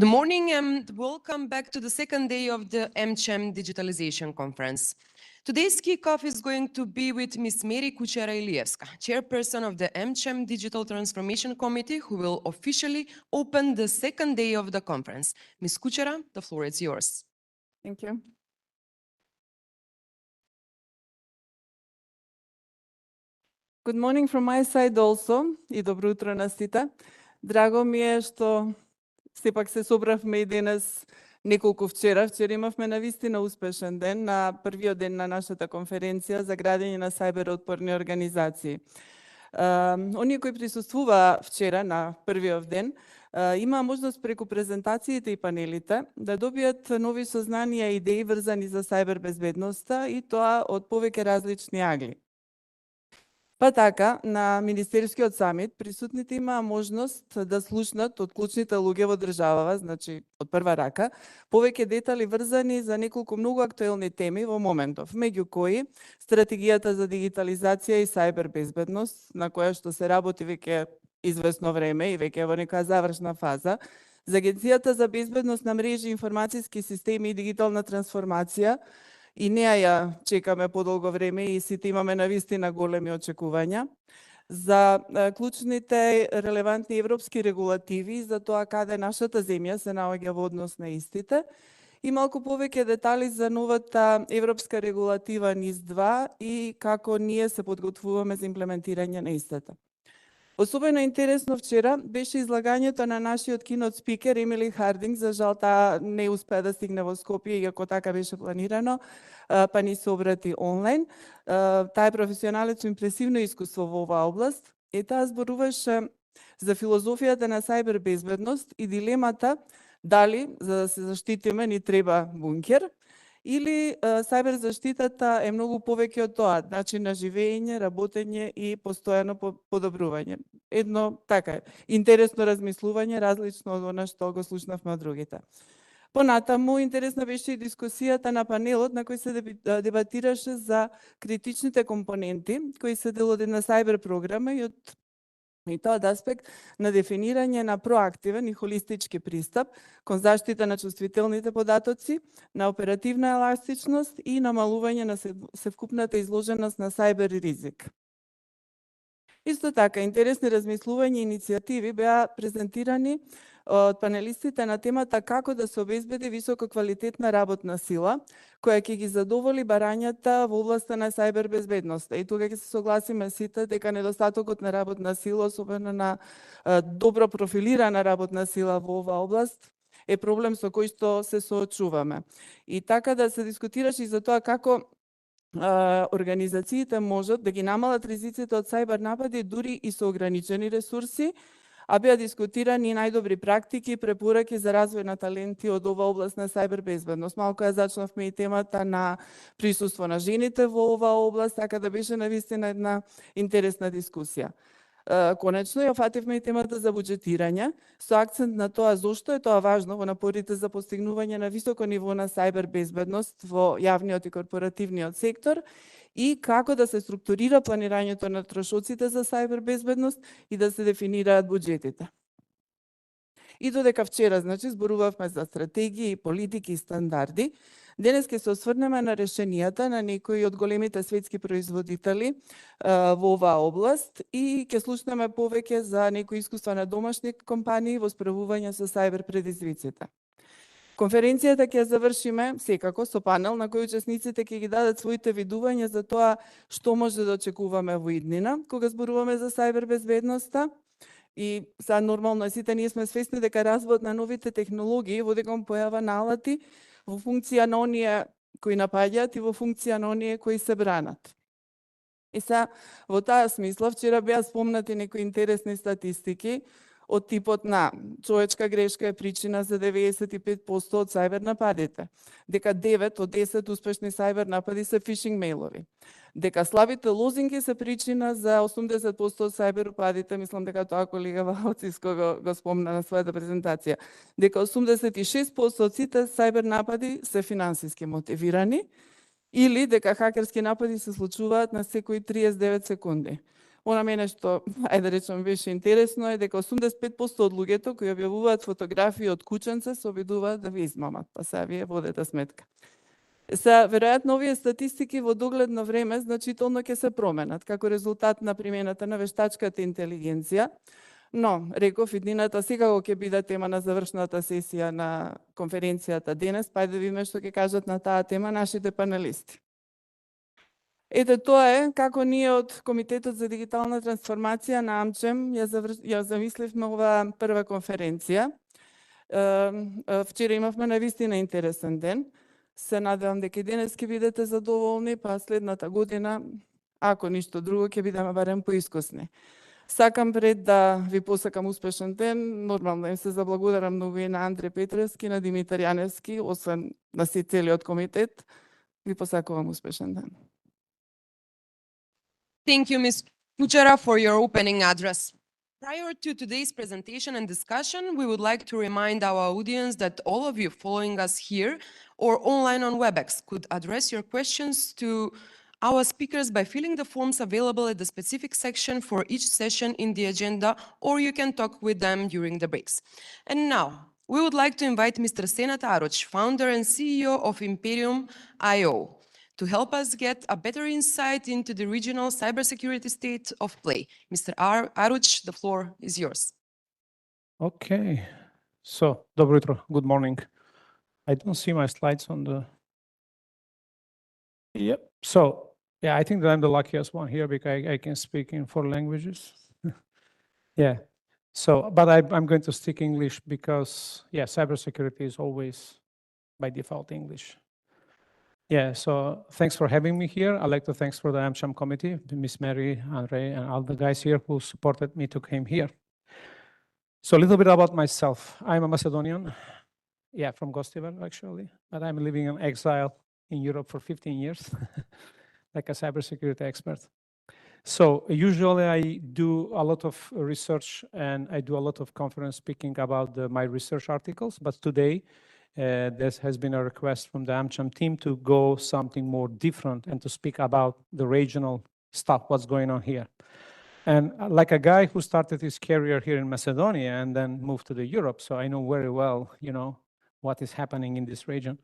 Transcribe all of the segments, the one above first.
Good morning and welcome back to the second day of the AmCham Digitalization Conference. Today's kickoff is going to be with Ms. Mary Kuchera-Ilievska, chairperson of the AmCham Digital Transformation Committee, who will officially open the second day of the conference. Ms. Kuchera, the floor is yours. Thank you. Good morning from my side also и добро утро на сите. Драго ми е што сепак се собравме и денес неколку вчера. Вчера имавме навистина успешен ден, на првиот ден на нашата конференција за градење на сајбероотпорни организации. Оние кои присуствуваа вчера на првиот ден, има можност преку презентациите и панелите да добијат нови сознанија и идеи врзани за сајбербезбедноста и тоа од повеќе различни агли. Па така, на Министерскиот самит присутните имаа можност да слушнат од клучните луѓе во државава, значи од прва рака, повеќе детали врзани за неколку многу актуелни теми во моментов, меѓу кои стратегијата за дигитализација и сајбербезбедност, на која што се работи веќе известно време и веќе во некоја завршна фаза, за Агенцијата за безбедност на мрежи, информацијски системи и дигитална трансформација, и неа ја чекаме подолго време и сите имаме навистина големи очекувања за клучните релевантни европски регулативи за тоа каде нашата земја се наоѓа во однос на истите и малку повеќе детали за новата европска регулатива НИС-2 и како ние се подготвуваме за имплементирање на истата. Особено интересно вчера беше излагањето на нашиот кинот спикер Емили Хардинг. За жал таа не успеа да стигне во Скопје, иако така беше планирано, па ни се обрати онлайн. Таа е професионалец со импресивно искуство во оваа област и таа зборуваше за филозофијата на сајбербезбедност и дилемата дали за да се заштитиме ни треба бункер или сајбер заштитата е многу повеќе од тоа, начин на живење, работење и постојано подобрување. Едно така интересно размислување, различно од она што го слушнавме од другите. Понатаму интересна беше и дискусијата на панелот на кој се дебатираше за критичните компоненти кои се дел од една сајбер програма и тоа од аспект на дефинирање на проактивен и холистички пристап кон заштита на чувствителните податоци, на оперативна еластичност и намалување на севкупната изложеност на сајбер ризик. Исто така, интересни размислувања и иницијативи беа презентирани од панелистите на темата како да се обезбеди висококвалитетна работна сила, која ќе ги задоволи барањата во областа на сајбербезбедноста. И тука ќе се согласиме сите дека недостатокот на работна сила, особено на добро профилирана работна сила во оваа област, е проблем со кој што се соочуваме. И така да се дискутираше и за тоа како организациите можат да ги намалат ризиците од сајбер напади дури и со ограничени ресурси, а беа дискутирани најдобри практики и препораки за развој на таленти од оваа област на сајбербезбедност. Малку ја зачнавме и темата на присуство на жените во оваа област, така да беше навистина една интересна дискусија. Конечно ја фативме и темата за буџетирање, со акцент на тоа зошто е тоа важно во напорите за постигнување на високо ниво на сајбербезбедност во јавниот и корпоративниот сектор и како да се структурира планирањето на трошоците за сајбербезбедност и да се дефинираат буџетите. И додека вчера, зборувавме за стратегии, политики и стандарди, денес ќе се осврнеме на решенијата на некои од големите светски производители во оваа област и ќе слушнеме повеќе за некои искуства на домашни компании во справување со сајбер предизвиците. Конференцијата ќе завршиме секако со панел на кој учесниците ќе ги дадат своите видувања за тоа што може да очекуваме во иднина кога зборуваме за сајбербезбедноста. И сега нормално сите ние сме свесни дека развојот на новите технологии води кон појава на алати во функција на оние кои напаѓаат и во функција на оние кои се бранат. И сега во таа смисла вчера беа спомнати некои интересни статистики од типот на човечка грешка е причина за 95% од сајбер нападите, дека 9 од 10 успешни сајбер напади се фишинг мејлови, дека слабите лозинги се причина за 80% од сајбер упадите, мислам дека тоа колега Валциско го спомна на својата презентација, дека 86% од сите сајбер напади се финансиски мотивирани или дека хакерски напади се случуваат на секои 39 секунди. Она мене што, ајде да речем, беше интересно е дека 85% од луѓето кои објавуваат фотографии од кученца се обидуваат да ви измамат, па сега вие водете сметка. Веројатно овие статистики во догледно време значително ќе се променат како резултат на примената на вештачката интелигенција, но реков иднината секако ќе биде тема на завршната сесија на конференцијата денес, па да видиме што ќе кажат на таа тема нашите панелисти. Ете тоа е како ние од Комитетот за дигитална трансформација на AmCham ја замисливме оваа прва конференција. Вчера имавме навистина интересен ден. Се надевам дека и денес ќе бидете задоволни, па следната година, ако ништо друго, ќе бидеме барем поискусни. Сакам пред да ви посакам успешен ден, нормално им се заблагодарам многу и на Андре Петревски, на Димитар Јаневски, освен на си целиот комитет. Ви посакувам успешен ден. Thank you, Ms. Kuchera, for your opening address. Prior to today's presentation and discussion, we would like to remind our audience that all of you following us here or online on WebEx could address your questions to our speakers by filling the forms available at the specific section for each session in the agenda, or you can talk with them during the breaks. And now, we would like to invite Mr. Senat Aruc, founder and CEO of Imperium.io, to help us get a better insight into the regional cybersecurity state of play. Mr. Aruc, the floor is yours. Okay, so dobro jutro, good morning. I don't see my slides on the... Yep, so yeah, I think that I'm the luckiest one here because I can speak in 4 languages. Yeah, so, but I'm going to stick English because, yeah, cybersecurity is always by default English. Yeah, so thanks for having me here. I'd like to thanks for the AmCham committee, Miss Mary, Andre, and all the guys here who supported me to come here. So a little bit about myself. I'm a Macedonian, yeah, from Gostivar actually, but I'm living in exile in Europe for 15 years, like a cybersecurity expert. So usually I do a lot of research and I do a lot of conference speaking about my research articles, but today there has been a request from the AmCham team to go something more different and to speak about the regional stuff, what's going on here. And like a guy who started his career here in Macedonia and then moved to the Europe, so I know very well, you know, what is happening in this region.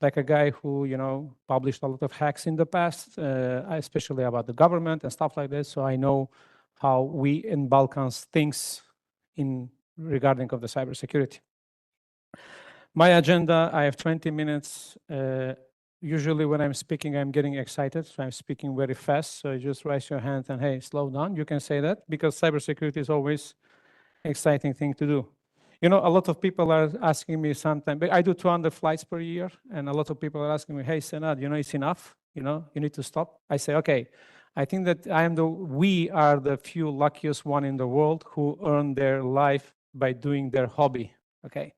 Like a guy who, you know, published a lot of hacks in the past, especially about the government and stuff like that. So I know how we in Balkans thinks in regarding of the cybersecurity. My agenda, I have 20 minutes. Usually when I'm speaking, I'm getting excited, so I'm speaking very fast. So you just raise your hand and, hey, slow down. You can say that because cybersecurity is always an exciting thing to do. You know, a lot of people are asking me sometimes, but I do 200 flights per year, and a lot of people are asking me, hey, Senat, you know, it's enough, you know, you need to stop. I say, okay, I think that we are the few luckiest one in the world who earn their life by doing their hobby, okay?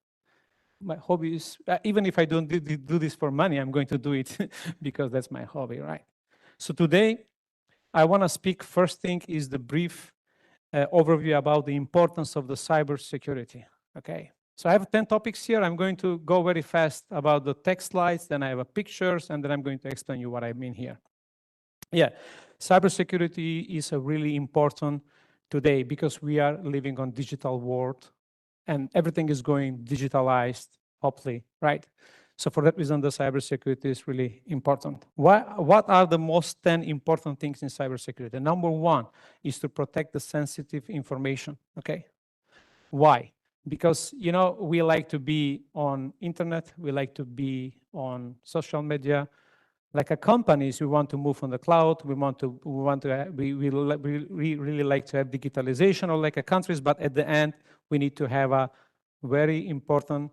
My hobby is, even if I don't do this for money, I'm going to do it because that's my hobby, right? So today, I want to speak, first thing is the brief overview about the importance of the cybersecurity, okay? So I have 10 topics here. I'm going to go very fast about the text slides, then I have pictures, and then I'm going to explain you what I mean here. Yeah, cybersecurity is a really important today because we are living on digital world and everything is going digitalized, hopefully, right? So for that reason, the cybersecurity is really important. What are the most 10 important things in cybersecurity? Number 1 is to protect the sensitive information, okay? Why? Because, you know, we like to be on internet, we like to be on social media. Like a companies, we want to move on the cloud. We really like to have digitalization, or like a countries, but at the end, we need to have a very important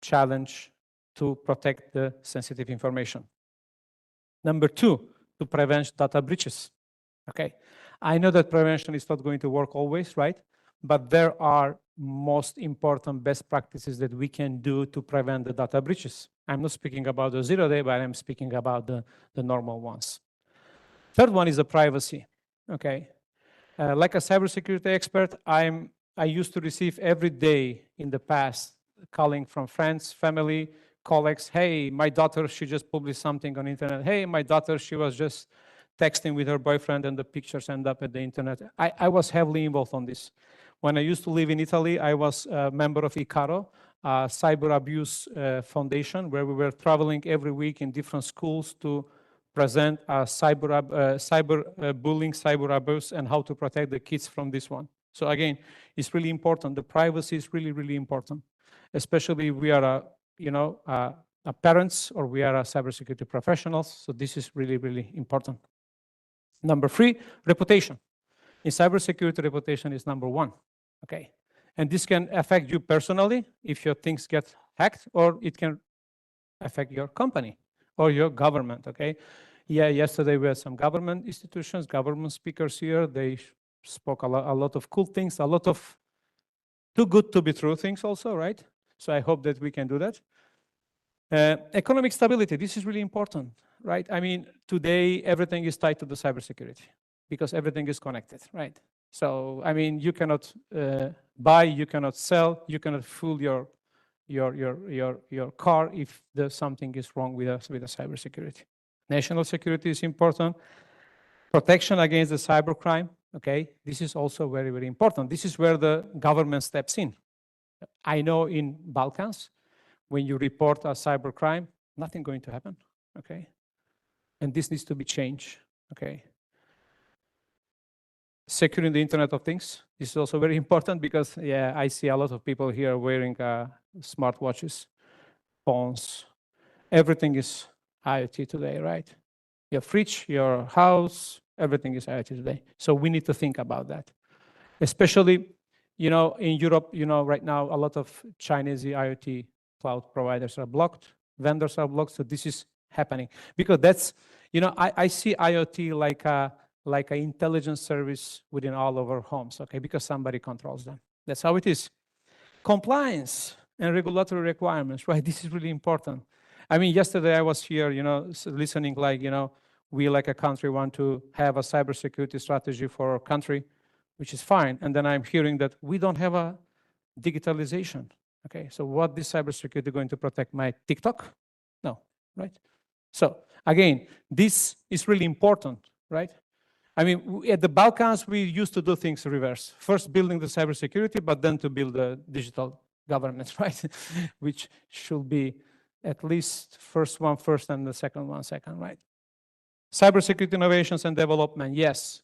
challenge to protect the sensitive information. Number 2, to prevent data breaches. Okay, I know that prevention is not going to work always, right? But there are most important best practices that we can do to prevent the data breaches. I'm not speaking about the 0-day, but I'm speaking about the normal ones. Third one is the privacy, okay? Like a cybersecurity expert, I used to receive every day in the past calling from friends, family, colleagues, hey, my daughter, she just published something on internet. Hey, my daughter, she was just texting with her boyfriend and the pictures end up at the internet. I was heavily involved on this. When I used to live in Italy, I was a member of ICARO, a cyber abuse foundation, where we were traveling every week in different schools to present cyber bullying, cyber abuse, and how to protect the kids from this one. So again, it's really important. The privacy is really, really important, especially if we are parents or we are cybersecurity professionals. So this is really, really important. Number 3, reputation. In cybersecurity, reputation is number 1. Okay, and this can affect you personally if your things get hacked, or it can affect your company or your government. Okay, yeah, yesterday we had some government institutions, government speakers here. They spoke a lot of cool things, a lot of too good to be true things also, right? So I hope that we can do that. Economic stability, this is really important, right? I mean, today everything is tied to the cybersecurity because everything is connected, right? So, I mean, you cannot buy, you cannot sell, you cannot fool your car if there's something is wrong with the cybersecurity. National security is important. Protection against the cybercrime, okay? This is also very, very important. This is where the government steps in. I know in Balkans, when you report a cybercrime, nothing going to happen, okay? And this needs to be changed, okay? Securing the Internet of Things. This is also very important because, yeah, I see a lot of people here wearing smartwatches, phones. Everything is IoT today, right? Your fridge, your house, everything is IoT today. So we need to think about that. Especially, in Europe, right now, a lot of Chinese IoT cloud providers are blocked, vendors are blocked, so this is happening. Because that's, I see IoT like an intelligence service within all of our homes, okay? Because somebody controls them. That's how it is. Compliance and regulatory requirements, right? This is really important. I mean, yesterday I was here, listening like, we like a country want to have a cybersecurity strategy for our country, which is fine. And then I'm hearing that we don't have a digitalization. Okay, so what is cybersecurity going to protect? My TikTok? No, right? So again, this is really important, right? I mean, at the Balkans, we used to do things reverse. First building the cybersecurity, but then to build the digital governance, right? Which should be at least first one first and the second one second, right? Cybersecurity innovations and development, yes.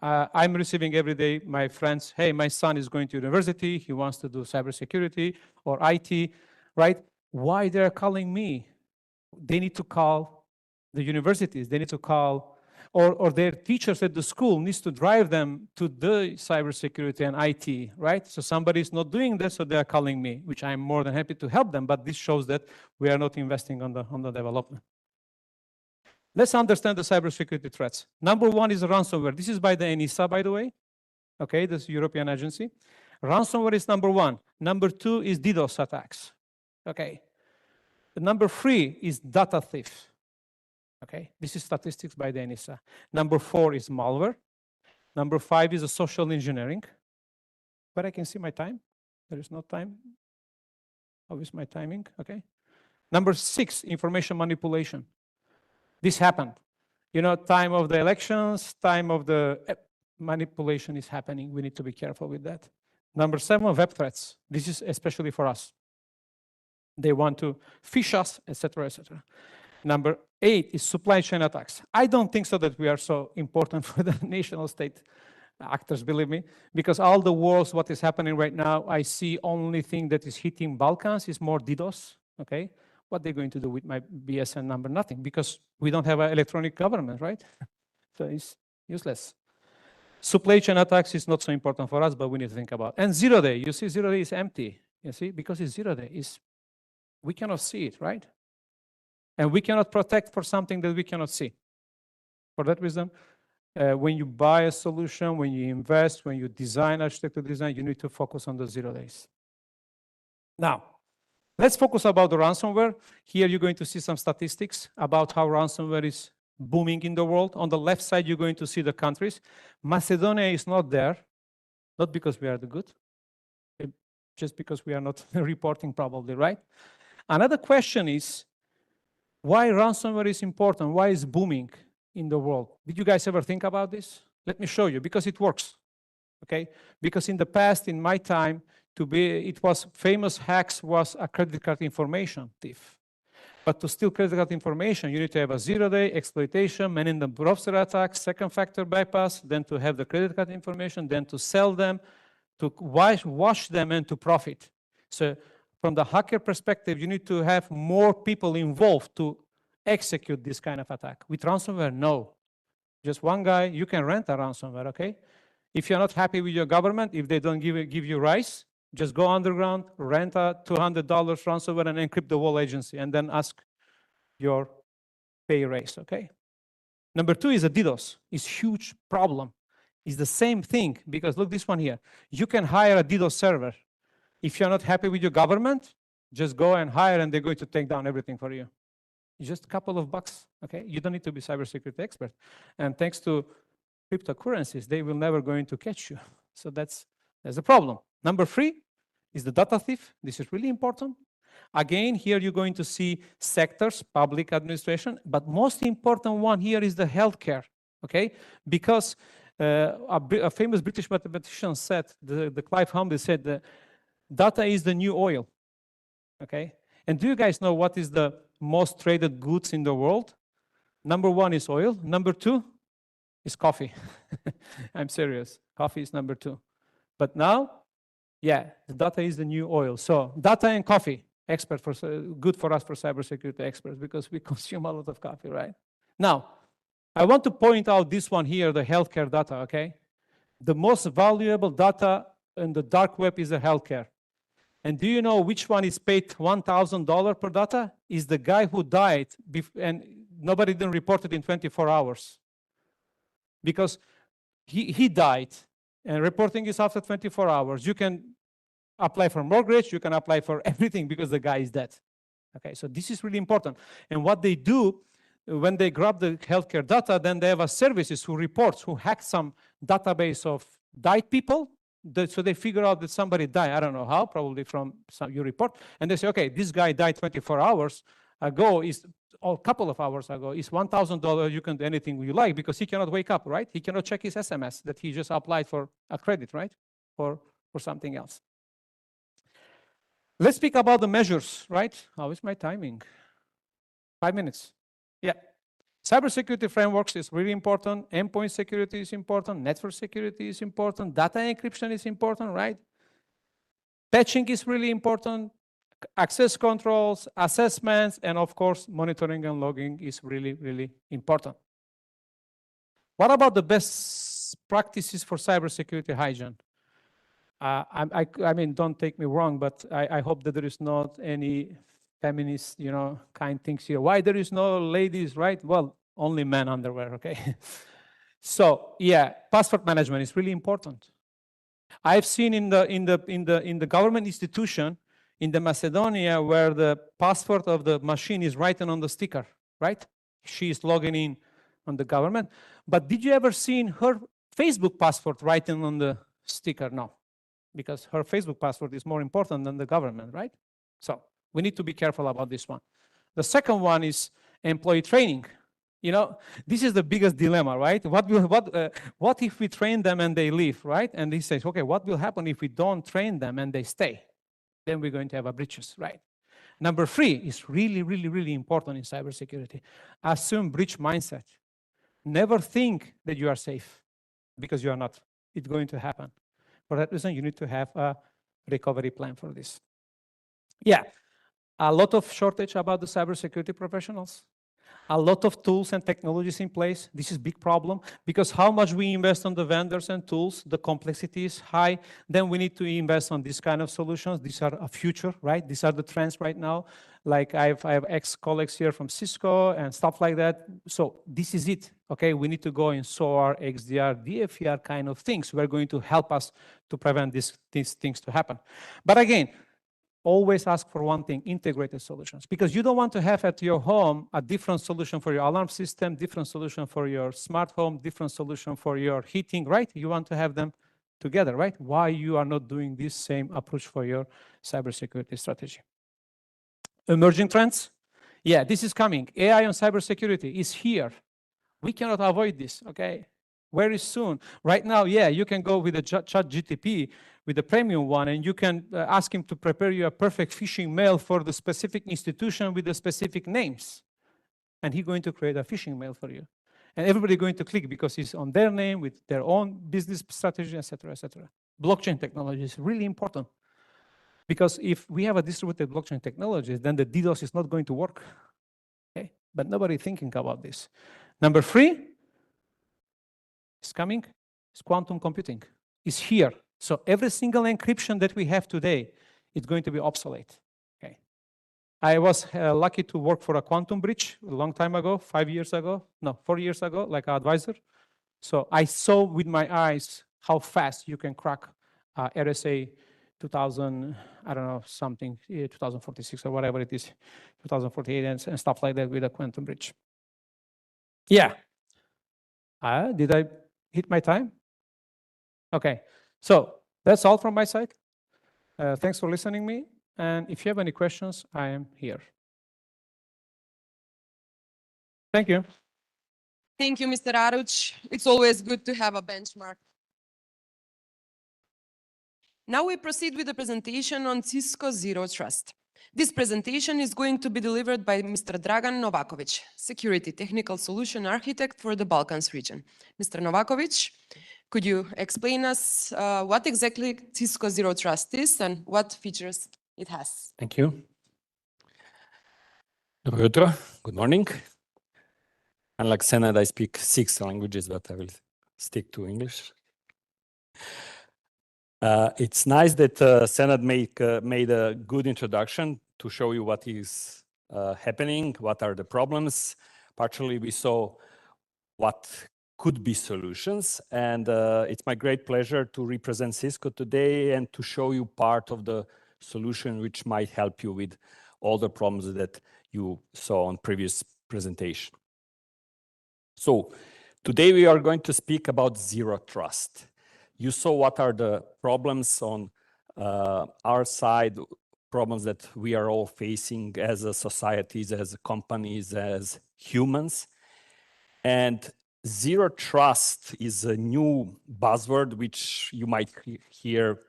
I'm receiving every day my friends, hey, my son is going to university, he wants to do cybersecurity or IT, right? Why they're calling me? They need to call the universities, they need to call, or their teachers at the school needs to drive them to the cybersecurity and IT, right? So somebody is not doing that, so they are calling me, which I'm more than happy to help them, but this shows that we are not investing on the development. Let's understand the cybersecurity threats. Number 1 is ransomware. This is by the ENISA, by the way. Okay, this European agency. Ransomware is number 1. Number 2 is DDoS attacks. Okay. The number 3 is data thief. Okay, this is statistics by the ENISA. Number 4 is malware. Number 5 is a social engineering. But I can see my time. There is no time. How is my timing? Okay. Number 6, information manipulation. This happened. Time of the elections, time of the manipulation is happening. We need to be careful with that. Number 7, web threats. This is especially for us. They want to phish us, etc., etc. Number 8 is supply chain attacks. I don't think so that we are so important for the national state actors, believe me, because all the wars, what is happening right now, I see only thing that is hitting Balkans is more DDoS, okay? What they're going to do with my BSN number? Nothing, because we don't have an electronic government, right? So it's useless. Supply chain attacks is not so important for us, but we need to think about. And 0 day, you see 0 day is empty, you see, because it's 0 day. We cannot see it, right? And we cannot protect for something that we cannot see. For that reason, when you buy a solution, when you invest, when you design architecture design, you need to focus on the 0 days. Now, let's focus about the ransomware. Here you're going to see some statistics about how ransomware is booming in the world. On the left side, you're going to see the countries. Macedonia is not there, not because we are the good, just because we are not reporting probably, right? Another question is, why ransomware is important? Why is booming? in the world. Did you guys ever think about this? Let me show you, because it works, okay? Because in the past, in my time, it was famous hacks was a credit card information thief. But to steal credit card information, you need to have a zero-day exploitation, man-in-the browser attack, second factor bypass, then to have the credit card information, then to sell them, to wash them, and to profit. So from the hacker perspective, you need to have more people involved to execute this kind of attack. With ransomware, no. Just one guy, you can rent a ransomware, okay? If you're not happy with your government, if they don't give you rice, just go underground, rent a $200 ransomware and encrypt the whole agency, and then ask your pay raise, okay? Number two is a DDoS. It's a huge problem. It's the same thing, because look this one here. You can hire a DDoS server. If you're not happy with your government, just go and hire, and they're going to take down everything for you. It's just a couple of bucks, okay? You don't need to be cybersecurity expert. And thanks to cryptocurrencies, they will never going to catch you. So that's a problem. Number three is the data thief. This is really important. Again, here you're going to see sectors, public administration, but most important one here is the healthcare, okay? Because a famous British mathematician said, the Clive Humble said, that data is the new oil, okay? And do you guys know what is the most traded goods in the world? Number one is oil. Number two is coffee. I'm serious. Coffee is number two. But now, yeah, the data is the new oil. So data and coffee, good for us for cybersecurity experts, because we consume a lot of coffee, right? Now, I want to point out this one here, the healthcare data, okay? The most valuable data in the dark web is the healthcare. And do you know which one is paid $1,000 per data? Is the guy who died and nobody didn't report it in 24 hours. Because he died, and reporting is after 24 hours. You can apply for mortgage, you can apply for everything because the guy is dead. Okay, so this is really important. And what they do, when they grab the healthcare data, then they have a services who reports, who hack some database of died people. So they figure out that somebody died. I don't know how, probably from your report. And they say, okay, this guy died 24 hours ago, or a couple of hours ago, is $1,000. You can do anything you like, because he cannot wake up, right? He cannot check his SMS that he just applied for a credit, right? Or for something else. Let's speak about the measures, right? How is my timing? 5 minutes. Yeah. Cybersecurity frameworks is really important. Endpoint security is important. Network security is important. Data encryption is important, right? Patching is really important. Access controls, assessments, and of course, monitoring and logging is really, really important. What about the best practices for cybersecurity hygiene? I mean, don't take me wrong, but I hope that there is not any feminist, kind things here. Why there is no ladies, right? Well, only men underwear, okay? So yeah, password management is really important. I've seen in the government institution in the Macedonia where the password of the machine is written on the sticker, right? She is logging in on the government. But did you ever see her Facebook password written on the sticker? No, because her Facebook password is more important than the government, right? So we need to be careful about this one. The second one is employee training. This is the biggest dilemma, right? What if we train them and they leave, right? And he says, okay, what will happen if we don't train them and they stay? Then we're going to have a breaches, right? Number three is really, really, really important in cybersecurity. Assume breach mindset. Never think that you are safe, because you are not. It's going to happen. For that reason, you need to have a recovery plan for this. Yeah, a lot of shortage about the cybersecurity professionals. A lot of tools and technologies in place. This is a big problem, because how much we invest on the vendors and tools, the complexity is high. Then we need to invest on these kind of solutions. These are a future, right? These are the trends right now. Like I have ex-colleagues here from Cisco and stuff like that. So this is it, okay? We need to go in SOAR, XDR, DFER kind of things. We're going to help us to prevent these things to happen. But again, always ask for one thing, integrated solutions, because you don't want to have at your home a different solution for your alarm system, different solution for your smart home, different solution for your heating, right? You want to have them together, right? Why you are not doing this same approach for your cybersecurity strategy? Emerging trends. Yeah, this is coming. AI on cybersecurity is here. We cannot avoid this, okay? Very soon. Right now, yeah, you can go with the ChatGPT, with the premium one, and you can ask him to prepare you a perfect phishing mail for the specific institution with the specific names. And he's going to create a phishing mail for you. And everybody going to click because it's on their name with their own business strategy, etc., etc. Blockchain technology is really important. Because if we have a distributed blockchain technology, then the DDoS is not going to work. Okay? But nobody thinking about this. Number 3 is coming, is quantum computing. It's here. So every single encryption that we have today is going to be obsolete. Okay. I was lucky to work for a quantum bridge a long time ago, 4 years ago, like an advisor. So I saw with my eyes how fast you can crack RSA 2000, I don't know, something, 2046 or whatever it is, 2048 and stuff like that with a quantum bridge. Yeah. Did I hit my time? Okay. So that's all from my side. Thanks for listening me. And if you have any questions, I am here. Thank you. Thank you, Mr. Aruc. It's always good to have a benchmark. Now we proceed with the presentation on Cisco Zero Trust. This presentation is going to be delivered by Mr. Dragan Novakovic, Security Technical Solution Architect for the Balkans region. Mr. Novakovic, could you explain us what exactly Cisco Zero Trust is and what features it has? Thank you. Dobro jutro. Good morning. Unlike Senad, I speak 6 languages, but I will stick to English. It's nice that Senad made a good introduction to show you what is happening, what are the problems. Partially, we saw what could be solutions, and it's my great pleasure to represent Cisco today and to show you part of the solution which might help you with all the problems that you saw on previous presentation. So today we are going to speak about zero trust. You saw what are the problems on our side, problems that we are all facing as a societies, as companies, as humans. And zero trust is a new buzzword which you might hear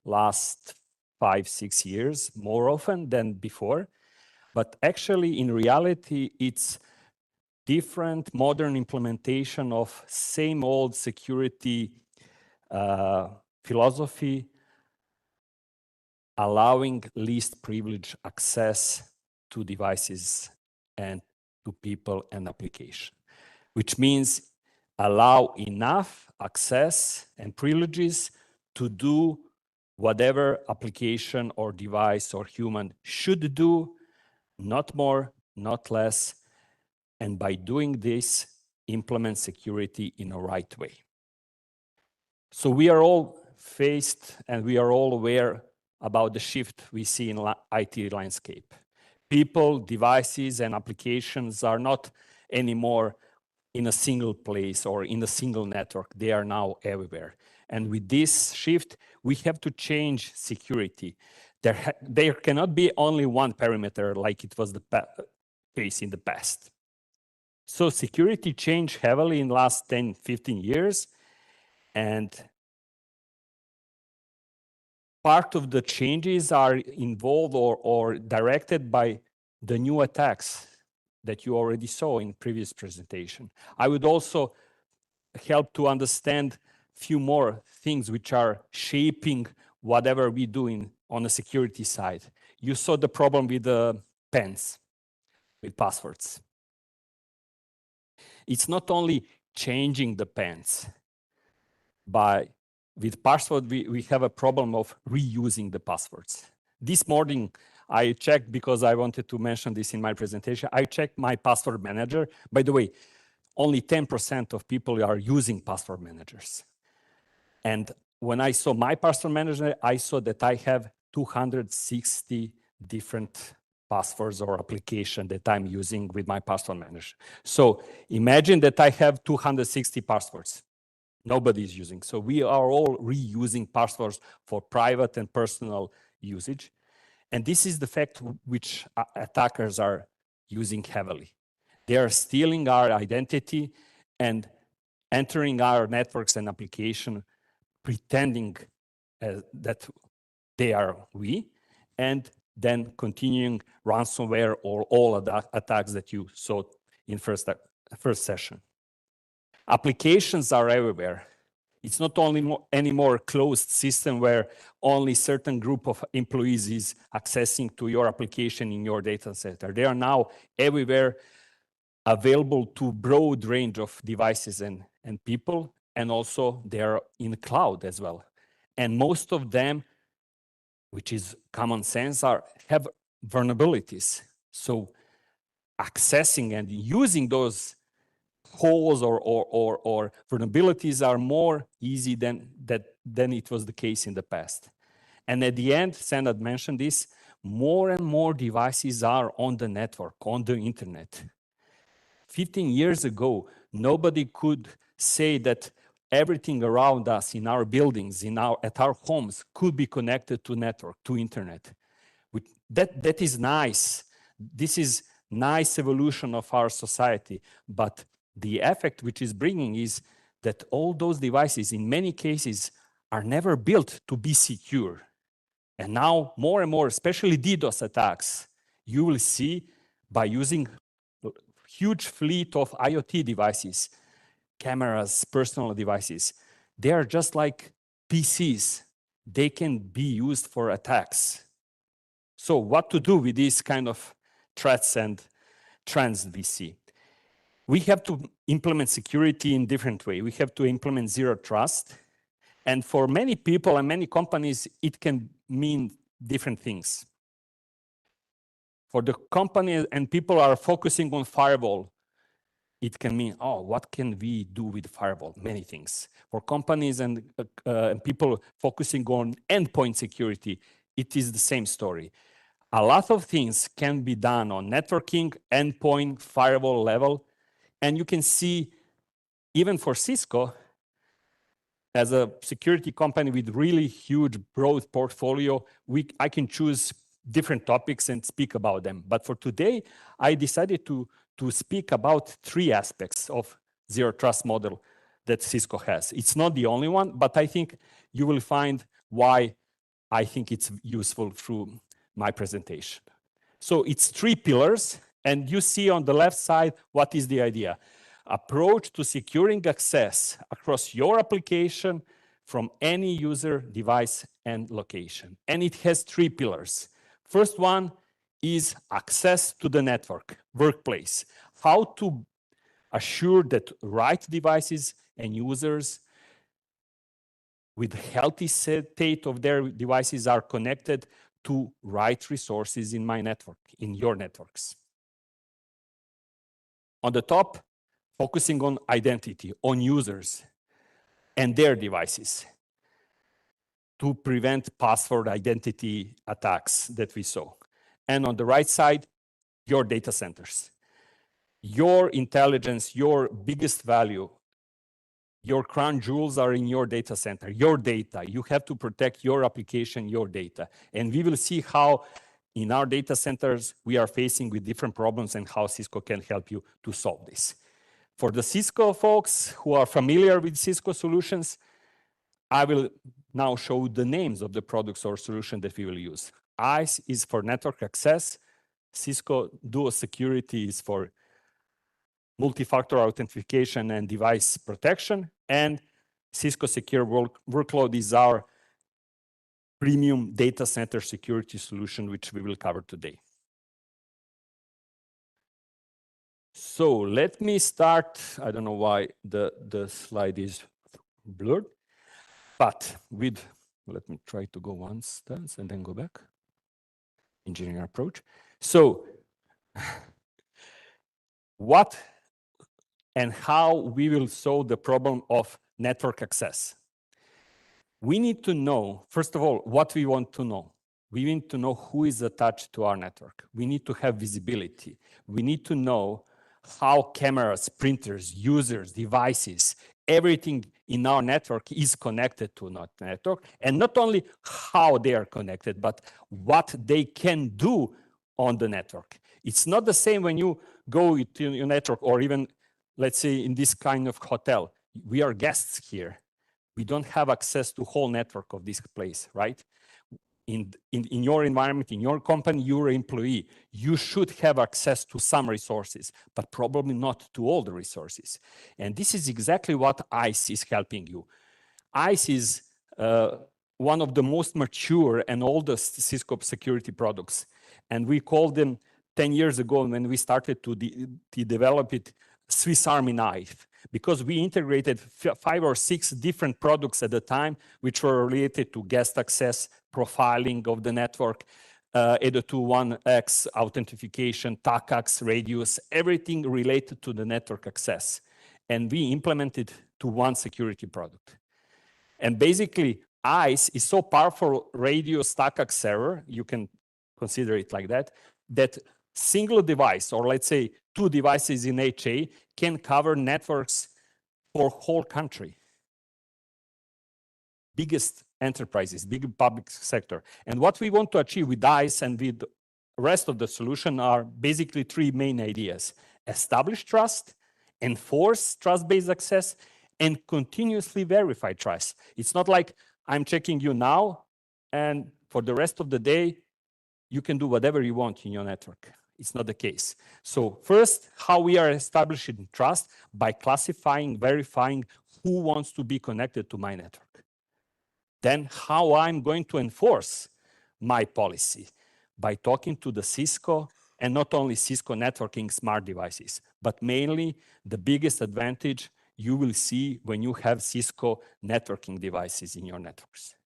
last 5-6 years more often than before. But actually, in reality, it's different modern implementation of same old security philosophy, allowing least privilege access to devices and to people and application, which means allow enough access and privileges to do whatever application or device or human should do, not more, not less, and by doing this, implement security in a right way. So we are all faced and we are all aware about the shift we see in IT landscape. People, devices, and applications are not anymore in a single place or in a single network. They are now everywhere. And with this shift, we have to change security. There cannot be only one perimeter like it was the case in the past. So security changed heavily in the last 10, 15 years. And part of the changes are involved or directed by the new attacks that you already saw in previous presentation. I would also help to understand a few more things which are shaping whatever we do on the security side. You saw the problem with the PANs, with passwords. It's not only changing the PANs. With password, we have a problem of reusing the passwords. This morning, I checked, because I wanted to mention this in my presentation, I checked my password manager. By the way, only 10% of people are using password managers. And when I saw my password manager, I saw that I have 260 different passwords or application that I'm using with my password manager. So imagine that I have 260 passwords. Nobody is using. So we are all reusing passwords for private and personal usage. And this is the fact which attackers are using heavily. They are stealing our identity and entering our networks and application, pretending that they are we, and then continuing ransomware or all of the attacks that you saw in first session. Applications are everywhere. It's not only anymore a closed system where only certain group of employees is accessing to your application in your data center. They are now everywhere, available to broad range of devices and people, and also they are in cloud as well. And most of them, which is common sense, have vulnerabilities. So accessing and using those holes or vulnerabilities are more easy than it was the case in the past. And at the end, Senad mentioned this, more and more devices are on the network, on the internet. 15 years ago, nobody could say that everything around us in our buildings, at our homes, could be connected to network, to internet. That is nice. This is nice evolution of our society. But the effect which is bringing is that all those devices, in many cases, are never built to be secure. And now, more and more, especially DDoS attacks, you will see by using huge fleet of IoT devices, cameras, personal devices. They are just like PCs. They can be used for attacks. So what to do with these kind of threats and trends we see? We have to implement security in different way. We have to implement zero trust. And for many people and many companies, it can mean different things. For the company and people are focusing on firewall, it can mean, oh, what can we do with firewall? Many things. For companies and people focusing on endpoint security, it is the same story. A lot of things can be done on networking, endpoint, firewall level. And you can see, even for Cisco, as a security company with really huge, broad portfolio, I can choose different topics and speak about them. But for today, I decided to speak about 3 aspects of zero trust model that Cisco has. It's not the only one, but I think you will find why I think it's useful through my presentation. So it's 3 pillars, and you see on the left side, what is the idea? Approach to securing access across your application from any user, device, and location. And it has 3 pillars. First one is access to the network, workplace. How to assure that right devices and users with healthy state of their devices are connected to right resources in my network, in your networks. On the top, focusing on identity, on users and their devices to prevent password identity attacks that we saw. And on the right side, your data centers. Your intelligence, your biggest value, your crown jewels are in your data center, your data. You have to protect your application, your data. And we will see how in our data centers we are facing with different problems and how Cisco can help you to solve this. For the Cisco folks who are familiar with Cisco solutions, I will now show the names of the products or solution that we will use. ICE is for network access. Cisco Duo Security is for multi-factor authentication and device protection. And Cisco Secure Workload is our premium data center security solution, which we will cover today. So let me start. I don't know why the slide is blurred, but let me try to go one stance and then go back. Engineering approach. So what and how we will solve the problem of network access. We need to know, first of all, what we want to know. We need to know who is attached to our network. We need to have visibility. We need to know how cameras, printers, users, devices, everything in our network is connected to our network. And not only how they are connected, but what they can do on the network. It's not the same when you go to your network, or even, let's say, in this kind of hotel. We are guests here. We don't have access to whole network of this place, right? In your environment, in your company, you're an employee. You should have access to some resources, but probably not to all the resources. And this is exactly what ICE is helping you. ICE is one of the most mature and oldest Cisco security products. And we called them 10 years ago when we started to develop it, Swiss Army knife, because we integrated 5 or 6 different products at the time, which were related to guest access, profiling of the network, 802.1x authentication, TACAX, radius, everything related to the network access. And we implemented to one security product. And basically, ICE is so powerful radius TACAX server, you can consider it like that, that single device, or let's say 2 devices in HA, can cover networks for whole country. Biggest enterprises, big public sector. And what we want to achieve with ICE and with the rest of the solution are basically 3 main ideas: establish trust, enforce trust-based access, and continuously verify trust. It's not like I'm checking you now, and for the rest of the day, you can do whatever you want in your network. It's not the case. So first, how we are establishing trust? By classifying, verifying who wants to be connected to my network. Then how I'm going to enforce my policy? By talking to the Cisco, and not only Cisco networking smart devices, but mainly the biggest advantage you will see when you have Cisco networking devices in your networks.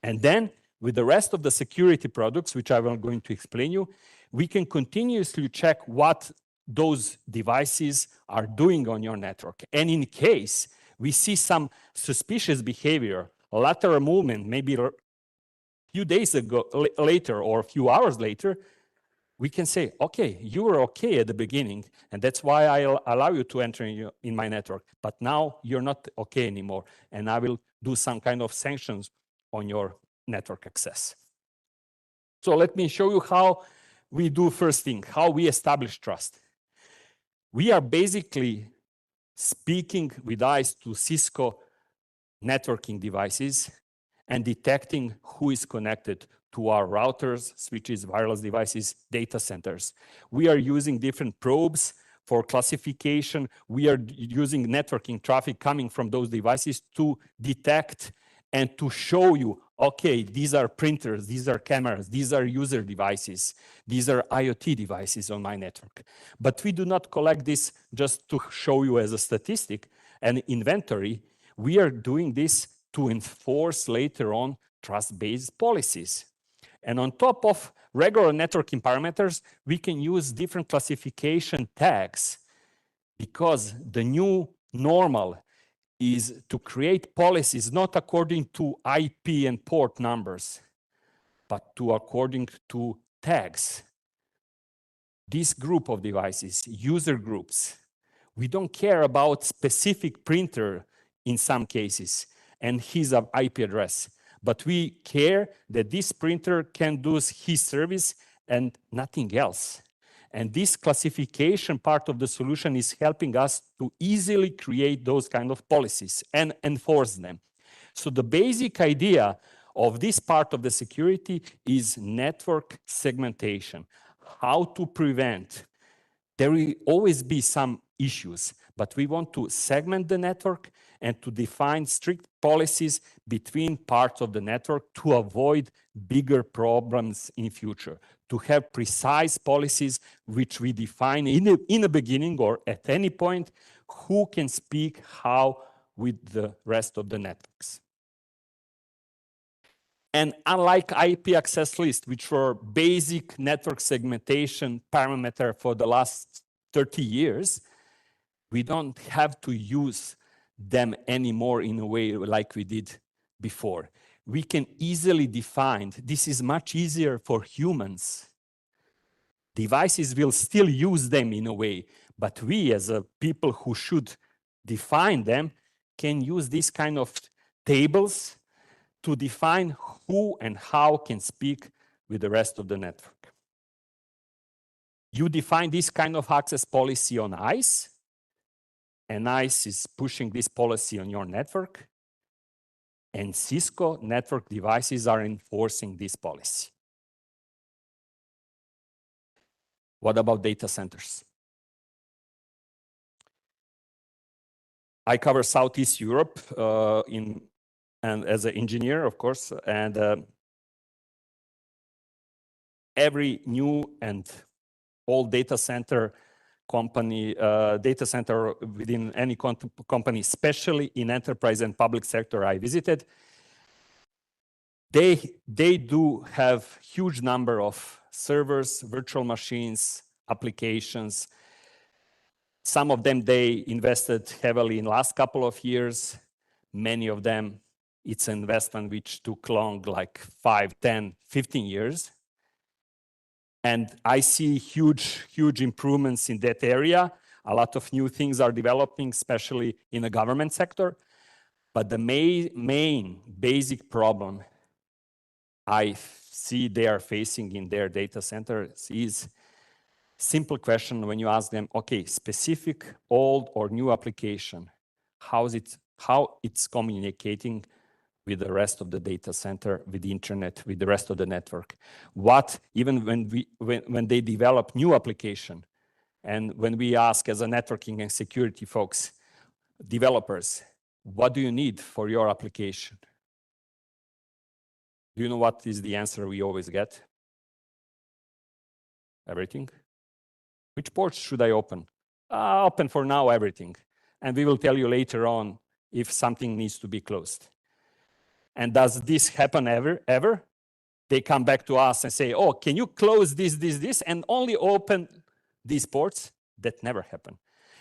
And then with the rest of the security products, which I am going to explain you, we can continuously check what those devices are doing on your network. And in case we see some suspicious behavior, lateral movement, maybe a few days ago, later, or a few hours later, we can say, okay, you were okay at the beginning, and that's why I allow you to enter in my network, but now you're not okay anymore, and I will do some kind of sanctions on your network access. So let me show you how we do first thing, how we establish trust. We are basically speaking with ICE to Cisco networking devices and detecting who is connected to our routers, switches, wireless devices, data centers. We are using different probes for classification. We are using networking traffic coming from those devices to detect and to show you, okay, these are printers, these are cameras, these are user devices, these are IoT devices on my network. But we do not collect this just to show you as a statistic and inventory. We are doing this to enforce later on trust-based policies. And on top of regular networking parameters, we can use different classification tags, because the new normal is to create policies not according to IP and port numbers, but according to tags. This group of devices, user groups, we don't care about specific printer in some cases and his IP address, but we care that this printer can do his service and nothing else. And this classification part of the solution is helping us to easily create those kind of policies and enforce them. So the basic idea of this part of the security is network segmentation. How to prevent. There will always be some issues, but we want to segment the network and to define strict policies between parts of the network to avoid bigger problems in future, to have precise policies which we define in the beginning or at any point, who can speak how with the rest of the networks. And unlike IP access list, which were basic network segmentation parameter for the last 30 years, we don't have to use them anymore in a way like we did before. We can easily define, this is much easier for humans. Devices will still use them in a way, but we as a people who should define them can use these kind of tables to define who and how can speak with the rest of the network. You define this kind of access policy on ICE, and ICE is pushing this policy on your network, and Cisco network devices are enforcing this policy. What about data centers? I cover Southeast Europe and as an engineer, of course, and every new and old data center company, data center within any company, especially in enterprise and public sector I visited, they do have huge number of servers, virtual machines, applications. Some of them they invested heavily in last couple of years. Many of them, it's an investment which took long, like 5, 10, 15 years. And I see huge improvements in that area. A lot of new things are developing, especially in the government sector. But the main basic problem I see they are facing in their data centers is simple question when you ask them, okay, specific old or new application, how it's communicating with the rest of the data center, with the internet, with the rest of the network. What, even when they develop new application, and when we ask as a networking and security folks, developers, what do you need for your application? Do you know what is the answer we always get? Everything. Which ports should I open? Open for now everything. And we will tell you later on if something needs to be closed. And does this happen ever? They come back to us and say, oh, can you close this, and only open these ports? That never happened.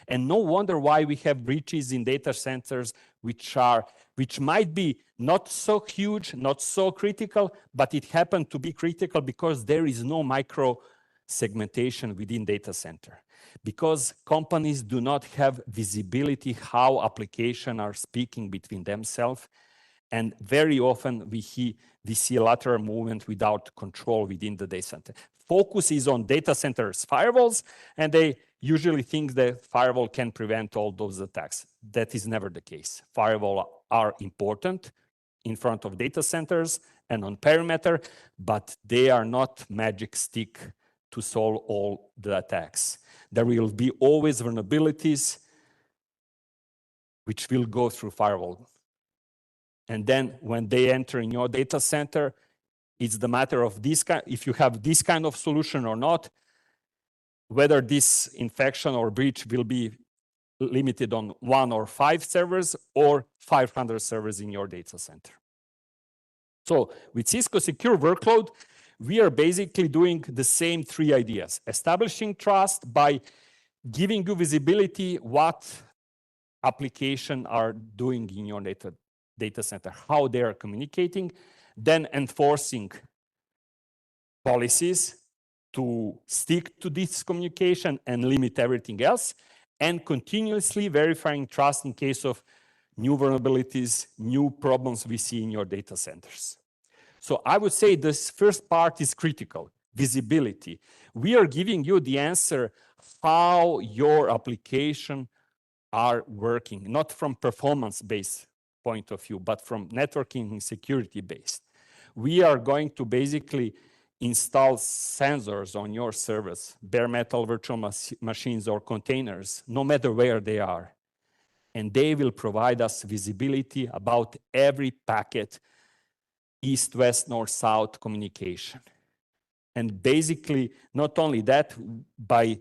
And no wonder why we have breaches in data centers which might be not so huge, not so critical, but it happened to be critical because there is no micro segmentation within data center. Because companies do not have visibility how applications are speaking between themselves. And very often we see a lateral movement without control within the data center. Focus is on data centers firewalls, and they usually think that firewall can prevent all those attacks. That is never the case. Firewalls are important in front of data centers and on perimeter, but they are not magic stick to solve all the attacks. There will be always vulnerabilities which will go through firewall. And then when they enter in your data center, it's the matter of this kind, if you have this kind of solution or not, whether this infection or breach will be limited on 1 or 5 servers or 500 servers in your data center. So with Cisco Secure Workload, we are basically doing the same 3 ideas. Establishing trust by giving you visibility what applications are doing in your data center, how they are communicating, then enforcing policies to stick to this communication and limit everything else, and continuously verifying trust in case of new vulnerabilities, new problems we see in your data centers. So I would say this first part is critical, visibility. We are giving you the answer how your application are working, not from performance-based point of view, but from networking and security-based. We are going to basically install sensors on your servers, bare metal virtual machines or containers, no matter where they are. And they will provide us visibility about every packet, east, west, north, south communication. And basically, not only that, by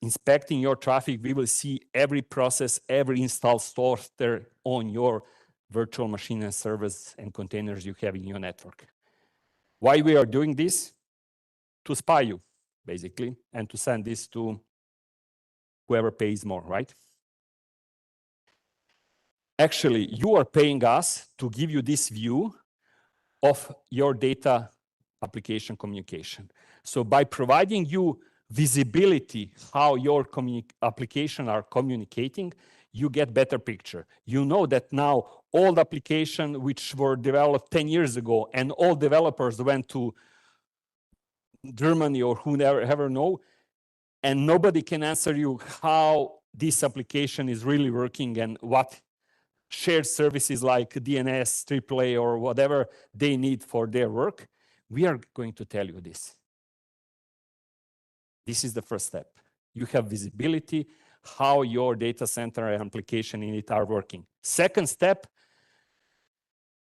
inspecting your traffic, we will see every process, every installed software on your virtual machine and servers and containers you have in your network. Why we are doing this? To spy you, basically, and to send this to whoever pays more, right? Actually, you are paying us to give you this view of your data application communication. So by providing you visibility how your applications are communicating, you get better picture. You know that now all applications which were developed 10 years ago and all developers went to Germany or whoever know, and nobody can answer you how this application is really working and what shared services like DNS, AAA, or whatever they need for their work, we are going to tell you this. This is the first step. You have visibility how your data center and application in it are working. Second step,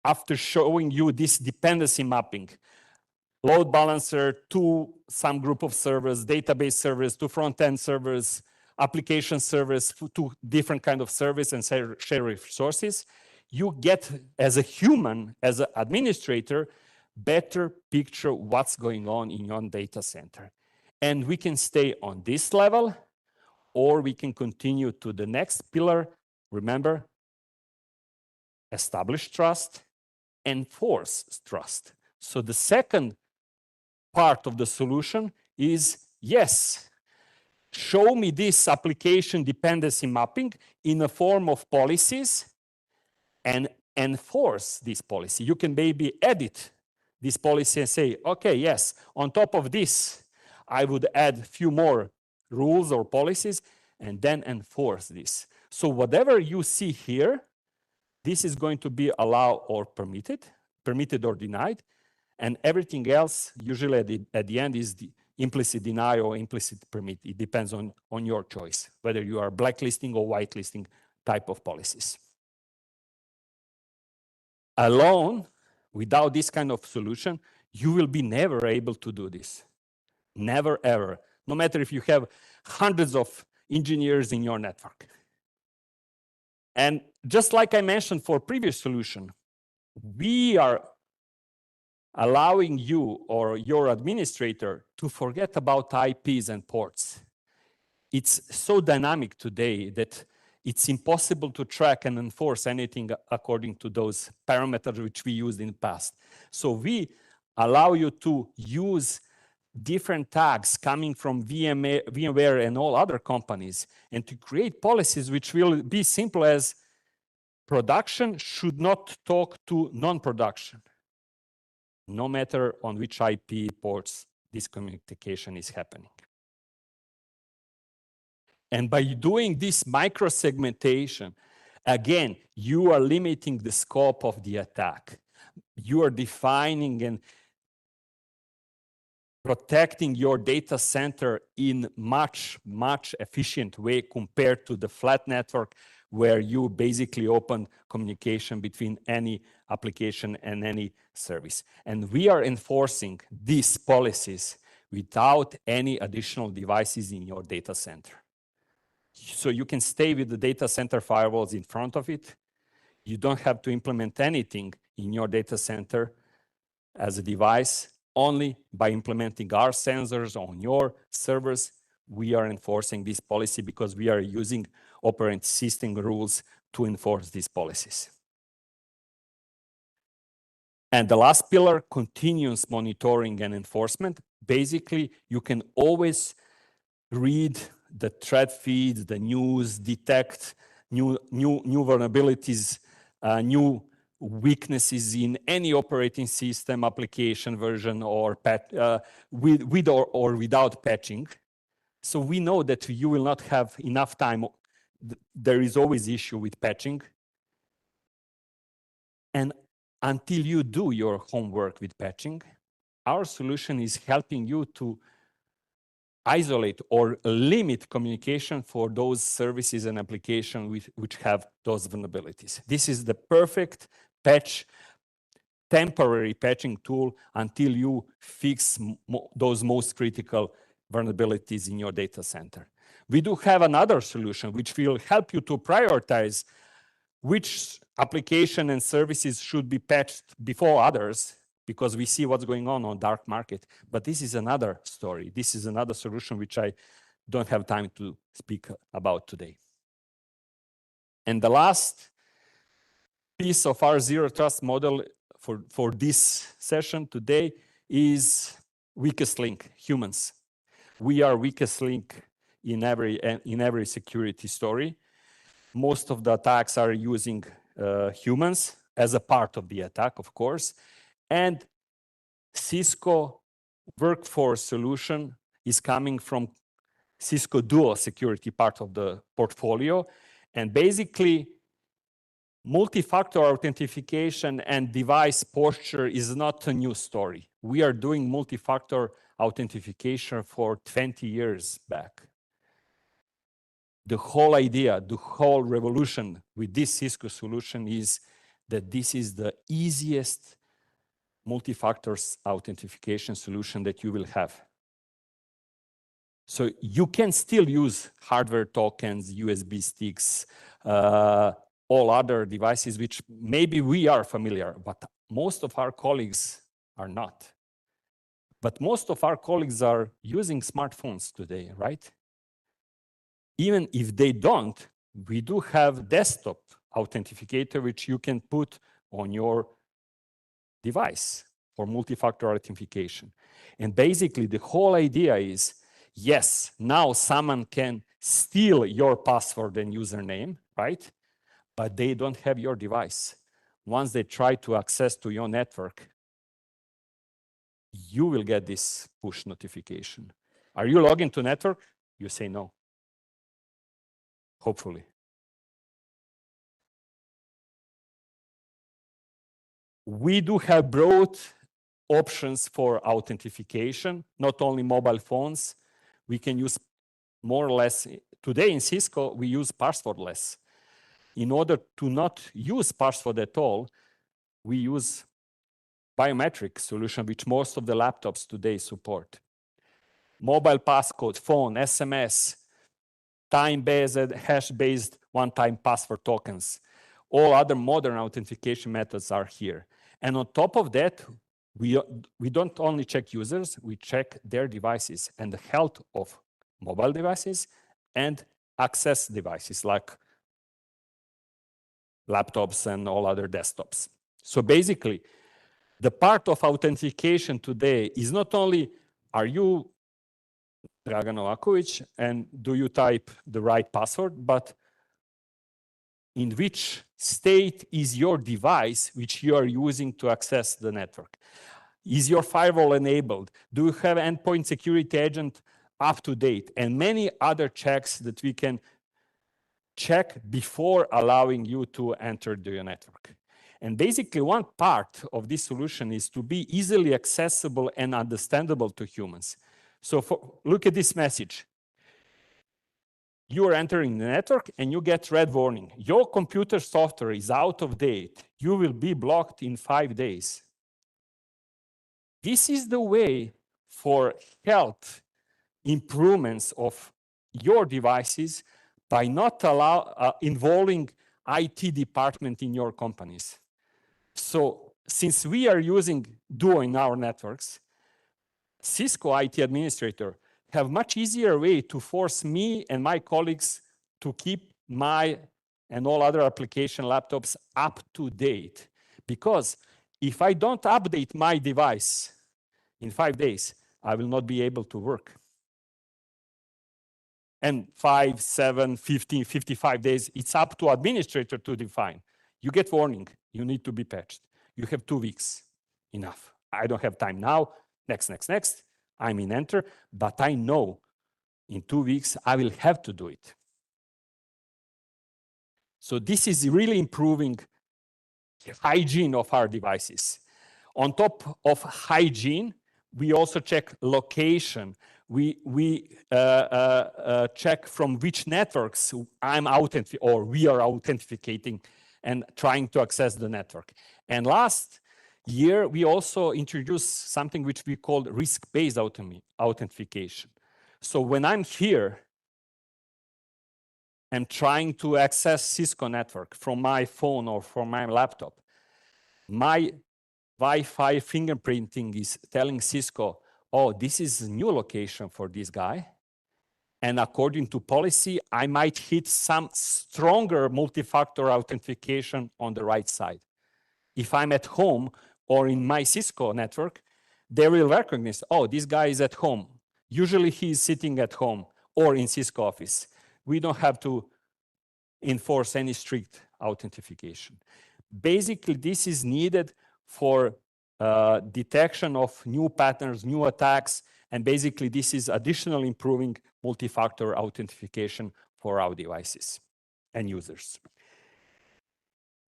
after showing you this dependency mapping, load balancer to some group of servers, database servers to front-end servers, application servers to different kind of service and share resources, you get, as a human, as an administrator, better picture what's going on in your data center. And we can stay on this level, or we can continue to the next pillar. Remember, establish trust, enforce trust. So the second part of the solution is, yes, show me this application dependency mapping in a form of policies and enforce this policy. You can maybe edit this policy and say, okay, yes, on top of this, I would add a few more rules or policies and then enforce this. So whatever you see here, this is going to be allowed or permitted or denied. And everything else, usually at the end, is the implicit denial or implicit permit. It depends on your choice, whether you are blacklisting or whitelisting type of policies. Alone, without this kind of solution, you will be never able to do this. Never, ever. No matter if you have hundreds of engineers in your network. And just like I mentioned for previous solution, we are allowing you or your administrator to forget about IPs and ports. It's so dynamic today that it's impossible to track and enforce anything according to those parameters which we used in the past. So we allow you to use different tags coming from VMware and all other companies, and to create policies which will be simple as production should not talk to non-production, no matter on which IP ports this communication is happening. And by doing this micro-segmentation, again, you are limiting the scope of the attack. You are defining and protecting your data center in much efficient way compared to the flat network where you basically open communication between any application and any service. And we are enforcing these policies without any additional devices in your data center. So you can stay with the data center firewalls in front of it. You don't have to implement anything in your data center as a device. Only by implementing our sensors on your servers, we are enforcing this policy because we are using operating system rules to enforce these policies. And the last pillar, continuous monitoring and enforcement. Basically, you can always read the threat feeds, the news, detect new vulnerabilities, new weaknesses in any operating system, application version, or with or without patching. So we know that you will not have enough time. There is always issue with patching. And until you do your homework with patching, our solution is helping you to isolate or limit communication for those services and applications which have those vulnerabilities. This is the perfect temporary patching tool until you fix those most critical vulnerabilities in your data center. We do have another solution which will help you to prioritize which application and services should be patched before others, because we see what's going on dark market. But this is another story. This is another solution which I don't have time to speak about today. And the last piece of our zero trust model for this session today is weakest link, humans. We are weakest link in every security story. Most of the attacks are using humans as a part of the attack, of course. And Cisco workforce solution is coming from Cisco Duo security part of the portfolio. And basically, multi-factor authentication and device posture is not a new story. We are doing multi-factor authentication for 20 years back. The whole idea, the whole revolution with this Cisco solution is that this is the easiest multi-factor authentication solution that you will have. So you can still use hardware tokens, USB sticks, all other devices, which maybe we are familiar, but most of our colleagues are not. But most of our colleagues are using smartphones today, right? Even if they don't, we do have desktop authenticator, which you can put on your device for multi-factor authentication. And basically, the whole idea is, yes, now someone can steal your password and username, right? But they don't have your device. Once they try to access to your network, you will get this push notification. Are you logged into network? You say no. Hopefully. We do have broad options for authentication, not only mobile phones. We can use more or less, today in Cisco, we use passwordless. In order to not use password at all, we use biometric solution, which most of the laptops today support. Mobile passcode, phone, SMS, time-based, hash-based one-time password tokens. All other modern authentication methods are here. And on top of that, we don't only check users, we check their devices and the health of mobile devices and access devices like laptops and all other desktops. So basically, the part of authentication today is not only, are you Dragan Novakovic and do you type the right password, but in which state is your device which you are using to access the network? Is your firewall enabled? Do you have endpoint security agent up to date? And many other checks that we can check before allowing you to enter your network. And basically, one part of this solution is to be easily accessible and understandable to humans. So look at this message. You are entering the network and you get red warning. Your computer software is out of date. You will be blocked in 5 days. This is the way for health improvements of your devices by not involving IT department in your companies. So since we are using Duo in our networks, Cisco IT administrator have much easier way to force me and my colleagues to keep my and all other application laptops up to date. Because if I don't update my device in 5 days, I will not be able to work. And 5, 7, 15, 55 days, it's up to administrator to define. You get warning, you need to be patched. You have 2 weeks, enough. I don't have time now, next. I'm in enter, but I know in 2 weeks I will have to do it. So this is really improving hygiene of our devices. On top of hygiene, we also check location. We check from which networks we are authenticating and trying to access the network. And last year, we also introduced something which we call risk-based authentication. So when I'm here and trying to access Cisco network from my phone or from my laptop, my Wi-Fi fingerprinting is telling Cisco, oh, this is a new location for this guy. And according to policy, I might hit some stronger multi-factor authentication on the right side. If I'm at home or in my Cisco network, they will recognize, oh, this guy is at home. Usually he's sitting at home or in Cisco office. We don't have to enforce any strict authentication. Basically, this is needed for detection of new patterns, new attacks, And basically, this is additionally improving multi-factor authentication for our devices and users.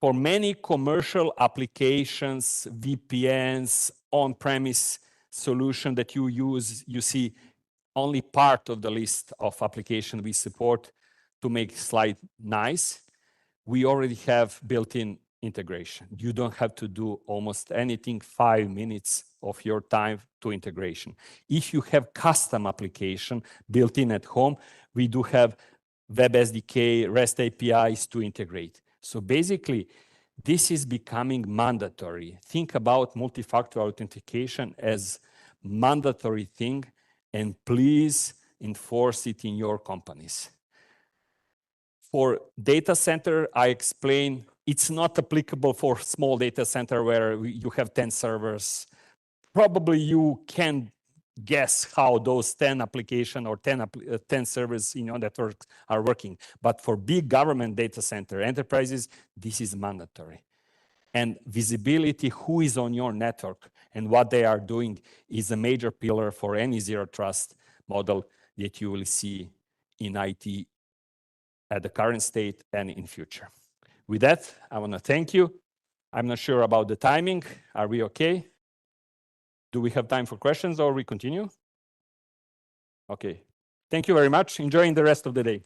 For many commercial applications, VPNs, on-premise solution that you use, you see only part of the list of applications we support. To make slide nice, we already have built-in integration. You don't have to do almost anything, 5 minutes of your time to integration. If you have custom application built in at home, we do have Web SDK, REST APIs to integrate. So basically, this is becoming mandatory. Think about multi-factor authentication as mandatory thing, and please enforce it in your companies. For data center, I explain it's not applicable for small data center where you have 10 servers. Probably you can guess how those 10 application or 10 servers in your network are working. But for big government data center enterprises, this is mandatory. And visibility, who is on your network and what they are doing, is a major pillar for any zero trust model that you will see in IT at the current state and in future. With that, I want to thank you. I'm not sure about the timing. Are we okay? Do we have time for questions or we continue? Okay. Thank you very much. Enjoying the rest of the day.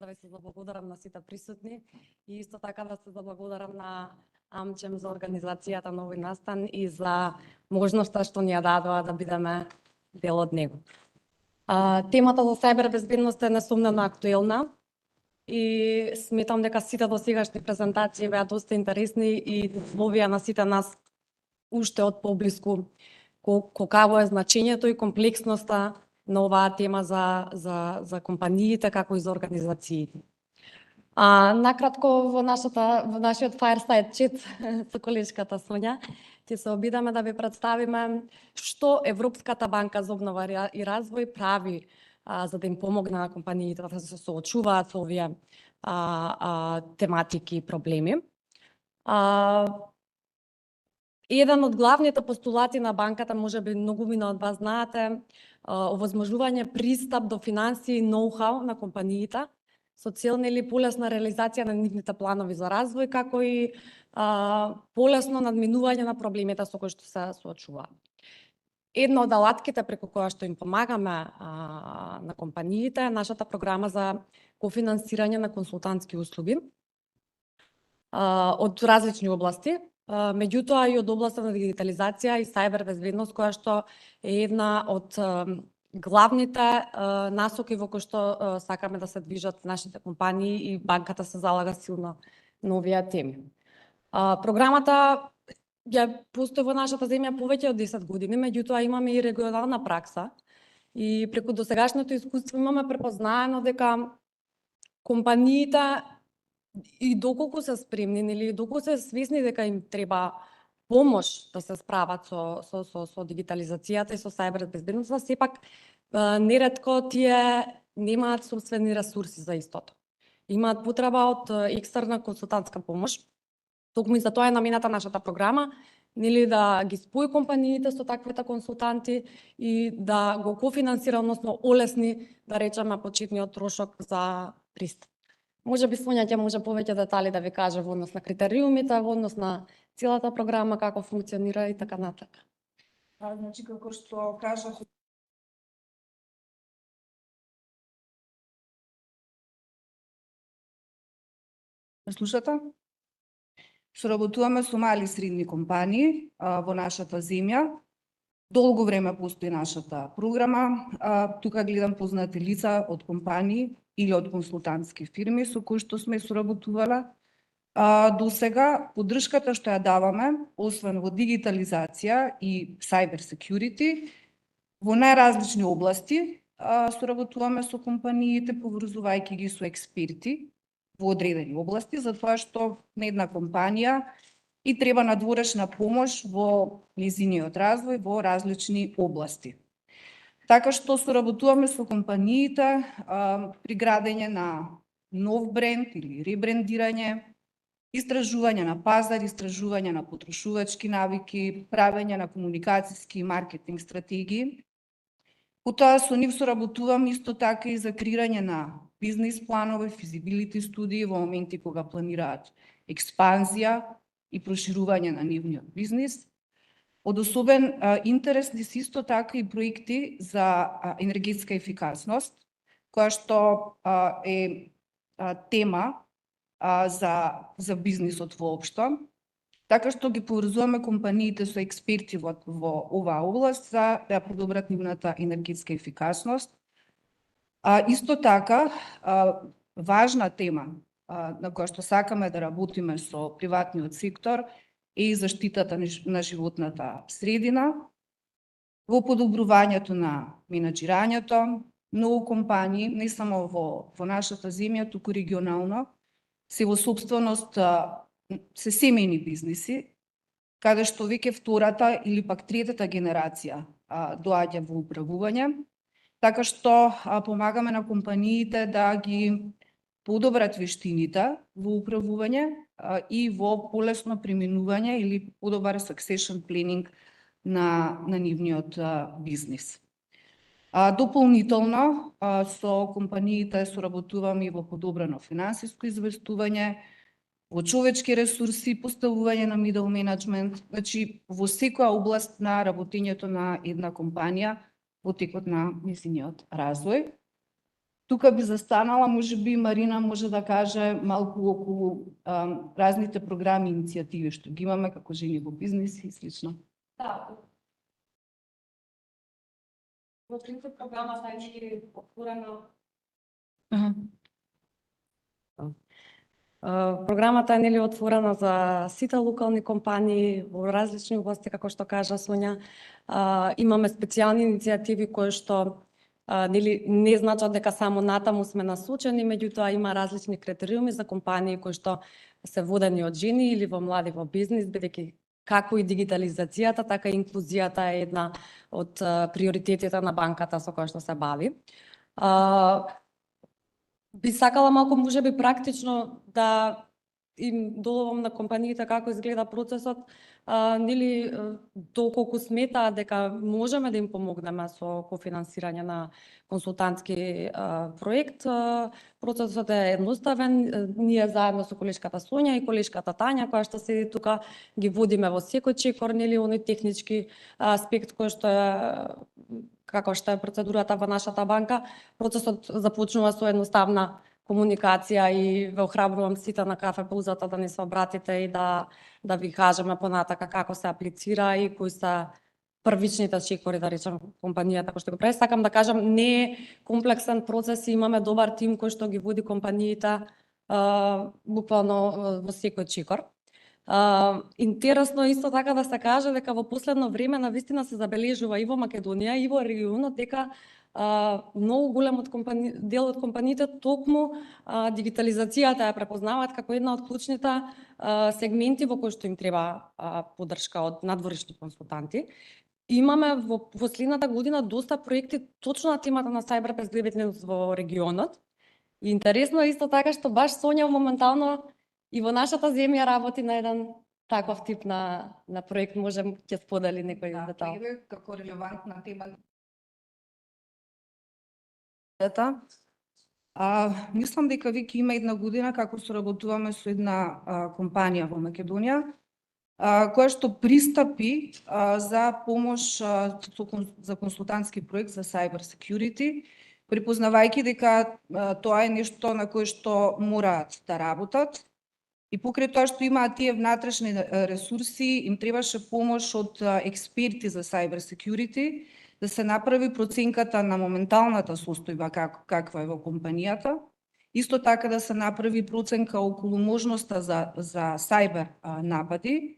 Да ви се заблагодарам на сите присутни и исто така да се заблагодарам на AmCham за организацијата на овој настан и за можноста што ни ја дадоа да бидеме дел од него. Темата за сајбер безбедност е несомнено актуелна и сметам дека сите досегашни презентации беа доста интересни и дозволија на сите нас уште од поблиску колкаво е значењето и комплексноста на оваа тема за компаниите, како и за организациите. Накратко, во нашиот fireside chat со колешката Сонја, ќе се обидеме да ви представиме што Европската банка за обнова и развој прави за да им помогне на компаниите да се соочуваат со овие тематики и проблеми. Еден од главните постулати на банката, можеби многумина од вас знаете, овозможување пристап до финансии и ноу-хау на компаниите со цел полесна реализација на нивните планови за развој, како и полесно надминување на проблемите со кои што се соочуваат. Една од алатките преку која што им помагаме на компаниите е нашата програма за кофинансирање на консултантски услуги од различни области, меѓутоа и од областа на дигитализација и сајбер безбедност, која што е една од главните насоки во кои што сакаме да се движат нашите компании и банката се залага силно на овие теми. Програмата ја постои во нашата земја повеќе од 10 години, меѓутоа имаме и регионална пракса и преку досегашното искуство имаме препознаено дека компаниите и доколку се спремни или доколку се свесни дека им треба помош да се справат со дигитализацијата и со сајбер безбедноста, сепак неретко тие немаат собствени ресурси за истото. Имаат потреба од екстерна консултантска помош. Токму и за тоа е намената нашата програма, да ги спои компаниите со таквите консултанти и да го кофинансира, односно олесни, да речеме, почетниот трошок за пристап. Можеби Сонја ќе може повеќе детали да ви каже во однос на критериумите, во однос на целата програма, како функционира и така натаму. Значи, како што кажав, слушате? Соработуваме со мали и средни компании во нашата земја. Долго време постои нашата програма. Тука гледам познати лица од компании или од консултантски фирми со кои што сме соработувала. До сега поддршката што ја даваме, освен во дигитализација и cyber security, во најразлични области соработуваме со компаниите, поврзувајќи ги со експерти во одредени области, затоа што на една компанија и треба надворешна помош во нејзиниот развој во различни области. Така што соработуваме со компаниите при градење на нов бренд или ребрендирање, истражување на пазар, истражување на потрошувачки навики, правење на комуникацијски и маркетинг стратегии. Потоа со нив соработувам исто така и за креирање на бизнис планови, физибилити студии во моменти кога планираат експанзија и проширување на нивниот бизнис. Од особен интерес ни се исто така и проекти за енергетска ефикасност, која што е тема за бизнисот воопшто. Така што ги поврзуваме компаниите со експерти во оваа област за да подобрат нивната енергетска ефикасност. Исто така, важна тема на која што сакаме да работиме со приватниот сектор е и заштитата на животната средина, во подобрувањето на менаџирањето. Многу компании, не само во нашата земја, туку регионално, се во собственост се семејни бизниси, каде што веќе втората или пак третата генерација доаѓа во управување, така што помагаме на компаниите да ги подобрат вештините во управување и во полесно преминување или подобар succession planning на нивниот бизнис. Дополнително со компаниите соработуваме и во подобрено финансиско известување, во човечки ресурси, поставување на middle management, значи во секоја област на работењето на една компанија во текот на нејзиниот развој. Тука би застанала, можеби Марина може да каже малку околу разните програми и иницијативи што ги имаме како жени во бизнис и слично. Да. Во принцип програмата е отворена. Програмата е нели отворена за сите локални компании во различни области, како што кажа Сонја. Имаме специјални иницијативи кои што нели не значат дека само натаму сме насочени, меѓутоа има различни критериуми за компании кои што се водени од жени или во млади во бизнис, бидејќи како и дигитализацијата, така и инклузијата е една од приоритетите на банката со која што се бави. Би сакала малку можеби практично да им доловам на компаниите како изгледа процесот, нели доколку сметаат дека можеме да им помогнеме со кофинансирање на консултантски проект. Процесот е едноставен. Ние заедно со колешката Сонја и колешката Тања, која што седи тука, ги водиме во секој чекор, нели оној технички аспект кој што е како што е процедурата во нашата банка. Процесот започнува со едноставна комуникација и ве охрабрувам сите на кафе паузата да ни се обратите и да ви кажеме понатака како се аплицира и кои се првичните чекори, да речем, компанијата кој што го прави. Сакам да кажам, не е комплексен процес и имаме добар тим кој што ги води компаниите буквално во секој чекор. Интересно исто така да се каже дека во последно време навистина се забележува и во Македонија и во регионот дека многу голем дел од компаниите токму дигитализацијата ја препознаваат како една од клучните сегменти во кои што им треба поддршка од надворешни консултанти. Имаме во следната година доста проекти точно на темата на сајбер безбедност во регионот. И интересно е исто така што баш Сонја моментално и во нашата земја работи на еден таков тип на проект. Можем ќе сподели некој детал. Да, како релевантна тема. Мислам дека веќе има една година како соработуваме со една компанија во Македонија, која што пристапи за помош за консултантски проект за cyber security, припознавајќи дека тоа е нешто на кое што мораат да работат. И покрај тоа што имаат тие внатрешни ресурси, им требаше помош од експерти за cyber security, да се направи проценката на моменталната состојба каква е во компанијата, исто така да се направи проценка околу можноста за cyber напади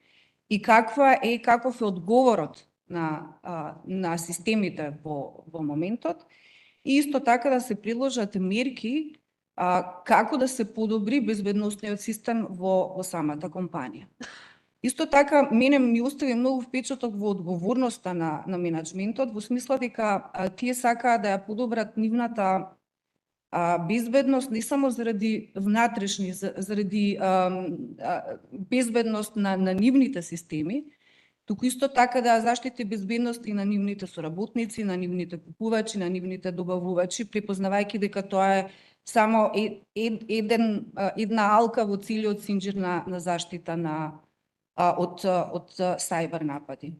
и каков е одговорот на системите во моментот, и исто така да се приложат мерки како да се подобри безбедносниот систем во самата компанија. Исто така, мене ми остави многу впечаток во одговорноста на менеджментот, во смисла дека тие сакаат да ја подобрат нивната безбедност не само заради внатрешни, заради безбедност на нивните системи, туку исто така да заштити безбедност и на нивните соработници, на нивните купувачи, на нивните добавувачи, препознавајќи дека тоа е само една алка во целиот синџир на заштита од сајбер напади.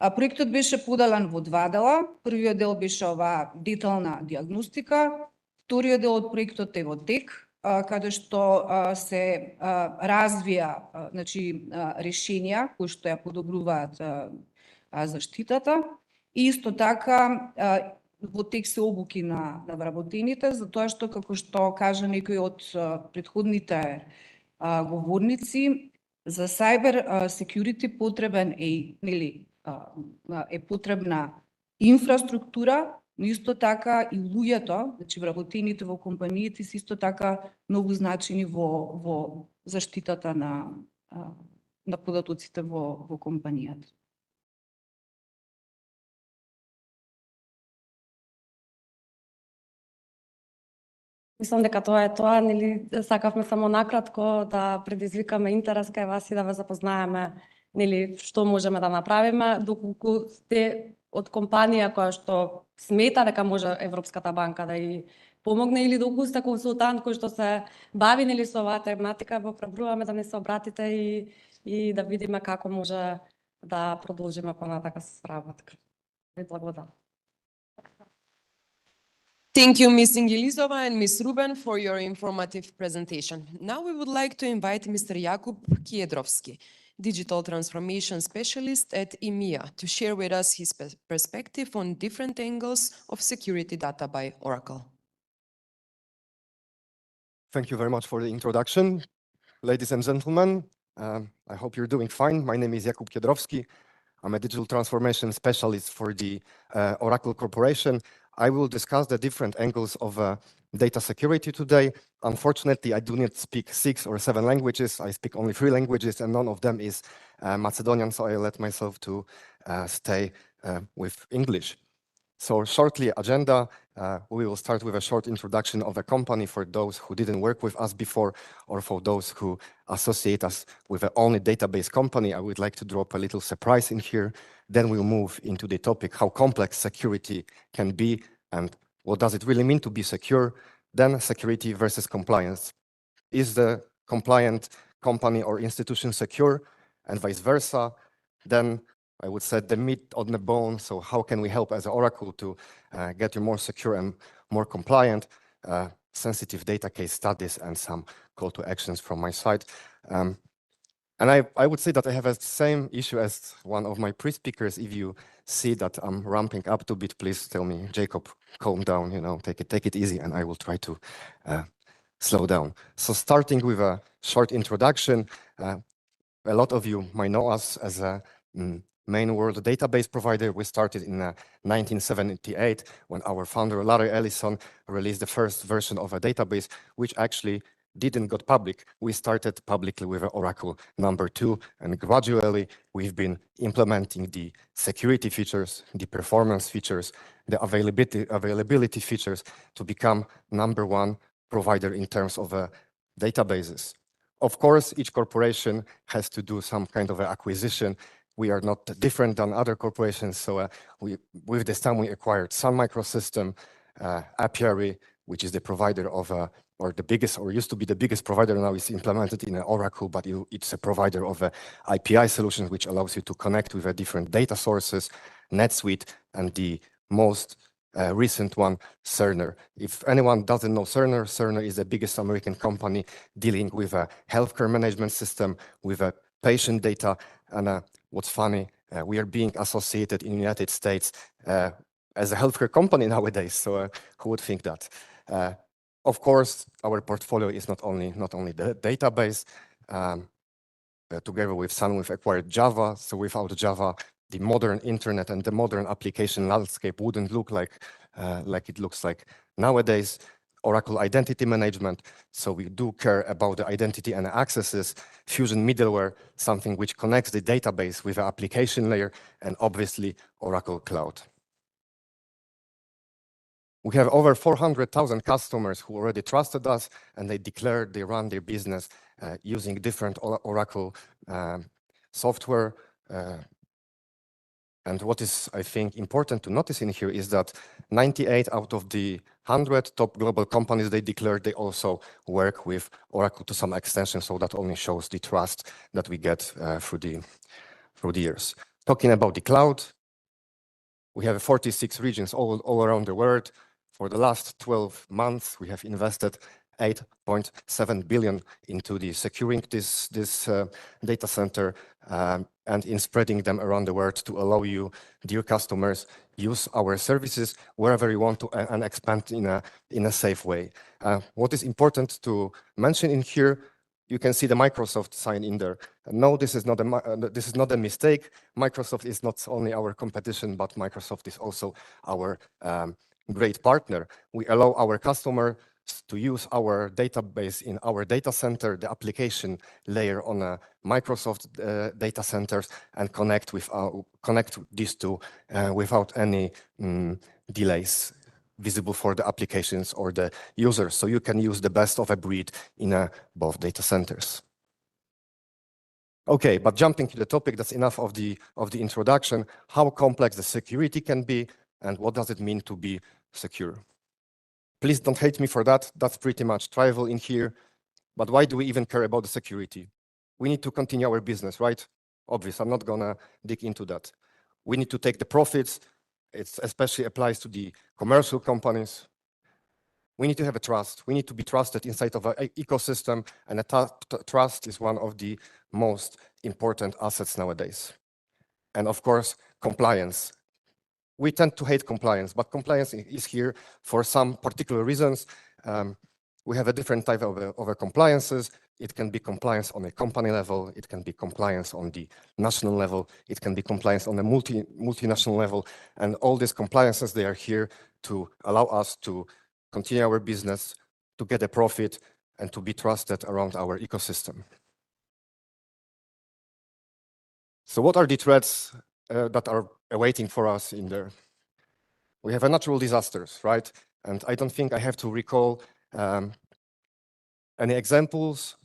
Проектот беше поделен во два дела. Првиот дел беше оваа детална диагностика, вториот дел од проектот е во тек, каде што се развија решенија кои што ја подобруваат заштитата, и исто така во тек се обуки на вработените, затоа што, како што кажа некој од претходните говорници, за cyber security потребен е потребна инфраструктура, но исто така и луѓето, значи вработените во компаниите се исто така многу значени во заштитата на податоците во компанијата. Мислам дека тоа е тоа, нели, сакавме само накратко да предизвикаме интерес кај вас и да ве запознаеме, нели, што можеме да направиме, доколку сте од компанија која што смета дека може Европската банка да и помогне, или доколку сте консултант кој што се бави, нели, со оваа тематика, во пребруваме да не се обратите и да видиме како може да продолжиме понатака со работа. Ви благодарам. Thank you, Ms. Ingilizova and Ms. Ruben, for your informative presentation. Now we would like to invite Mr. Jakub Kiedrowski, Digital Transformation Specialist at EMEA, to share with us his perspective on different angles of security data by Oracle. Thank you very much for the introduction. Ladies and gentlemen, I hope you're doing fine. My name is Jakub Kiedrowski. I'm a digital transformation specialist for the Oracle Corporation. I will discuss the different angles of data security today. Unfortunately, I do not speak 6 or 7 languages. I speak only 3 languages, and none of them is Macedonian, so I let myself to stay with English. So shortly, agenda, we will start with a short introduction of the company for those who didn't work with us before, or for those who associate us with the only database company. I would like to drop a little surprise in here. Then we'll move into the topic, how complex security can be and what does it really mean to be secure. Then security versus compliance. Is the compliant company or institution secure, and vice versa? Then I would set the meat on the bone. So how can we help as Oracle to get you more secure and more compliant? Sensitive data case studies and some call to actions from my side. And I would say that I have the same issue as one of my pre-speakers. If you see that I'm ramping up a bit, please tell me, Jacob, calm down, take it easy, and I will try to slow down. So starting with a short introduction, a lot of you might know us as a main world database provider. We started in 1978 when our founder, Larry Ellison, released the first version of a database, which actually didn't go public. We started publicly with Oracle #2, and gradually we've been implementing the security features, the performance features, the availability features to become #1 provider in terms of databases. Of course, each corporation has to do some kind of acquisition. We are not different than other corporations, so with this time we acquired Sun Microsystem, Apiary, which is the provider of or the biggest, or used to be the biggest provider, now is implemented in Oracle, but it's a provider of IPI solutions, which allows you to connect with different data sources, NetSuite, and the most recent one, Cerner. If anyone doesn't know Cerner, Cerner is the biggest American company dealing with a healthcare management system, with patient data. And what's funny, we are being associated in the United States as a healthcare company nowadays. So who would think that? Of course, our portfolio is not only the database. Together with Sun, we've acquired Java. So without Java, the modern internet and the modern application landscape wouldn't look like it looks like nowadays. Oracle Identity Management. So we do care about the identity and accesses. Fusion middleware, something which connects the database with the application layer, and obviously Oracle Cloud. We have over 400,000 customers who already trusted us, and they declared they run their business using different Oracle software. And what is, I think, important to notice in here is that 98 out of the 100 top global companies, they declared they also work with Oracle to some extension. So that only shows the trust that we get through the years. Talking about the cloud, we have 46 regions all around the world. For the last 12 months, we have invested 8.7 billion into the securing this data center and in spreading them around the world to allow you, dear customers, use our services wherever you want to and expand in a safe way. What is important to mention in here, you can see the Microsoft sign in there. No, this is not a mistake. Microsoft is not only our competition, but Microsoft is also our great partner. We allow our customer to use our database in our data center, the application layer on a Microsoft data centers, and connect these two without any delays visible for the applications or the users. So you can use the best of a breed in both data centers. Okay, but jumping to the topic, that's enough of the introduction. How complex the security can be, and what does it mean to be secure? Please don't hate me for that. That's pretty much trivial in here. But why do we even care about the security? We need to continue our business, right? Obvious, I'm not gonna dig into that. We need to take the profits. It especially applies to the commercial companies. We need to have a trust. We need to be trusted inside of an ecosystem, and trust is one of the most important assets nowadays. And of course, compliance. We tend to hate compliance, but compliance is here for some particular reasons. We have a different type of compliances. It can be compliance on a company level. It can be compliance on the national level. It can be compliance on a multinational level. And all these compliances, they are here to allow us to continue our business, to get a profit, and to be trusted around our ecosystem. So what are the threats that are awaiting for us in there? We have natural disasters, right? And I don't think I have to recall any examples.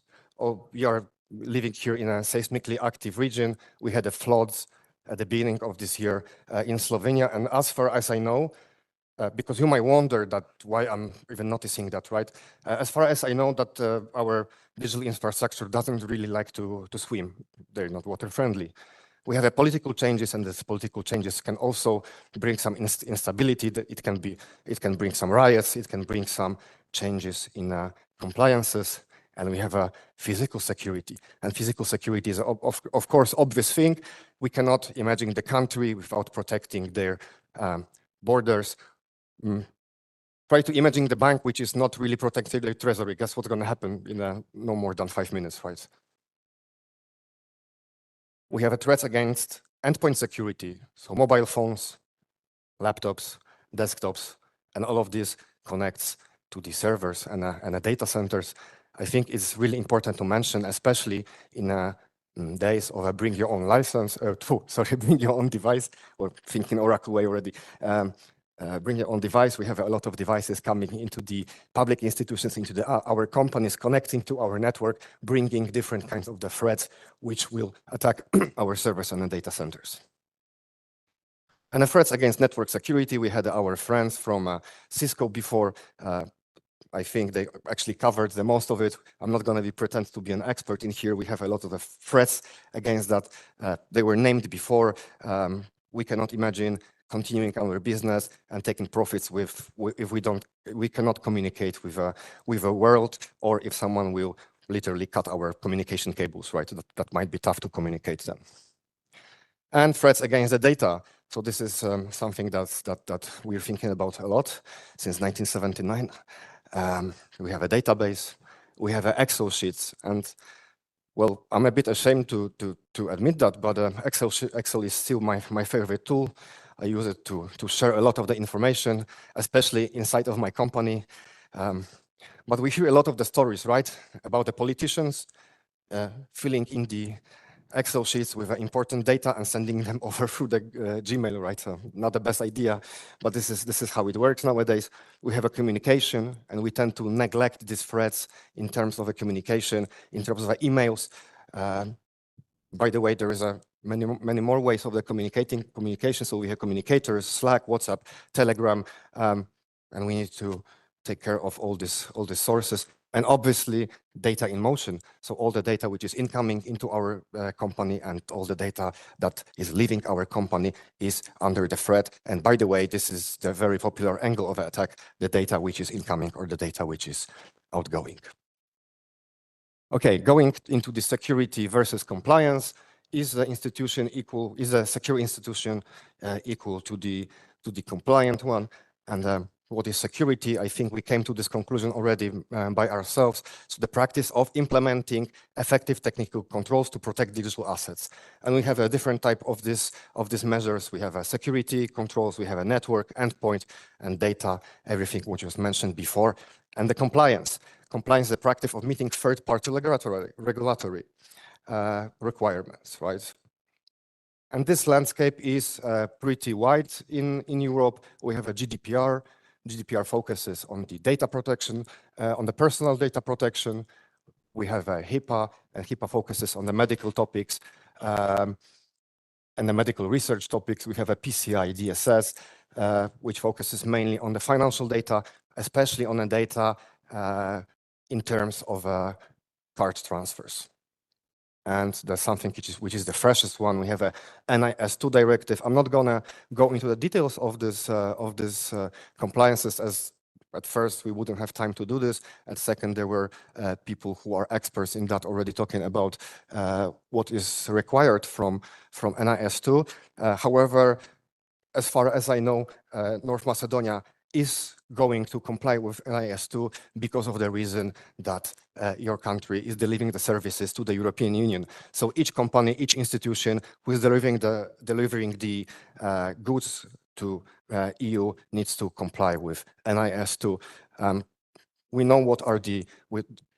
We are living here in a seismically active region. We had the floods at the beginning of this year in Slovenia. And as far as I know, because you might wonder that why I'm even noticing that, right? As far as I know that our digital infrastructure doesn't really like to swim. They're not water friendly. We have political changes, and these political changes can also bring some instability. It can bring some riots. It can bring some changes in compliances, and we have a physical security. And physical security is, of course, obvious thing. We cannot imagine the country without protecting their borders. Try to imagine the bank which is not really protecting their treasury. Guess what's going to happen in no more than 5 minutes, right? We have a threat against endpoint security. So mobile phones, laptops, desktops, and all of this connects to the servers and the data centers. I think it's really important to mention, especially in days of a bring your own license, bring your own device, or thinking Oracle way already. Bring your own device. We have a lot of devices coming into the public institutions, into our companies, connecting to our network, bringing different kinds of the threats which will attack our servers and the data centers. And the threats against network security, we had our friends from Cisco before. I think they actually covered the most of it. I'm not going to pretend to be an expert in here. We have a lot of the threats against that. They were named before. We cannot imagine continuing our business and taking profits if we cannot communicate with a world, or if someone will literally cut our communication cables, right? That might be tough to communicate them. And threats against the data. So this is something that we're thinking about a lot since 1979. We have a database, we have Excel sheets, and well, I'm a bit ashamed to admit that, but Excel is still my favorite tool. I use it to share a lot of the information, especially inside of my company. But we hear a lot of the stories, right, about the politicians filling in the Excel sheets with important data and sending them over through the Gmail, right? So not the best idea, but this is how it works nowadays. We have a communication, and we tend to neglect these threats in terms of a communication, in terms of emails. By the way, there is many more ways of the communication. So we have communicators, Slack, WhatsApp, Telegram, and we need to take care of all these sources. And obviously, data in motion. So all the data which is incoming into our company and all the data that is leaving our company is under the threat. And by the way, this is the very popular angle of attack, the data which is incoming or the data which is outgoing. Okay, going into the security versus compliance, is the secure institution equal to the compliant one? And what is security? I think we came to this conclusion already by ourselves. So the practice of implementing effective technical controls to protect digital assets. And we have a different type of these measures. We have a security controls, we have a network, endpoint, and data, everything which was mentioned before. And the compliance. Compliance is the practice of meeting third-party regulatory requirements, right? And this landscape is pretty wide in Europe. We have a GDPR. GDPR focuses on the data protection, on the personal data protection. We have a HIPAA, and HIPAA focuses on the medical topics and the medical research topics. We have a PCI DSS, which focuses mainly on the financial data, especially on the data in terms of card transfers. And there's something which is the freshest one. We have a NIS2 directive. I'm not gonna go into the details of this compliances, as at first we wouldn't have time to do this. And second, there were people who are experts in that already talking about what is required from NIS2. However, as far as I know, North Macedonia is going to comply with NIS2 because of the reason that your country is delivering the services to the European Union. So each company, each institution who is delivering the goods to EU needs to comply with NIS2. We know what are the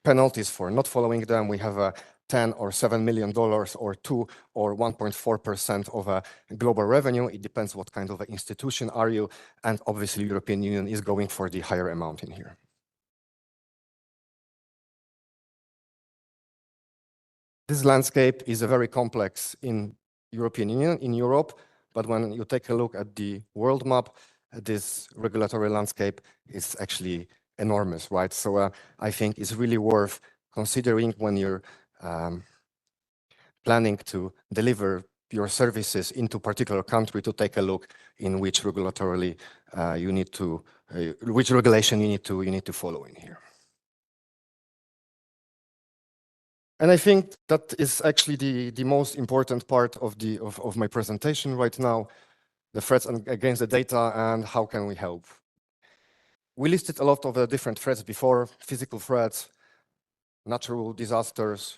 penalties for not following them. We have a $10 or $7 million or 2 or 1.4% of global revenue. It depends what kind of an institution are you. And obviously, European Union is going for the higher amount in here. This landscape is a very complex in European Union, in Europe. But when you take a look at the world map, this regulatory landscape is actually enormous, right? So I think it's really worth considering when you're planning to deliver your services into a particular country to take a look in which regulatorily which regulation you need to follow in here. And I think that is actually the most important part of my presentation right now, the threats against the data and how can we help. We listed a lot of the different threats before: physical threats, natural disasters.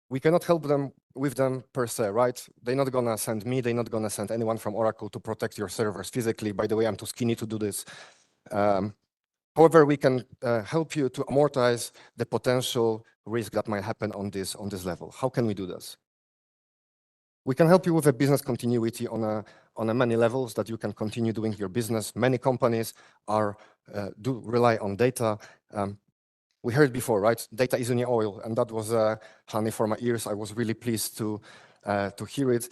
We cannot help them with them per se, right? They're not gonna send me, they're not gonna send anyone from Oracle to protect your servers physically. By the way, I'm too skinny to do this. However, we can help you to amortize the potential risk that might happen on this level. How can we do this? We can help you with a business continuity on a many levels that you can continue doing your business. Many companies do rely on data. We heard before, right? Data is in the oil, and that was honey for my ears. I was really pleased to hear it.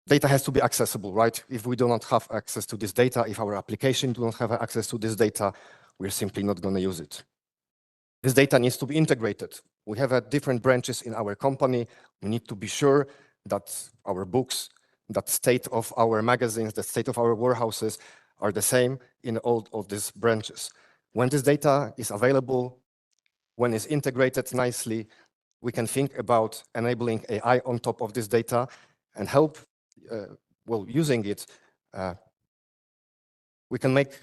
Data has to be accessible, right? If we do not have access to this data, if our application do not have access to this data, we're simply not going to use it. This data needs to be integrated. We have different branches in our company. We need to be sure that our books, that state of our magazines, the state of our warehouses are the same in all of these branches. When this data is available, when it's integrated nicely, we can think about enabling AI on top of this data and help, well, using it, we can make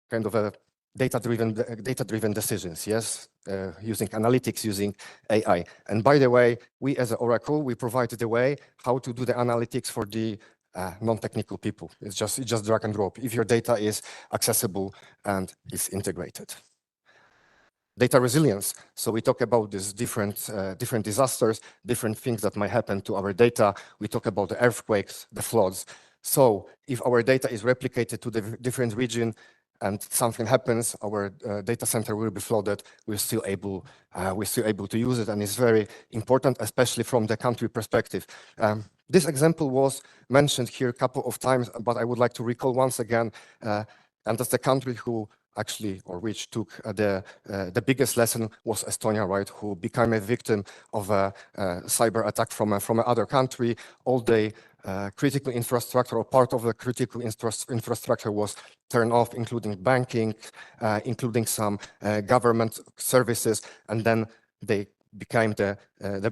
kind of a data-driven decisions, yes, using analytics, using AI. And by the way, we as an Oracle, we provided the way how to do the analytics for the non-technical people. It's just drag and drop if your data is accessible and is integrated. Data resilience. So we talk about these different disasters, different things that might happen to our data. We talk about the earthquakes, the floods. So if our data is replicated to the different region and something happens, our data center will be flooded. We're still able to use it, and it's very important, especially from the country perspective. This example was mentioned here a couple of times, but I would like to recall once again, and that's the country who actually, or which took the biggest lesson was Estonia, right? Who became a victim of a cyber attack from another country. All the critical infrastructure, or part of the critical infrastructure, was turned off, including banking, including some government services, and then they became the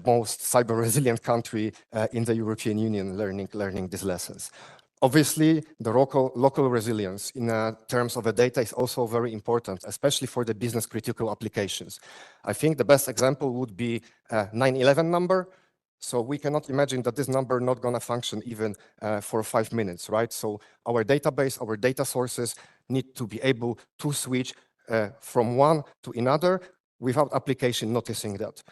most cyber resilient country in the European Union, learning these lessons. Obviously, the local resilience in terms of the data is also very important, especially for the business critical applications. I think the best example would be 9/11 number. So we cannot imagine that this number not going to function even for 5 minutes, right? So our database, our data sources need to be able to switch from one to another without application noticing that.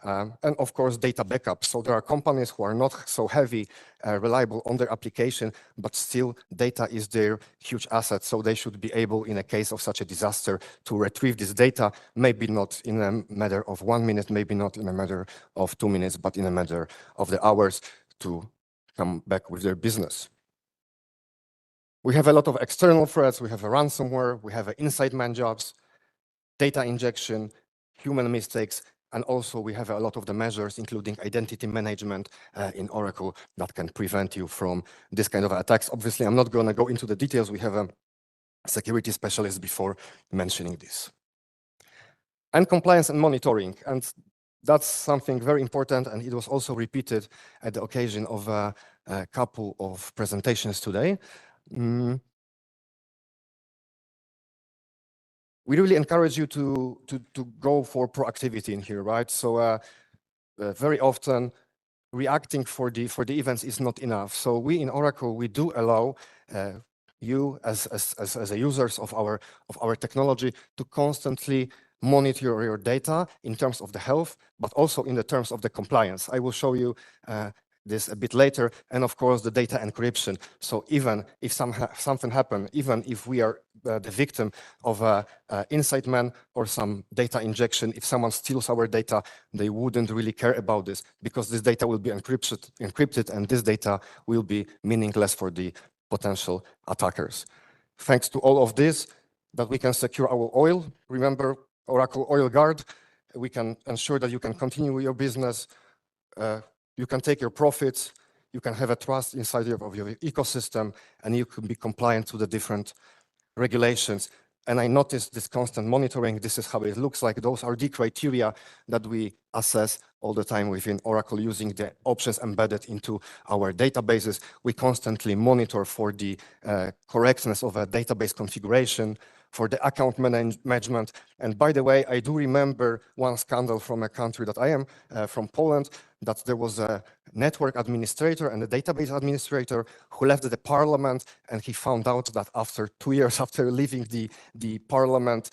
And of course, data backup. So there are companies who are not so heavy, reliable on their application, but still data is their huge asset. So they should be able, in a case of such a disaster, to retrieve this data, maybe not in a matter of 1 minute, maybe not in a matter of 2 minutes, but in a matter of the hours to come back with their business. We have a lot of external threats. We have a ransomware, we have inside man jobs, data injection, human mistakes, and also we have a lot of the measures, including identity management in Oracle, that can prevent you from this kind of attacks. Obviously, I'm not going to go into the details. We have a security specialist before mentioning this. And compliance and monitoring. And that's something very important, and it was also repeated at the occasion of a couple of presentations today. We really encourage you to go for proactivity in here, right? So very often reacting for the events is not enough. So we in Oracle, we do allow you as a users of our technology to constantly monitor your data in terms of the health, but also in the terms of the compliance. I will show you this a bit later, and of course the data encryption. So even if something happened, even if we are the victim of a inside man or some data injection, if someone steals our data, they wouldn't really care about this, because this data will be encrypted, and this data will be meaningless for the potential attackers. Thanks to all of this, that we can secure our oil. Remember Oracle Oil Guard. We can ensure that you can continue your business. You can take your profits, you can have a trust inside of your ecosystem, and you can be compliant to the different regulations. And I noticed this constant monitoring. This is how it looks like. Those are the criteria that we assess all the time within Oracle using the options embedded into our databases. We constantly monitor for the correctness of a database configuration, for the account management. And by the way, I do remember one scandal from a country that I am, from Poland, that there was a network administrator and a database administrator who left the parliament, and he found out that after 2 years after leaving the parliament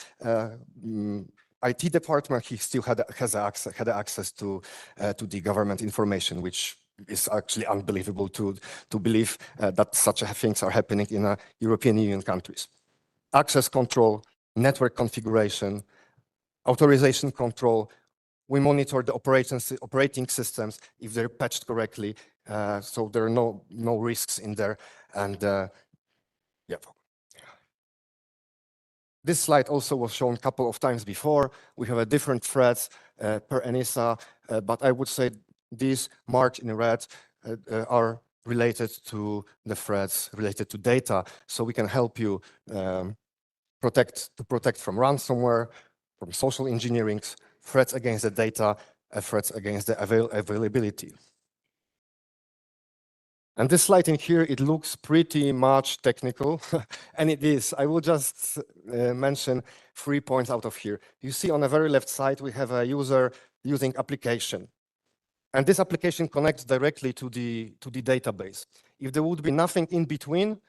IT department, he still had access to the government information, which is actually unbelievable to believe that such things are happening in European Union countries. Access control, network configuration, authorization control. We monitor the operating systems if they're patched correctly, so there are no risks in there. And yeah. This slide also was shown a couple of times before. We have a different threats per ENISA, but I would say these marked in red are related to the threats related to data. So we can help you protect from ransomware, from social engineering, threats against the data, threats against the availability. And this slide in here, it looks pretty much technical, and it is. I will just mention 3 points out of here. You see on the very left side, we have a user using application. And this application connects directly to the database. If there would be nothing in between,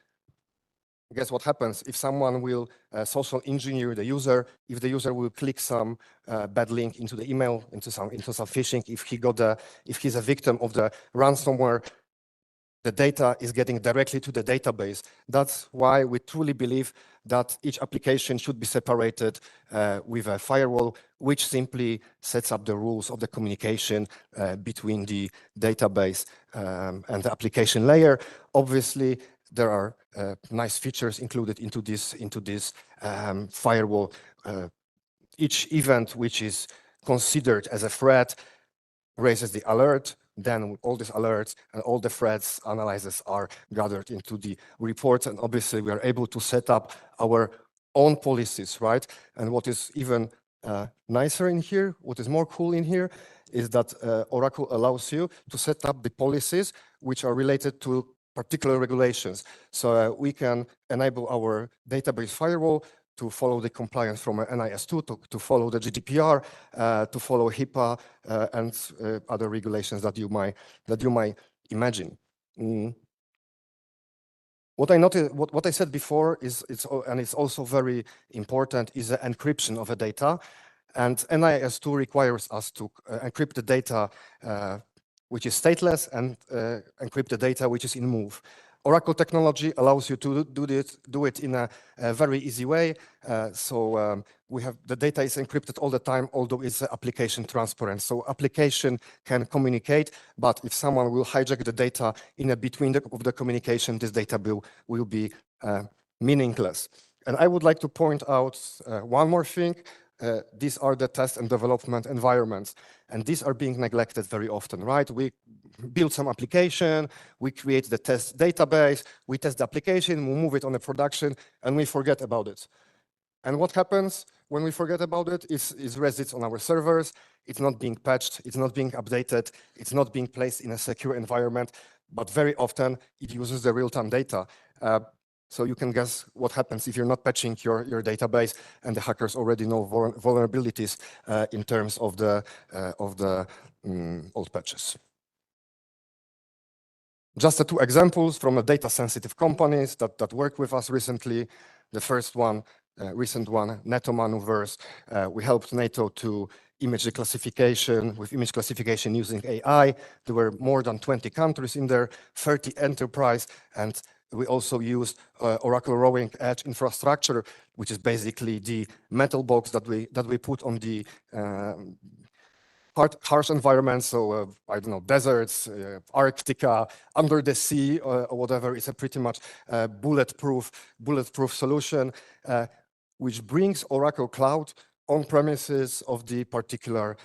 guess what happens? If someone will social engineer the user, if the user will click some bad link into the email, into some phishing, if he's a victim of the ransomware, the data is getting directly to the database. That's why we truly believe that each application should be separated with a firewall, which simply sets up the rules of the communication between the database and the application layer. Obviously, there are nice features included into this firewall. Each event which is considered as a threat raises the alert. Then all these alerts and all the threats analyses are gathered into the reports, and obviously we are able to set up our own policies, right? And what is even nicer in here, what is more cool in here, is that Oracle allows you to set up the policies which are related to particular regulations. So we can enable our database firewall to follow the compliance from NIS2, to follow the GDPR, to follow HIPAA and other regulations that you might imagine. What I noticed, what I said before is it's also very important, is the encryption of the data, and NIS2 requires us to encrypt the data which is stateless and encrypt the data which is in move. Oracle technology allows you to do it in a very easy way. We have the data is encrypted all the time, although it's application transparent. So application can communicate, but if someone will hijack the data in a between of the communication, this data will be meaningless. And I would like to point out one more thing. These are the test and development environments, and these are being neglected very often, right? We build some application, we create the test database, we test the application, we move it on a production, and we forget about it. And what happens when we forget about it is resides on our servers, it's not being patched, it's not being updated, it's not being placed in a secure environment, but very often it uses the real-time data. So you can guess what happens if you're not patching your database, and the hackers already know vulnerabilities in terms of the old patches. Just 2 examples from the data-sensitive companies that work with us recently. The first one, recent one, NATO maneuvers. We helped NATO to image classification with image classification using AI. There were more than 20 countries in there, 30 enterprise, and we also used Oracle Rowing Edge infrastructure, which is basically the metal box that we put on the harsh environments. So I don't know, deserts, Arctica, under the sea, or whatever. It's a pretty much bulletproof solution, which brings Oracle Cloud on premises of the particular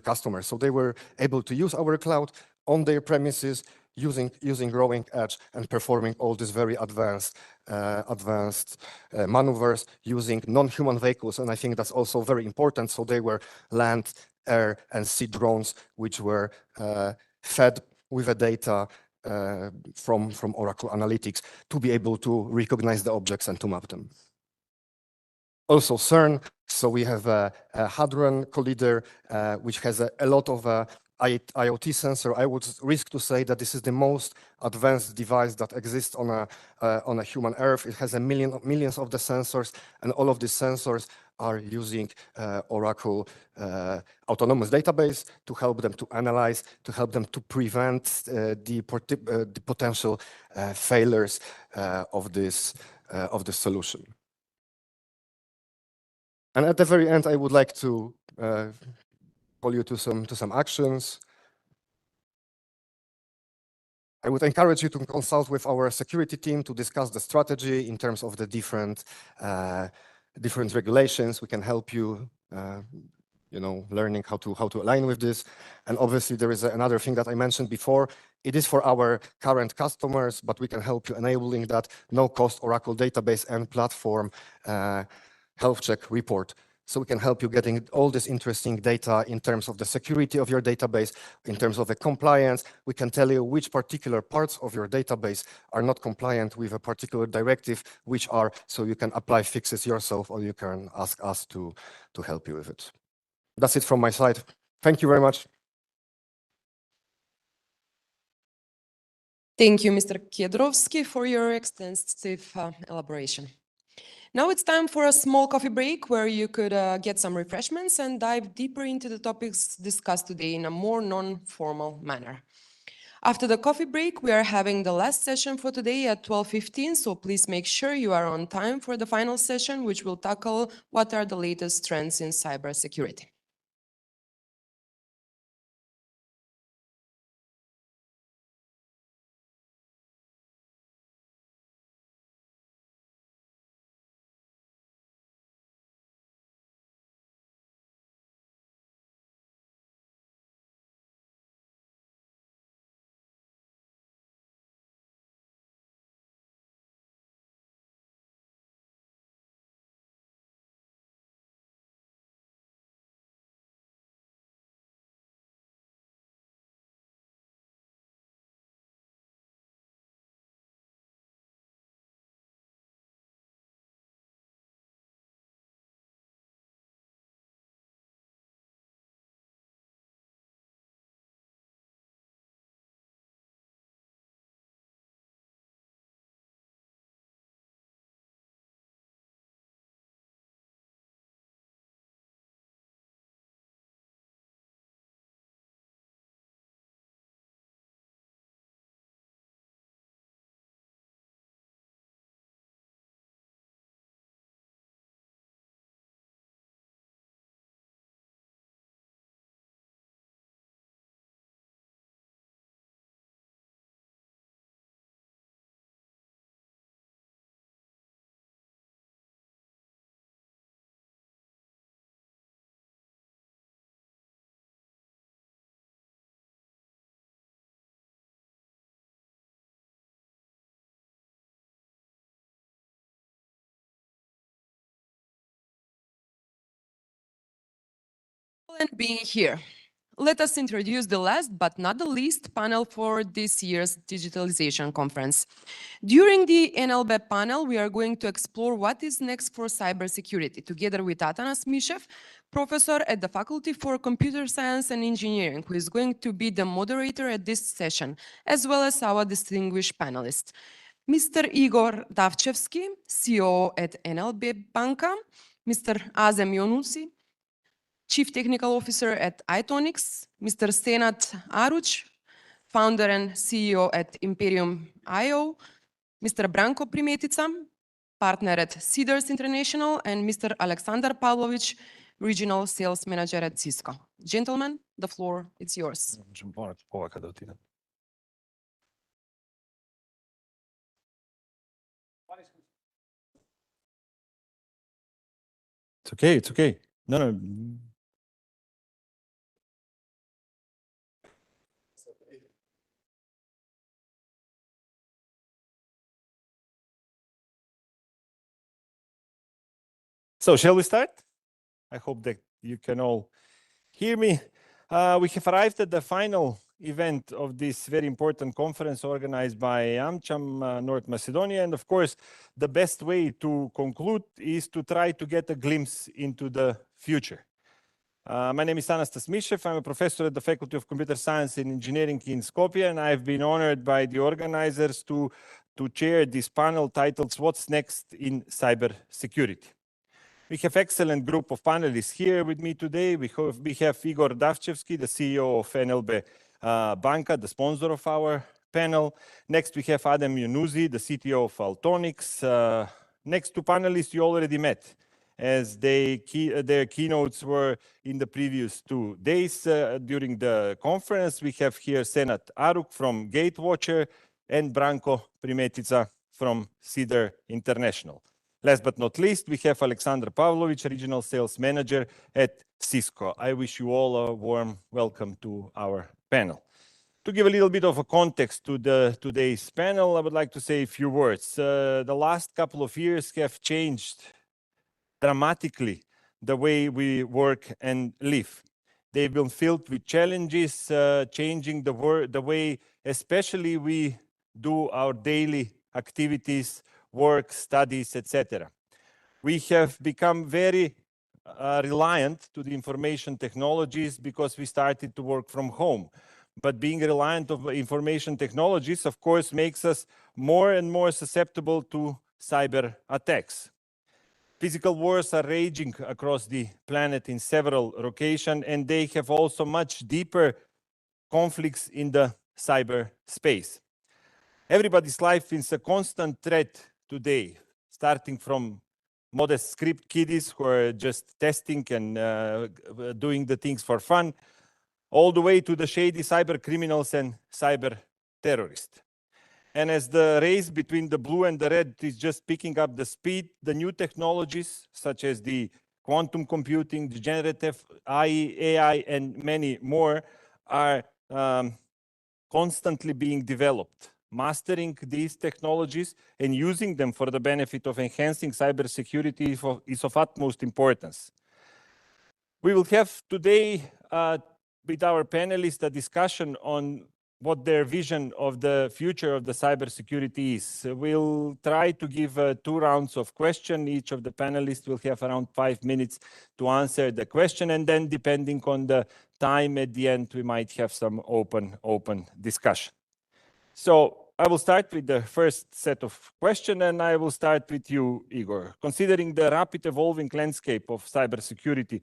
customer. So they were able to use our cloud on their premises, using Rowing Edge and performing all these very advanced maneuvers using non-human vehicles. And I think that's also very important. So they were land, air, and sea drones, which were fed with the data from Oracle Analytics to be able to recognize the objects and to map them. Also CERN, so we have a Hadron Collider, which has a lot of IoT sensor. I would risk to say that this is the most advanced device that exists on a human Earth. It has millions of the sensors, and all of these sensors are using Oracle autonomous database to help them to analyze, to help them to prevent the potential failures of this solution. And at the very end, I would like to call you to some actions. I would encourage you to consult with our security team to discuss the strategy in terms of the different regulations. We can help you learning how to align with this. And obviously there is another thing that I mentioned before. It is for our current customers, but we can help you enabling that no-cost Oracle database and platform health check report. So we can help you getting all this interesting data in terms of the security of your database, in terms of the compliance. We can tell you which particular parts of your database are not compliant with a particular directive, which are, so you can apply fixes yourself, or you can ask us to help you with it. That's it from my side. Thank you very much. Thank you, Mr. Kiedrowski, for your extensive elaboration. Now it's time for a small coffee break where you could get some refreshments and dive deeper into the topics discussed today in a more non-formal manner. After the coffee break, we are having the last session for today at 12:15, so please make sure you are on time for the final session, which will tackle what are the latest trends in cybersecurity. And being here. Let us introduce the last but not the least panel for this year's Digitalization Conference. During the NLB panel, we are going to explore what is next for cybersecurity, together with Atanas Mishev, professor at the Faculty for Computer Science and Engineering, who is going to be the moderator at this session, as well as our distinguished panelists. Mr. Igor Davchevsky, CEO at NLB Banka, Mr. Azem Yonusi, Chief Technical Officer at Itonix, Mr. Senat Aruch, founder and CEO at Imperium.io, Mr. Branko Primetica, partner at Cedars International, and Mr. Alexander Pavlovich, Regional Sales Manager at Cisco. Gentlemen, the floor is yours. It's okay, it's okay. No. So shall we start? I hope that you can all hear me. We have arrived at the final event of this very important conference organized by AmCham North Macedonia. And of course, the best way to conclude is to try to get a glimpse into the future. My name is Anastas Mishev. I'm a professor at the Faculty of Computer Science and Engineering in Skopje, and I've been honored by the organizers to chair this panel titled What's Next in Cybersecurity. We have excellent group of panelists here with me today. We have Igor Davchevsky, the CEO of NLB Banka, the sponsor of our panel. Next, we have Adem Yunuzi, the CTO of Altonix. Next two panelists you already met, as their keynotes were in the previous 2 days during the conference. We have here Senat Aruk from Gatewatcher and Branko Primetica from Cedar International. Last but not least, we have Alexander Pavlovich, Regional Sales Manager at Cisco. I wish you all a warm welcome to our panel. To give a little bit of a context to today's panel, I would like to say a few words. The last couple of years have changed dramatically the way we work and live. They've been filled with challenges, changing the way especially we do our daily activities, work, studies, etc. We have become very reliant to the information technologies because we started to work from home. But being reliant on information technologies, of course, makes us more and more susceptible to cyber attacks. Physical wars are raging across the planet in several locations, and they have also much deeper conflicts in the cyberspace. Everybody's life is a constant threat today, starting from modest script kiddies who are just testing and doing the things for fun, all the way to the shady cyber criminals and cyber terrorists. And as the race between the blue and the red is just picking up the speed, the new technologies such as the quantum computing, the generative AI, and many more are constantly being developed. Mastering these technologies and using them for the benefit of enhancing cybersecurity is of utmost importance. We will have today with our panelists a discussion on what their vision of the future of the cybersecurity is. We'll try to give 2 rounds of questions. Each of the panelists will have around 5 minutes to answer the question, and then depending on the time at the end, we might have some open discussion. So I will start with the first set of questions, and I will start with you, Igor. Considering the rapid evolving landscape of cybersecurity,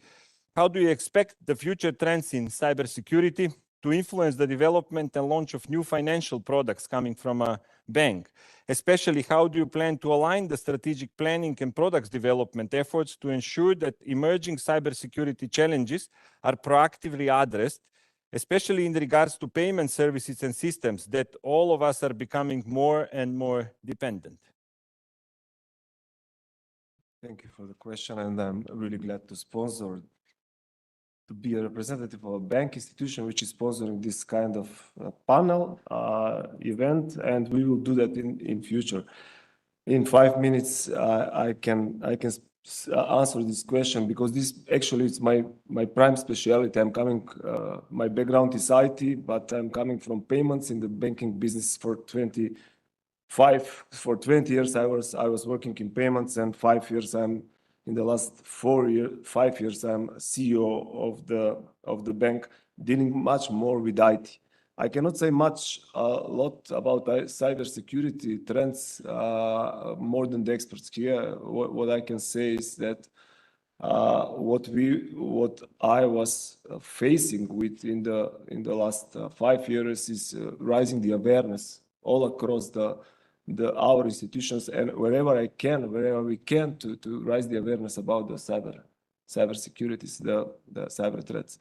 how do you expect the future trends in cybersecurity to influence the development and launch of new financial products coming from a bank? Especially, how do you plan to align the strategic planning and products development efforts to ensure that emerging cybersecurity challenges are proactively addressed, especially in regards to payment services and systems that all of us are becoming more and more dependent? Thank you for the question, and I'm really glad to be a representative of a bank institution which is sponsoring this kind of panel event, and we will do that in future. In 5 minutes, I can answer this question because this actually is my prime specialty. I'm coming, my background is IT, but I'm coming from payments in the banking business for 20 years. I was working in payments, and 5 years in the last 5 years, I'm CEO of the bank, dealing much more with IT. I cannot say a lot about cybersecurity trends more than the experts here. What I can say is that what I was facing with in the last 5 years is rising the awareness all across our institutions, and wherever we can to raise the awareness about the cybersecurity, the cyber threats.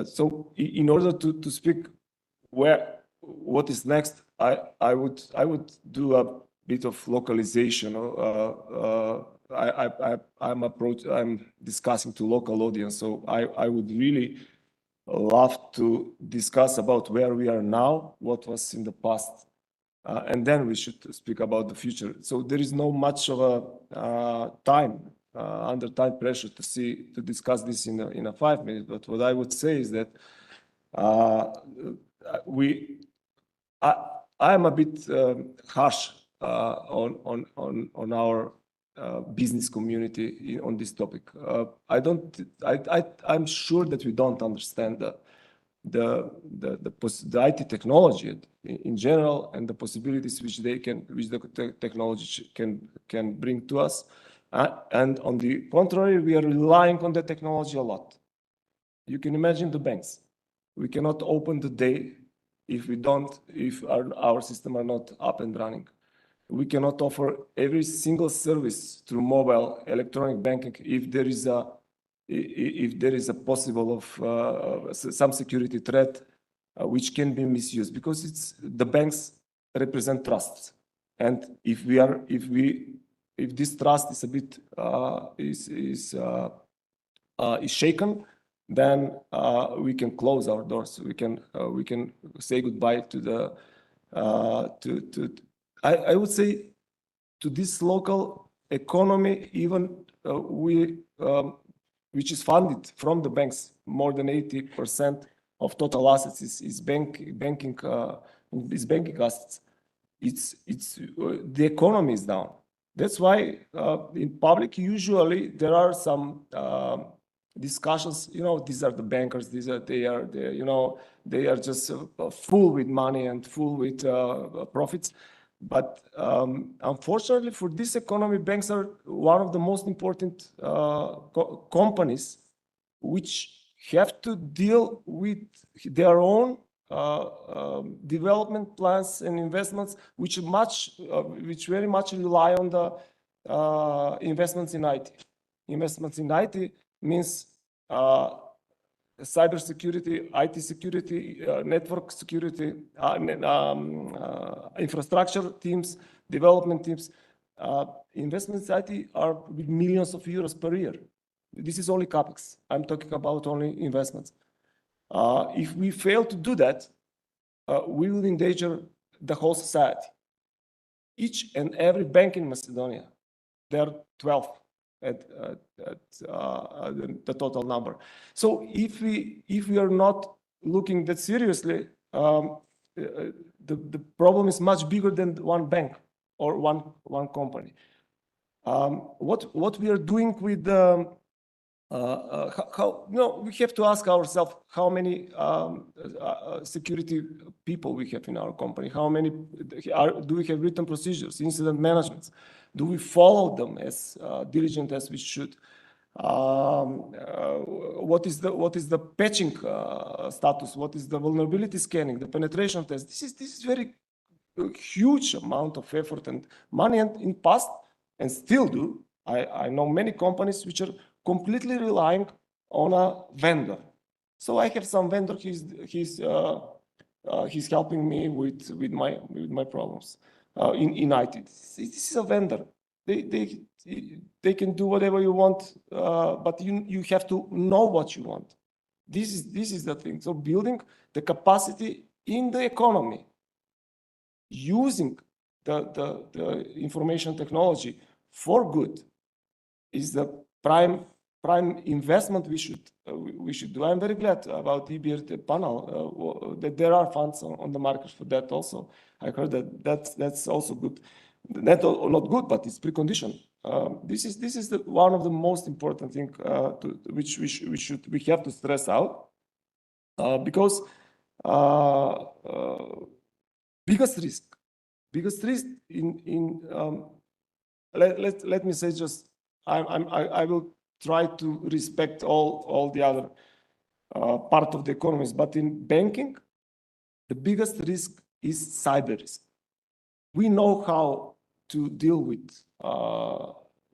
So in order to speak what is next, I would do a bit of localization. I'm discussing to local audience, so I would really love to discuss about where we are now, what was in the past, and then we should speak about the future. So there is no much of a time under time pressure to discuss this in a 5 minutes. But what I would say is that I am a bit harsh on our business community on this topic. I'm sure that we don't understand the IT technology in general and the possibilities which the technology can bring to us. And on the contrary, we are relying on the technology a lot. You can imagine the banks. We cannot open the day if our system are not up and running. We cannot offer every single service through mobile electronic banking if there is a possible of some security threat which can be misused, because the banks represent trust. And if if this trust is a bit is shaken, then we can close our doors. We can say goodbye to the I would say to this local economy, even which is funded from the banks. More than 80% of total assets is banking assets. It's the economy is down. That's why in public usually there are some discussions. You know, these are the bankers. They are just full with money and full with profits. But unfortunately for this economy, banks are one of the most important companies which have to deal with their own development plans and investments, which very much rely on the investments in IT. Investments in IT means cybersecurity, IT security, network security, infrastructure teams, development teams. Investments in IT are with millions of euros per year. This is only CapEx. I'm talking about only investments. If we fail to do that, we will endanger the whole society. Each and every bank in Macedonia, there are 12 at the total number. So if we are not looking that seriously, the problem is much bigger than one bank or one company. What we are doing with we have to ask ourselves how many security people we have in our company. How many do we have written procedures, incident management? Do we follow them as diligent as we should? What is the patching status? What is the vulnerability scanning? The penetration test? This is very huge amount of effort and money, and in past and still do. I know many companies which are completely relying on a vendor. So I have some vendor. He's helping me with my problems in IT. This is a vendor. They can do whatever you want, but you have to know what you want. This is the thing. So building the capacity in the economy, using the information technology for good, is the prime investment we should do. I'm very glad about EBRD panel that there are funds on the market for that also. I heard that's also good. Not good, but it's precondition. This is one of the most important thing which we have to stress out because biggest risk in let me say just I will try to respect all the other part of the economies, but in banking, the biggest risk is cyber risk. We know how to deal with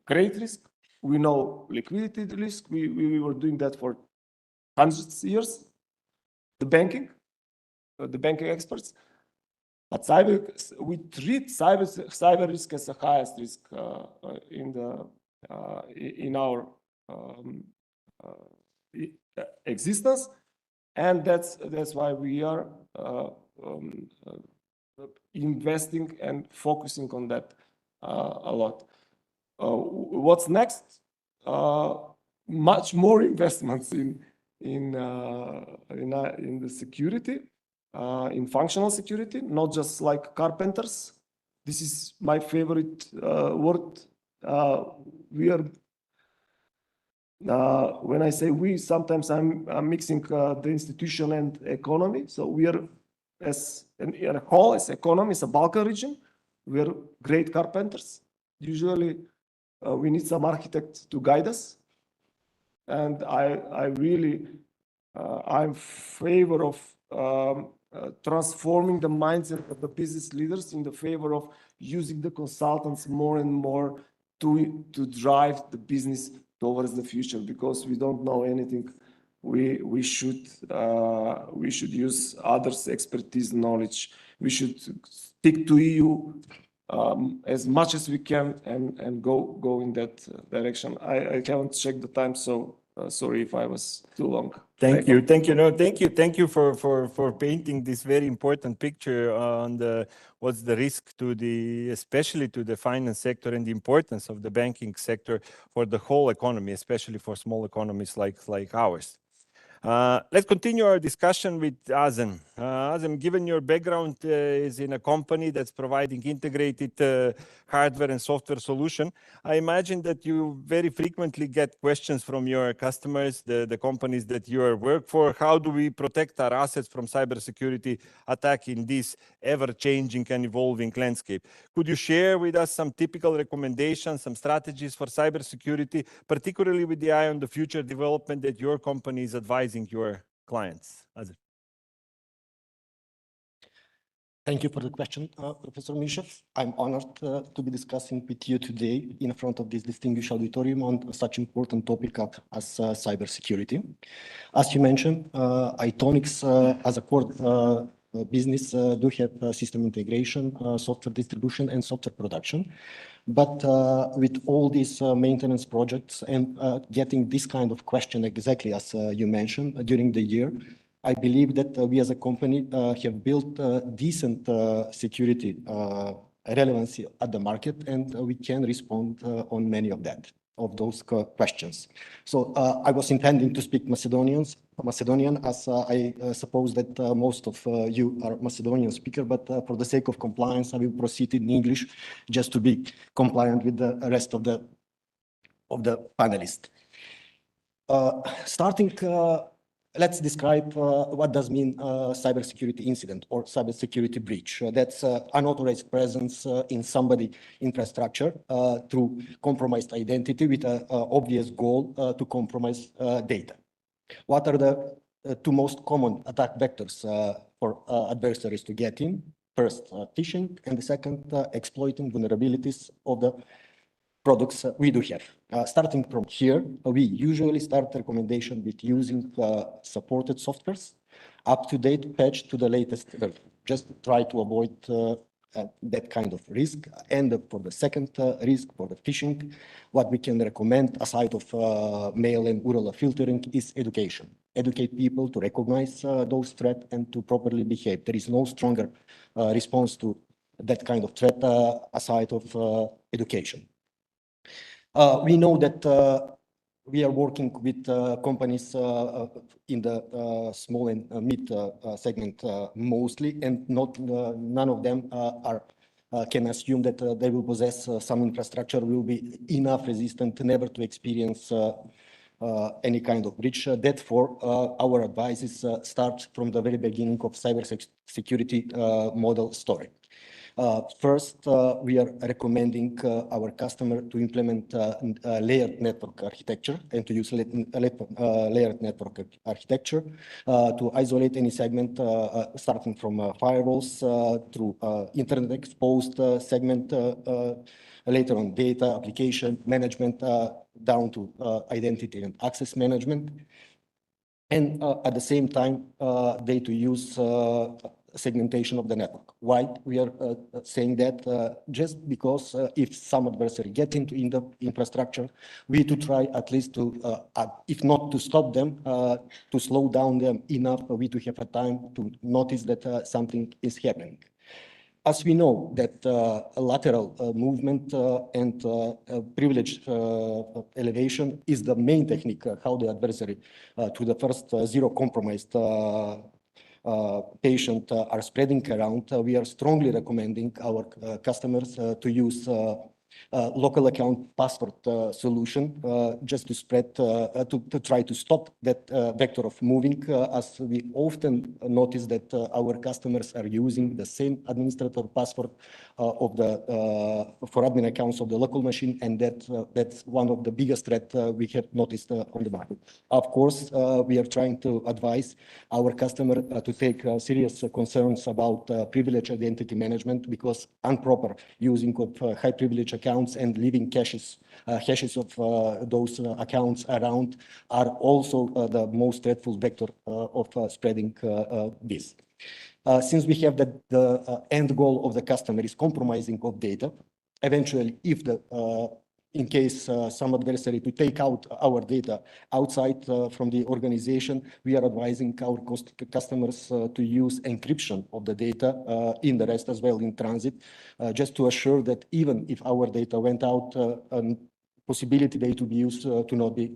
credit risk. We know liquidity risk. We were doing that for hundreds of years. The banking experts. But we treat cyber risk as the highest risk in our existence, and that's why we are investing and focusing on that a lot. What's next? Much more investments in the security, in functional security, not just like carpenters. This is my favorite word. We are. When I say we, sometimes I'm mixing the institution and economy. So we are, as a whole, as economy, as a Balkan region, we are great carpenters. Usually, we need some architect to guide us. And I really, I'm favor of transforming the mindset of the business leaders in the favor of using the consultants more and more to drive the business towards the future, because we don't know anything. We should use others' expertise, knowledge. We should stick to EU as much as we can and go in that direction. I haven't checked the time, so sorry if I was too long. Thank you. No, thank you for painting this very important picture on what's the risk to especially to the finance sector and the importance of the banking sector for the whole economy, especially for small economies like ours. Let's continue our discussion with Azem. Azem, given your background is in a company that's providing integrated hardware and software solution, I imagine that you very frequently get questions from your customers, the companies that you work for. How do we protect our assets from cybersecurity attack in this ever-changing and evolving landscape? Could you share with us some typical recommendations, some strategies for cybersecurity, particularly with the eye on the future development that your company is advising your clients? Thank you for the question, Professor Mishev. I'm honored to be discussing with you today in front of this distinguished auditorium on such important topic as cybersecurity. As you mentioned, Itonix as a core business do have system integration, software distribution, and software production. But with all these maintenance projects and getting this kind of question exactly as you mentioned during the year, I believe that we as a company have built decent security relevancy at the market, and we can respond on many of those questions. So I was intending to speak Macedonian, as I suppose that most of you are Macedonian speaker, but for the sake of compliance, I will proceed in English just to be compliant with the rest of the panelists. Let's describe what does mean cybersecurity incident or cybersecurity breach. That's unauthorized presence in somebody's infrastructure through compromised identity with an obvious goal to compromise data. What are the two most common attack vectors for adversaries to get in? First, phishing, and the second, exploiting vulnerabilities of the products we do have. Starting from here, we usually start the recommendation with using supported softwares, up-to-date patch to the latest version. Just try to avoid that kind of risk. And for the second risk, for the phishing, what we can recommend aside of mail and URL filtering is education. Educate people to recognize those threats and to properly behave. There is no stronger response to that kind of threat aside of education. We know that we are working with companies in the small and mid segment mostly, and none of them can assume that they will possess some infrastructure will be enough resistant never to experience any kind of breach. Therefore, our advice is start from the very beginning of cybersecurity model story. First, we are recommending our customer to implement layered network architecture and to use layered network architecture to isolate any segment starting from firewalls through internet exposed segment, later on data application management down to identity and access management. And at the same time, they to use segmentation of the network. Why we are saying that? Just because if some adversary get into the infrastructure, we to try at least to, if not to stop them, to slow down them enough, we to have a time to notice that something is happening. As we know that lateral movement and privilege elevation is the main technique how the adversary to the first zero compromised patient are spreading around. We are strongly recommending our customers to use local account password solution just to spread, to try to stop that vector of moving, as we often notice that our customers are using the same administrator password of the for admin accounts of the local machine, and that's one of the biggest threat we have noticed on the market. Of course, we are trying to advise our customer to take serious concerns about privilege identity management, because improper using of high privilege accounts and leaving hashes of those accounts around are also the most dreadful vector of spreading this. Since we have the end goal of the customer is compromising of data, eventually, if in case some adversary to take out our data outside from the organization, we are advising our customers to use encryption of the data in the rest as well in transit, just to assure that even if our data went out, possibility they to be used to not be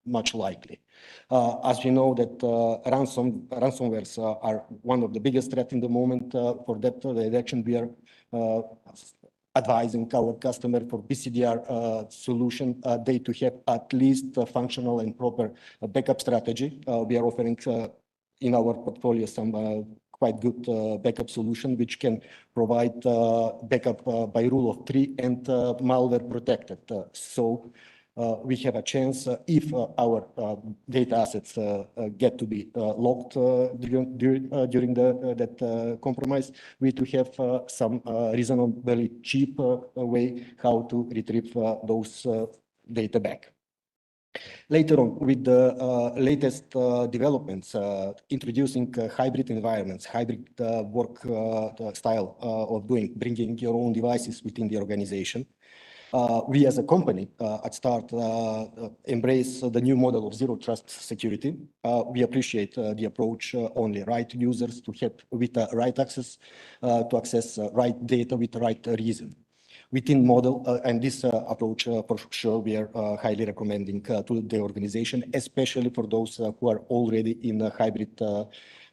much likely. As we know that ransomwares are one of the biggest threats in the moment. For that direction, we are advising our customer for BCDR solution, they to have at least a functional and proper backup strategy. We are offering in our portfolio some quite good backup solution, which can provide backup by rule of 3 and malware protected. So we have a chance if our data assets get to be locked during that compromise, we to have some reasonably cheap way how to retrieve those data back. Later on, with the latest developments, introducing hybrid environments, hybrid work style of bringing your own devices within the organization. We as a company at start embrace the new model of zero trust security. We appreciate the approach only right users to have with right access to access right data with the right reason. Within model and this approach for sure we are highly recommending to the organization, especially for those who are already in a hybrid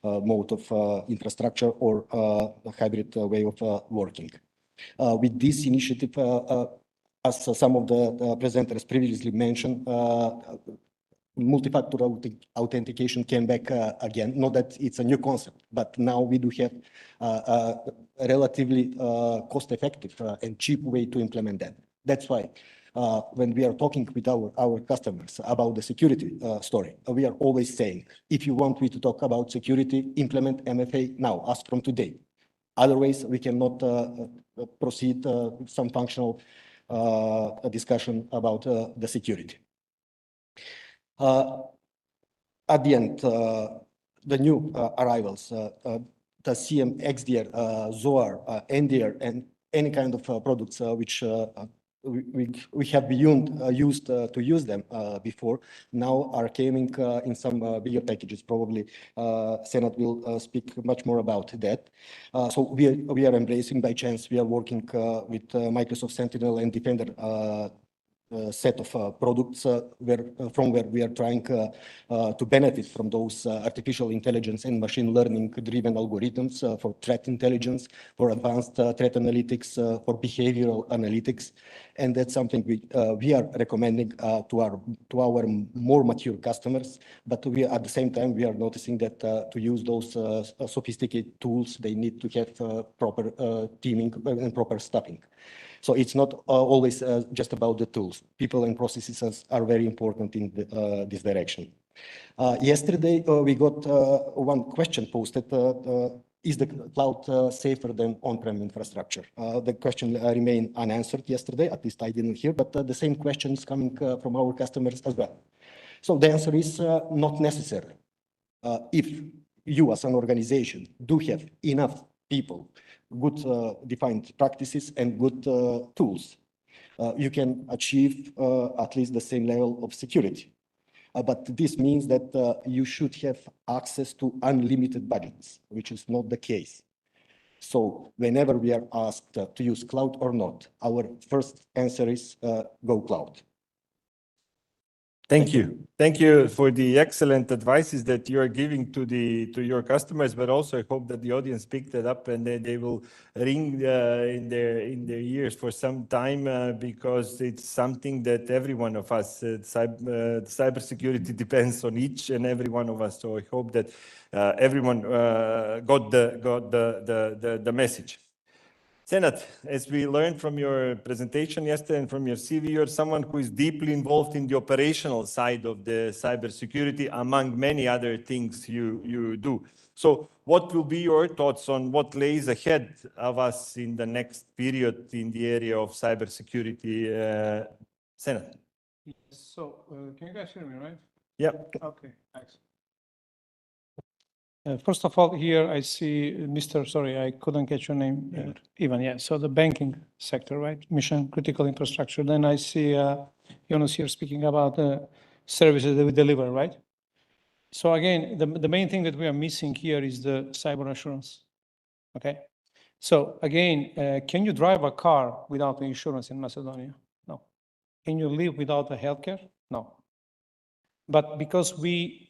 mode of infrastructure or a hybrid way of working. With this initiative, as some of the presenters previously mentioned, multi-factor authentication came back again. Not that it's a new concept, but now we do have a relatively cost-effective and cheap way to implement that. That's why when we are talking with our customers about the security story, we are always saying, if you want me to talk about security, implement MFA now, ask from today. Otherwise, we cannot proceed some functional discussion about the security. At the end, the new arrivals, the CM, XDR, ZOAR, NDR, and any kind of products which we have beyond used to use them before, now are coming in some bigger packages. Probably Senat will speak much more about that. So we are embracing by chance. We are working with Microsoft Sentinel and Defender set of products from where we are trying to benefit from those artificial intelligence and machine learning driven algorithms for threat intelligence, for advanced threat analytics, for behavioral analytics. And that's something we are recommending to our more mature customers. But we at the same time, we are noticing that to use those sophisticated tools, they need to have proper teaming and proper staffing. So it's not always just about the tools. People and processes are very important in this direction. Yesterday, we got one question posted. Is the cloud safer than on-prem infrastructure? The question remained unanswered yesterday, at least I didn't hear, but the same question is coming from our customers as well. So the answer is not necessarily. If you as an organization do have enough people, good defined practices and good tools, you can achieve at least the same level of security. But this means that you should have access to unlimited budgets, which is not the case. So whenever we are asked to use cloud or not, our first answer is go cloud. Thank you. Thank you for the excellent advices that you are giving to your customers, but also I hope that the audience picked it up and they will ring in their ears for some time because it's something that every one of us, cybersecurity depends on each and every one of us. So I hope that everyone got the message. Senat, as we learned from your presentation yesterday and from your CV, you're someone who is deeply involved in the operational side of the cybersecurity, among many other things you do. So what will be your thoughts on what lays ahead of us in the next period in the area of cybersecurity? Senat? So can you guys hear me, right? Yeah. Okay, thanks. First of all, here I see Mr. Sorry, I couldn't get your name. Ivan, yeah. So the banking sector, right? Mission critical infrastructure. Then I see Jonas here speaking about the services that we deliver, right? So again, the main thing that we are missing here is the cyber assurance. Okay. So again, can you drive a car without insurance in Macedonia? No. Can you live without a healthcare? No. But because we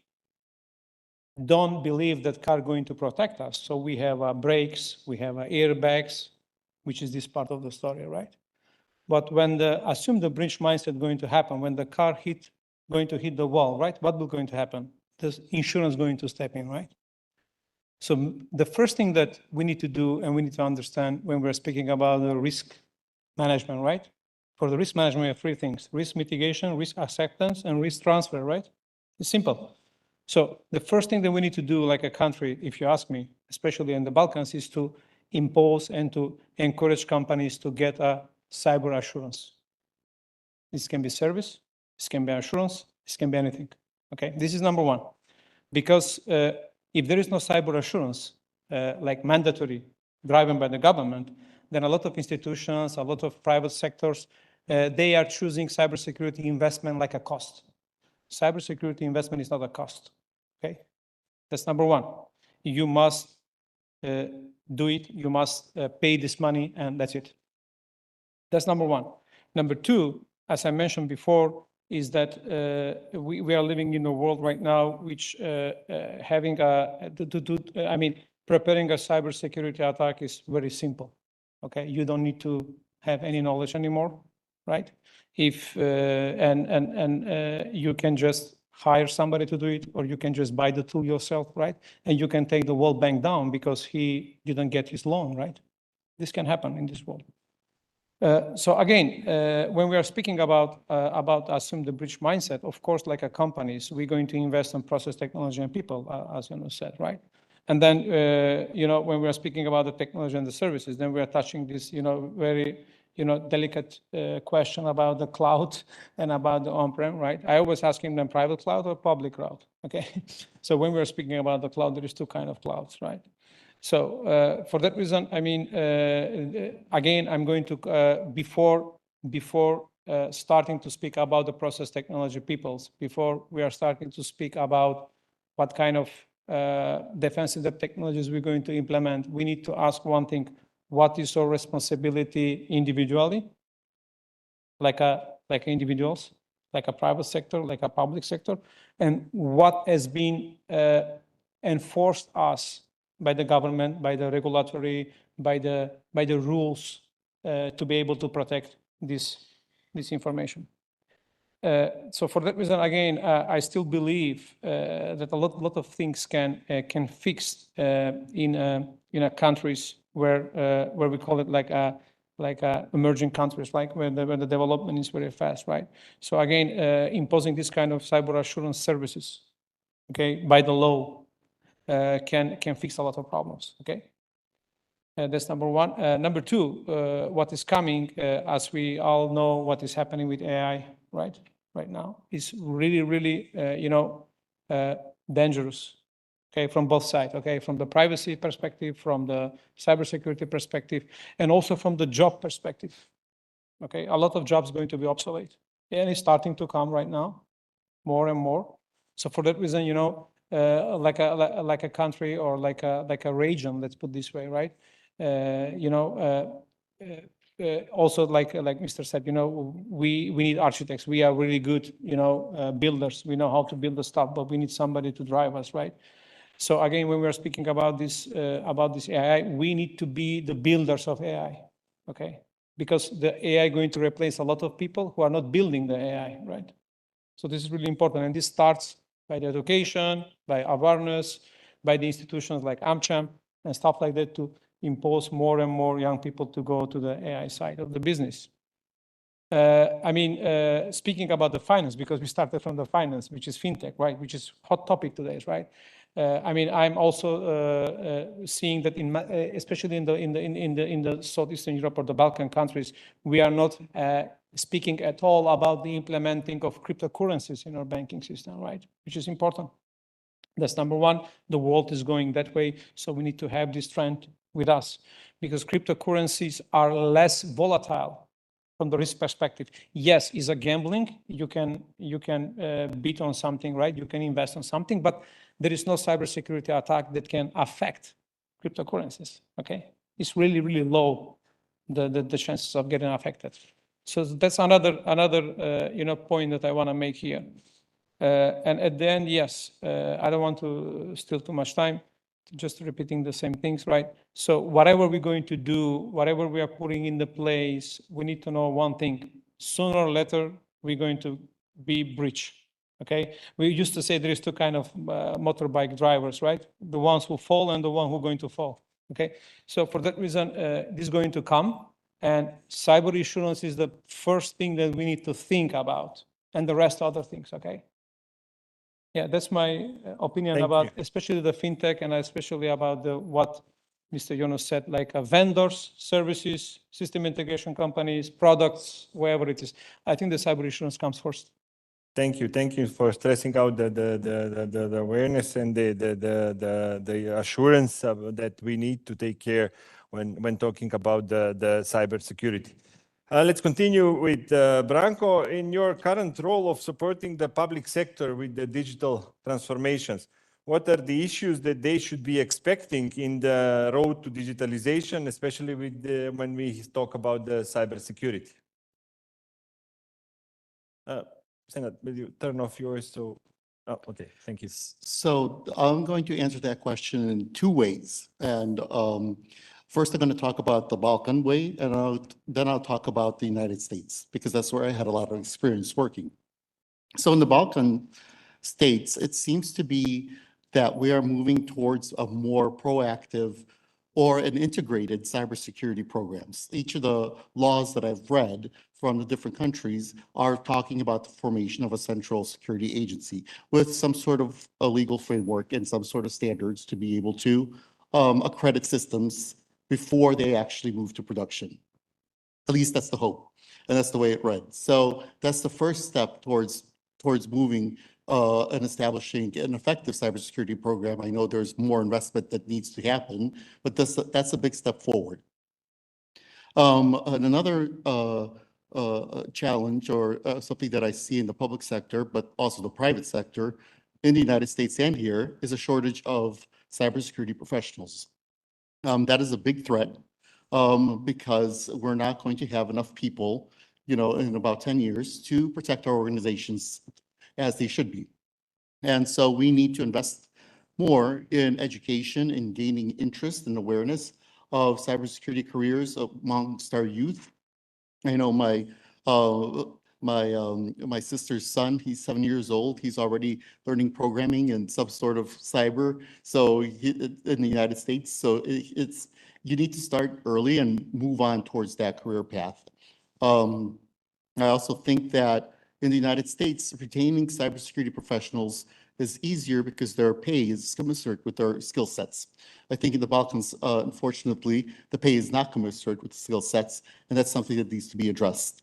don't believe that car going to protect us, so we have brakes, we have airbags, which is this part of the story, right? But when assume the bridge mindset going to happen, when the car going to hit the wall, right? What will going to happen? The insurance going to step in, right? So the first thing that we need to do and we need to understand when we're speaking about the risk management, right? For the risk management, we have three things: risk mitigation, risk acceptance, and risk transfer, right? It's simple. So the first thing that we need to do, like a country, if you ask me, especially in the Balkans, is to impose and to encourage companies to get a cyber assurance. This can be service, this can be assurance, this can be anything. Okay, this is number one. Because if there is no cyber assurance, like mandatory, driven by the government, then a lot of institutions, a lot of private sectors, they are choosing cybersecurity investment like a cost. Cybersecurity investment is not a cost. Okay, that's number one. You must do it. You must pay this money, and that's it. That's number one. Number two, as I mentioned before, is that we are living in a world right now which having preparing a cybersecurity attack is very simple. Okay, you don't need to have any knowledge anymore, right? If you can just hire somebody to do it, or you can just buy the tool yourself, right? And you can take the World Bank down because he didn't get his loan, right? This can happen in this world. So again, when we are speaking about assume the bridge mindset, of course, like a companies, we're going to invest in process technology and people, as Jonas said, right? And then, when we are speaking about the technology and the services, then we are touching this, very, delicate question about the cloud and about the on-prem, right? I always asking them private cloud or public cloud, okay? So when we are speaking about the cloud, there is two kinds of clouds, right? So for that reason, I mean, again, I'm going to, before starting to speak about the process technology peoples, before we are starting to speak about what kind of defensive technologies we're going to implement, we need to ask one thing: what is our responsibility individually, like individuals, like a private sector, like a public sector, and what has been enforced us by the government, by the regulatory, by the rules to be able to protect this information. So for that reason, again, I still believe that a lot of things can fix in countries where we call it like emerging countries, like where the development is very fast, right? So again, imposing this kind of cyber assurance services, okay, by the law, can fix a lot of problems. Okay, that's number one. Number two, what is coming, as we all know, what is happening with AI, right now, is really dangerous. Okay, from both sides. Okay, from the privacy perspective, from the cybersecurity perspective, and also from the job perspective. Okay, a lot of jobs going to be obsolete, and it's starting to come right now, more and more. So for that reason, like a country or like a region, let's put this way, right? Also like Mr. said, we need architects. We are really good, builders. We know how to build the stuff, but we need somebody to drive us, right? So again, when we are speaking about this AI, we need to be the builders of AI, okay? Because the AI going to replace a lot of people who are not building the AI, right? So this is really important, and this starts by the education, by awareness, by the institutions like AmCham and stuff like that, to impose more and more young people to go to the AI side of the business. Speaking about the finance, because we started from the finance, which is fintech, right? Which is hot topic today, right? I'm also seeing that especially in the Southeastern Europe or the Balkan countries, we are not speaking at all about the implementing of cryptocurrencies in our banking system, right? Which is important. That's number one. The world is going that way, so we need to have this trend with us because cryptocurrencies are less volatile from the risk perspective. Yes, it's a gambling. You can bet on something, right? You can invest on something, but there is no cybersecurity attack that can affect cryptocurrencies. Okay, it's really, really low the chances of getting affected. So that's another point that I want to make here. And at the end, yes, I don't want to steal too much time, just repeating the same things, right? So whatever we're going to do, whatever we are putting in the place, we need to know one thing. Sooner or later, we're going to be breached, okay? We used to say there is two kind of motorbike drivers, right? The ones who fall and the one who are going to fall, okay? So for that reason, this is going to come. And cyber insurance is the first thing that we need to think about, and the rest other things, okay? Yeah, that's my opinion Thank about you. especially the fintech and especially about what Mr. Jonas said, like vendors, services, system integration companies, products, wherever it is. I think the cyber insurance comes first. Thank you for stressing out the awareness and the assurance that we need to take care when talking about the cybersecurity. Let's continue with Branko. In your current role of supporting the public sector with the digital transformations, what are the issues that they should be expecting in the road to digitalization, especially when we talk about the cybersecurity? Senat, will you turn off yours? Okay, thank you. So I'm going to answer that question in two ways. And first, I'm going to talk about the Balkan way, and then I'll talk about the United States, because that's where I had a lot of experience working. So in the Balkan states, it seems to be that we are moving towards a more proactive or an integrated cybersecurity programs. Each of the laws that I've read from the different countries are talking about the formation of a central security agency with some sort of a legal framework and some sort of standards to be able to accredit systems before they actually move to production. At least that's the hope, and that's the way it read. So that's the first step towards moving and establishing an effective cybersecurity program. I know there's more investment that needs to happen, but that's a big step forward. And another challenge or something that I see in the public sector, but also the private sector in the United States and here, is a shortage of cybersecurity professionals. That is a big threat because we're not going to have enough people, in about 10 years to protect our organizations as they should be. And so we need to invest more in education and gaining interest and awareness of cybersecurity careers amongst our youth. I know my sister's son, he's 7 years old. He's already learning programming and some sort of cyber. So in the United States, so you need to start early and move on towards that career path. I also think that in the United States, retaining cybersecurity professionals is easier because their pay is commensurate with their skill sets. I think in the Balkans, unfortunately, the pay is not commensurate with the skill sets, and that's something that needs to be addressed.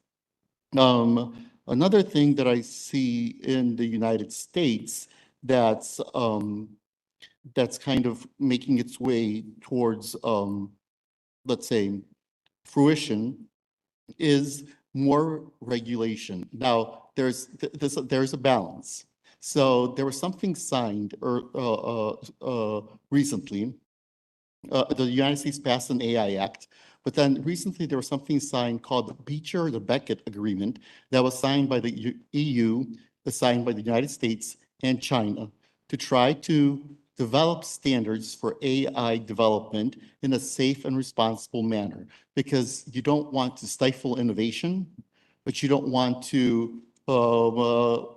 Another thing that I see in the United States that's kind of making its way towards, let's say, fruition is more regulation. Now, there's a balance. So there was something signed recently. The United States passed an AI Act, but then recently there was something signed called the Beecher-Beckett Agreement that was signed by the EU, signed by the United States and China to try to develop standards for AI development in a safe and responsible manner, because you don't want to stifle innovation, but you don't want to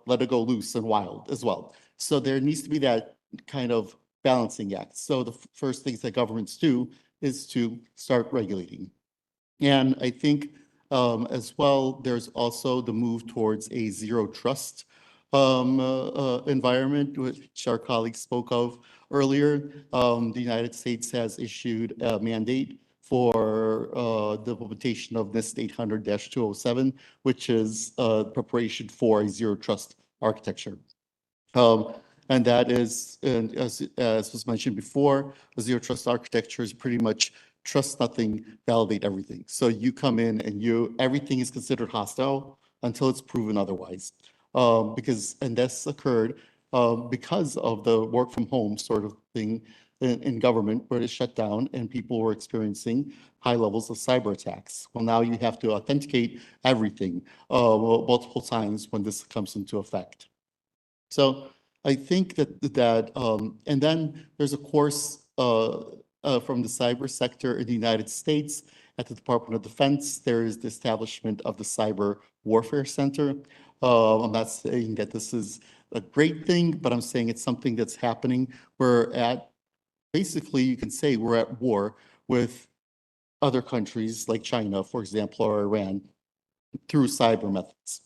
let it go loose and wild as well. So there needs to be that kind of balancing act. So the first things that governments do is to start regulating. And I think as well, there's also the move towards a zero trust environment, which our colleagues spoke of earlier. The United States has issued a mandate for the implementation of NIST 800-207, which is preparation for a zero trust architecture. And that is, and as was mentioned before, the zero trust architecture is pretty much trust nothing, validate everything. So you come in and everything is considered hostile until it's proven otherwise. And that's occurred because of the work from home sort of thing in government, where it shut down and people were experiencing high levels of cyber attacks. Well, now you have to authenticate everything multiple times when this comes into effect. So I think and then there's a course from the cyber sector in the United States at the Department of Defense. There is the establishment of the Cyber Warfare Center. I'm not saying that this is a great thing, but I'm saying it's something that's happening. Basically, you can say we're at war with other countries like China, for example, or Iran, through cyber methods.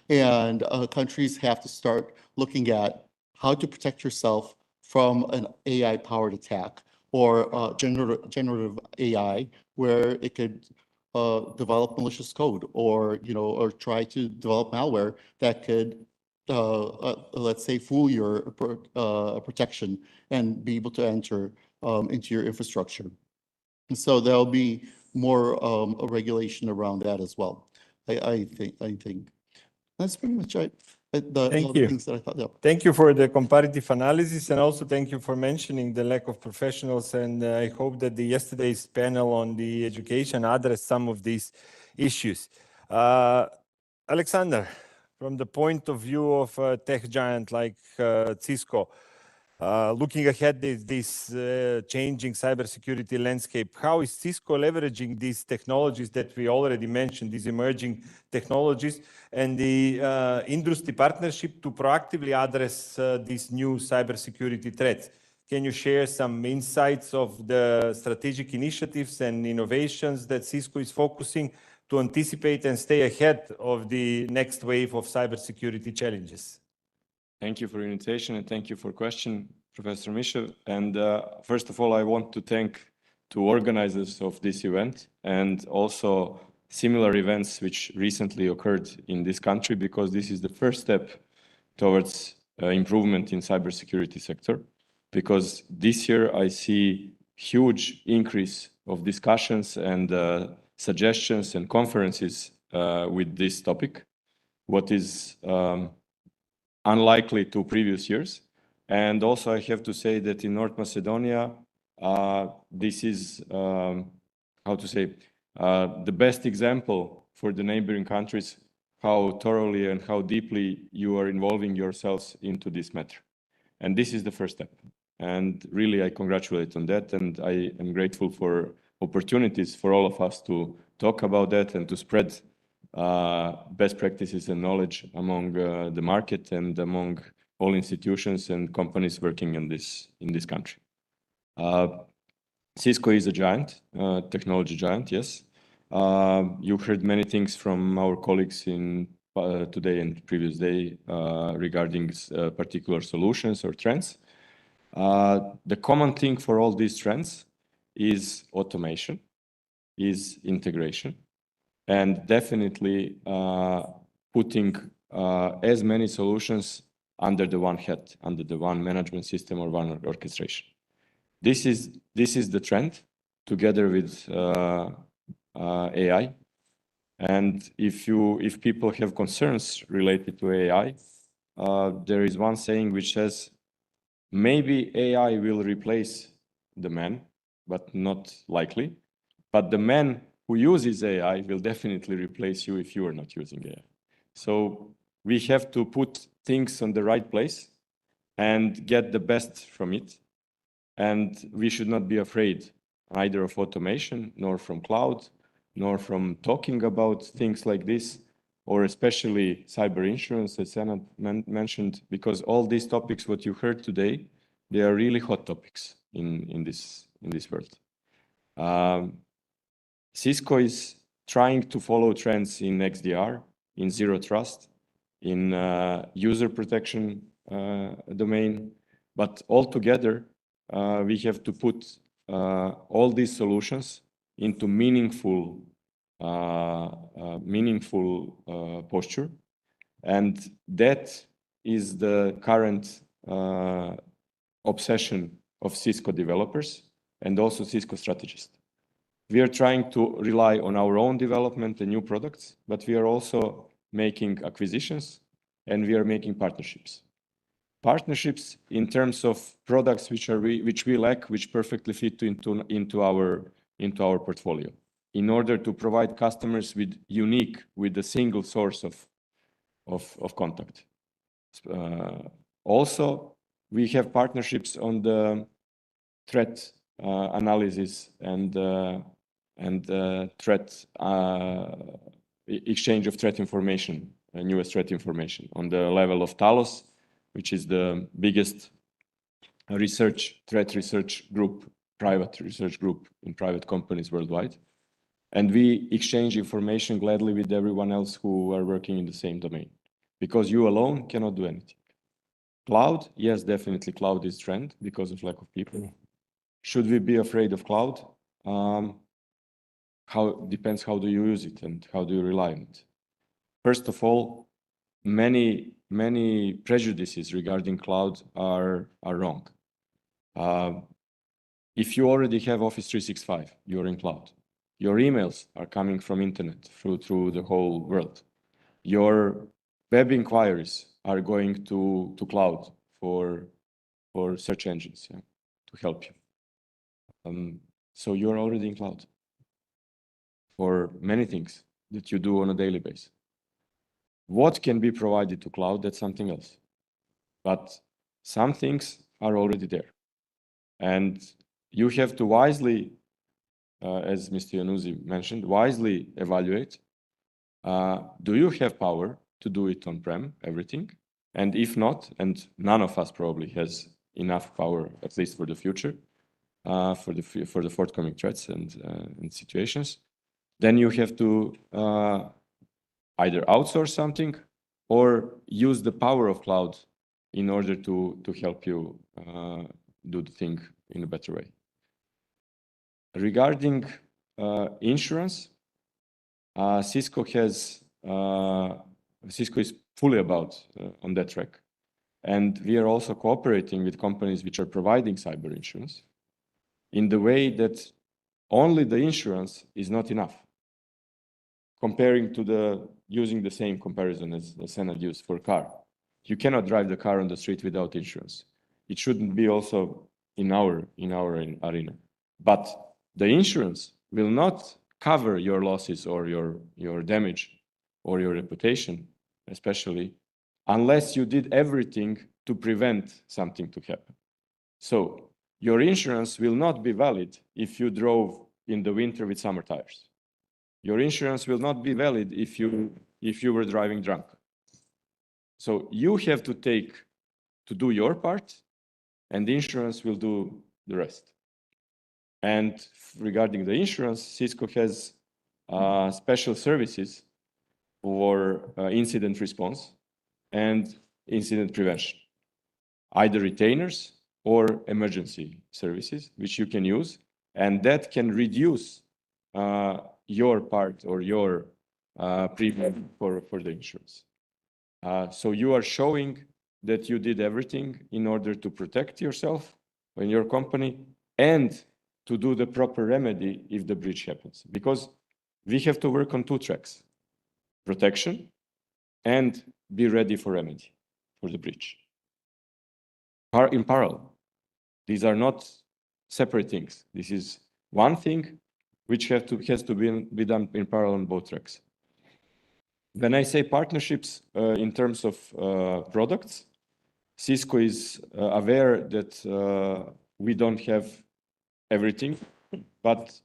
And countries have to start looking at how to protect yourself from an AI-powered attack or generative AI, where it could develop malicious code or try to develop malware that could let's say fool your protection and be able to enter into your infrastructure. And so there'll be more a regulation around that as well. I think that's pretty much it. Thank you. Things that I thought. Yeah. Thank you for the comparative analysis, and also thank you for mentioning the lack of professionals. And I hope that yesterday's panel on the education addressed some of these issues. Alexander, from the point of view of a tech giant like Cisco, looking ahead this changing cybersecurity landscape, how is Cisco leveraging these technologies that we already mentioned, these emerging technologies, and the industry partnership to proactively address these new cybersecurity threats? Can you share some insights of the strategic initiatives and innovations that Cisco is focusing to anticipate and stay ahead of the next wave of cybersecurity challenges? Thank you for your invitation and thank you for question, Professor Misha. And first of all, I want to thank the organizers of this event and also similar events which recently occurred in this country, because this is the first step towards improvement in cybersecurity sector. Because this year I see huge increase of discussions and suggestions and conferences with this topic, what is unlikely to previous years. And also I have to say that in North Macedonia, this is, how to say, the best example for the neighboring countries, how thoroughly and how deeply you are involving yourselves into this matter. And this is the first step. And really, I congratulate on that. And I am grateful for opportunities for all of us to talk about that and to spread best practices and knowledge among the market and among all institutions and companies working in this country. Cisco is a giant, technology giant, yes. You heard many things from our colleagues in today and previous day regarding particular solutions or trends. The common thing for all these trends is automation, is integration, and definitely putting as many solutions under the one head, under the one management system or one orchestration. This is the trend together with AI. And if people have concerns related to AI, there is one saying which says, maybe AI will replace the man, but not likely. But the man who uses AI will definitely replace you if you are not using AI. So we have to put things on the right place and get the best from it. And we should not be afraid either of automation, nor from cloud, nor from talking about things like this, or especially cyber insurance, as Anna mentioned, because all these topics, what you heard today, they are really hot topics in this world. Cisco is trying to follow trends in XDR, in zero trust, in user protection domain, but altogether, we have to put all these solutions into meaningful posture. And that is the current obsession of Cisco developers and also Cisco strategists. We are trying to rely on our own development and new products, but we are also making acquisitions and we are making partnerships. Partnerships in terms of products which we lack, which perfectly fit into our portfolio, in order to provide customers with a single source of contact. Also, we have partnerships on the threat analysis and threat exchange of threat information, newest threat information on the level of Talos, which is the biggest threat research group, private research group in private companies worldwide. And we exchange information gladly with everyone else who are working in the same domain, because you alone cannot do anything. Cloud, yes, definitely cloud is trend because of lack of people. Should we be afraid of cloud? Depends how do you use it and how do you rely on it. First of all, many prejudices regarding cloud are wrong. If you already have Office 365, you're in cloud. Your emails are coming from internet through the whole world. Your web inquiries are going to cloud for search engines, yeah, to help you. So you're already in cloud for many things that you do on a daily basis. What can be provided to cloud, that's something else. But some things are already there. And you have to wisely, as Mr. Januzzi mentioned, wisely evaluate, do you have power to do it on-prem, everything? And if not, and none of us probably has enough power, at least for the future, for the forthcoming threats and situations, then you have to either outsource something or use the power of cloud in order to help you do the thing in a better way. Regarding insurance, Cisco is fully on that track. And we are also cooperating with companies which are providing cyber insurance in the way that only the insurance is not enough. Comparing to using the same comparison as Senad used for car. You cannot drive the car on the street without insurance. It shouldn't be also in our arena. But the insurance will not cover your losses or your damage or your reputation, especially, unless you did everything to prevent something to happen. So your insurance will not be valid if you drove in the winter with summer tires. Your insurance will not be valid if you were driving drunk. So you have to do your part, and the insurance will do the rest. And regarding the insurance, Cisco has special services for incident response and incident prevention, either retainers or emergency services, which you can use, and that can reduce your part or your premium for the insurance. So you are showing that you did everything in order to protect yourself and your company and to do the proper remedy if the breach happens. Because we have to work on two tracks, protection and be ready for remedy for the breach. In parallel, these are not separate things. This is one thing which has to be done in parallel on both tracks. When I say partnerships in terms of products, Cisco is aware that we don't have everything, but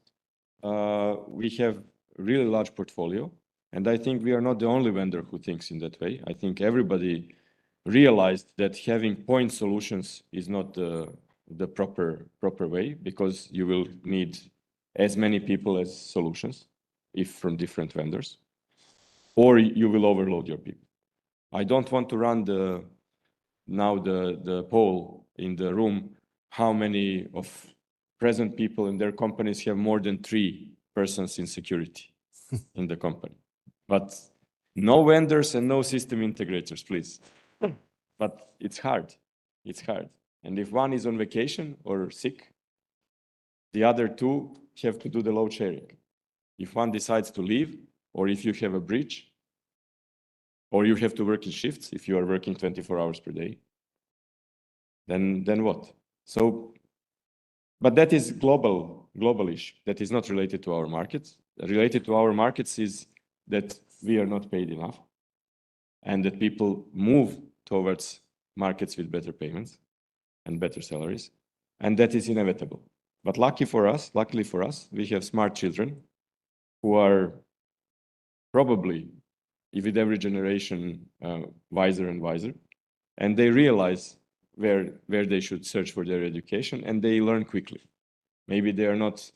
we have a really large portfolio. And I think we are not the only vendor who thinks in that way. I think everybody realized that having point solutions is not the proper way, because you will need as many people as solutions, if from different vendors, or you will overload your people. I don't want to run the poll in the room, how many of present people in their companies have more than 3 persons in security in the company. But no vendors and no system integrators, please. But it's hard. It's hard. And if one is on vacation or sick, the other two have to do the load sharing. If one decides to leave, or if you have a breach, or you have to work in shifts, if you are working 24 hours per day, then what? So, but that is global issue. That is not related to our markets. Related to our markets is that we are not paid enough, and that people move towards markets with better payments and better salaries, and that is inevitable. But luckily for us, we have smart children who are probably, with every generation, wiser and wiser, and they realize where they should search for their education, and they learn quickly. Maybe they are not,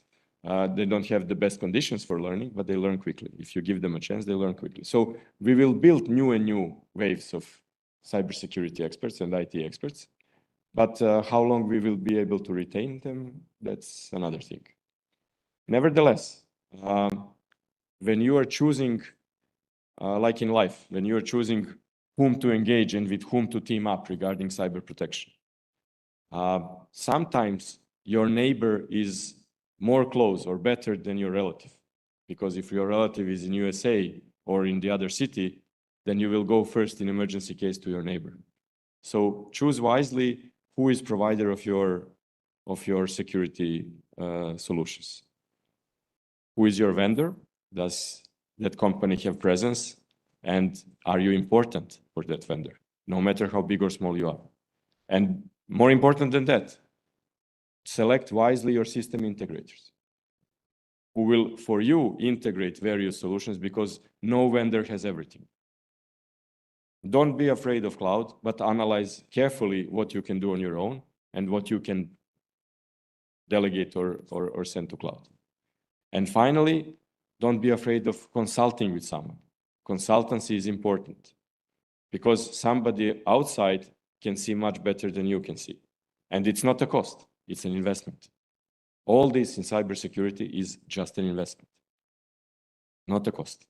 they don't have the best conditions for learning, but they learn quickly. If you give them a chance, they learn quickly. So we will build new and new waves of cybersecurity experts and IT experts. But how long we will be able to retain them, that's another thing. Nevertheless, when you are choosing, like in life, when you are choosing whom to engage and with whom to team up regarding cyber protection, sometimes your neighbor is more close or better than your relative. Because if your relative is in USA or in the other city, then you will go first in emergency case to your neighbor. So choose wisely who is provider of your security solutions. Who is your vendor? Does that company have presence? And are you important for that vendor, no matter how big or small you are? And more important than that, select wisely your system integrators who will, for you, integrate various solutions, because no vendor has everything. Don't be afraid of cloud, but analyze carefully what you can do on your own and what you can delegate or send to cloud. And finally, don't be afraid of consulting with someone. Consultancy is important because somebody outside can see much better than you can see. And it's not a cost, it's an investment. All this in cybersecurity is just an investment, not a cost.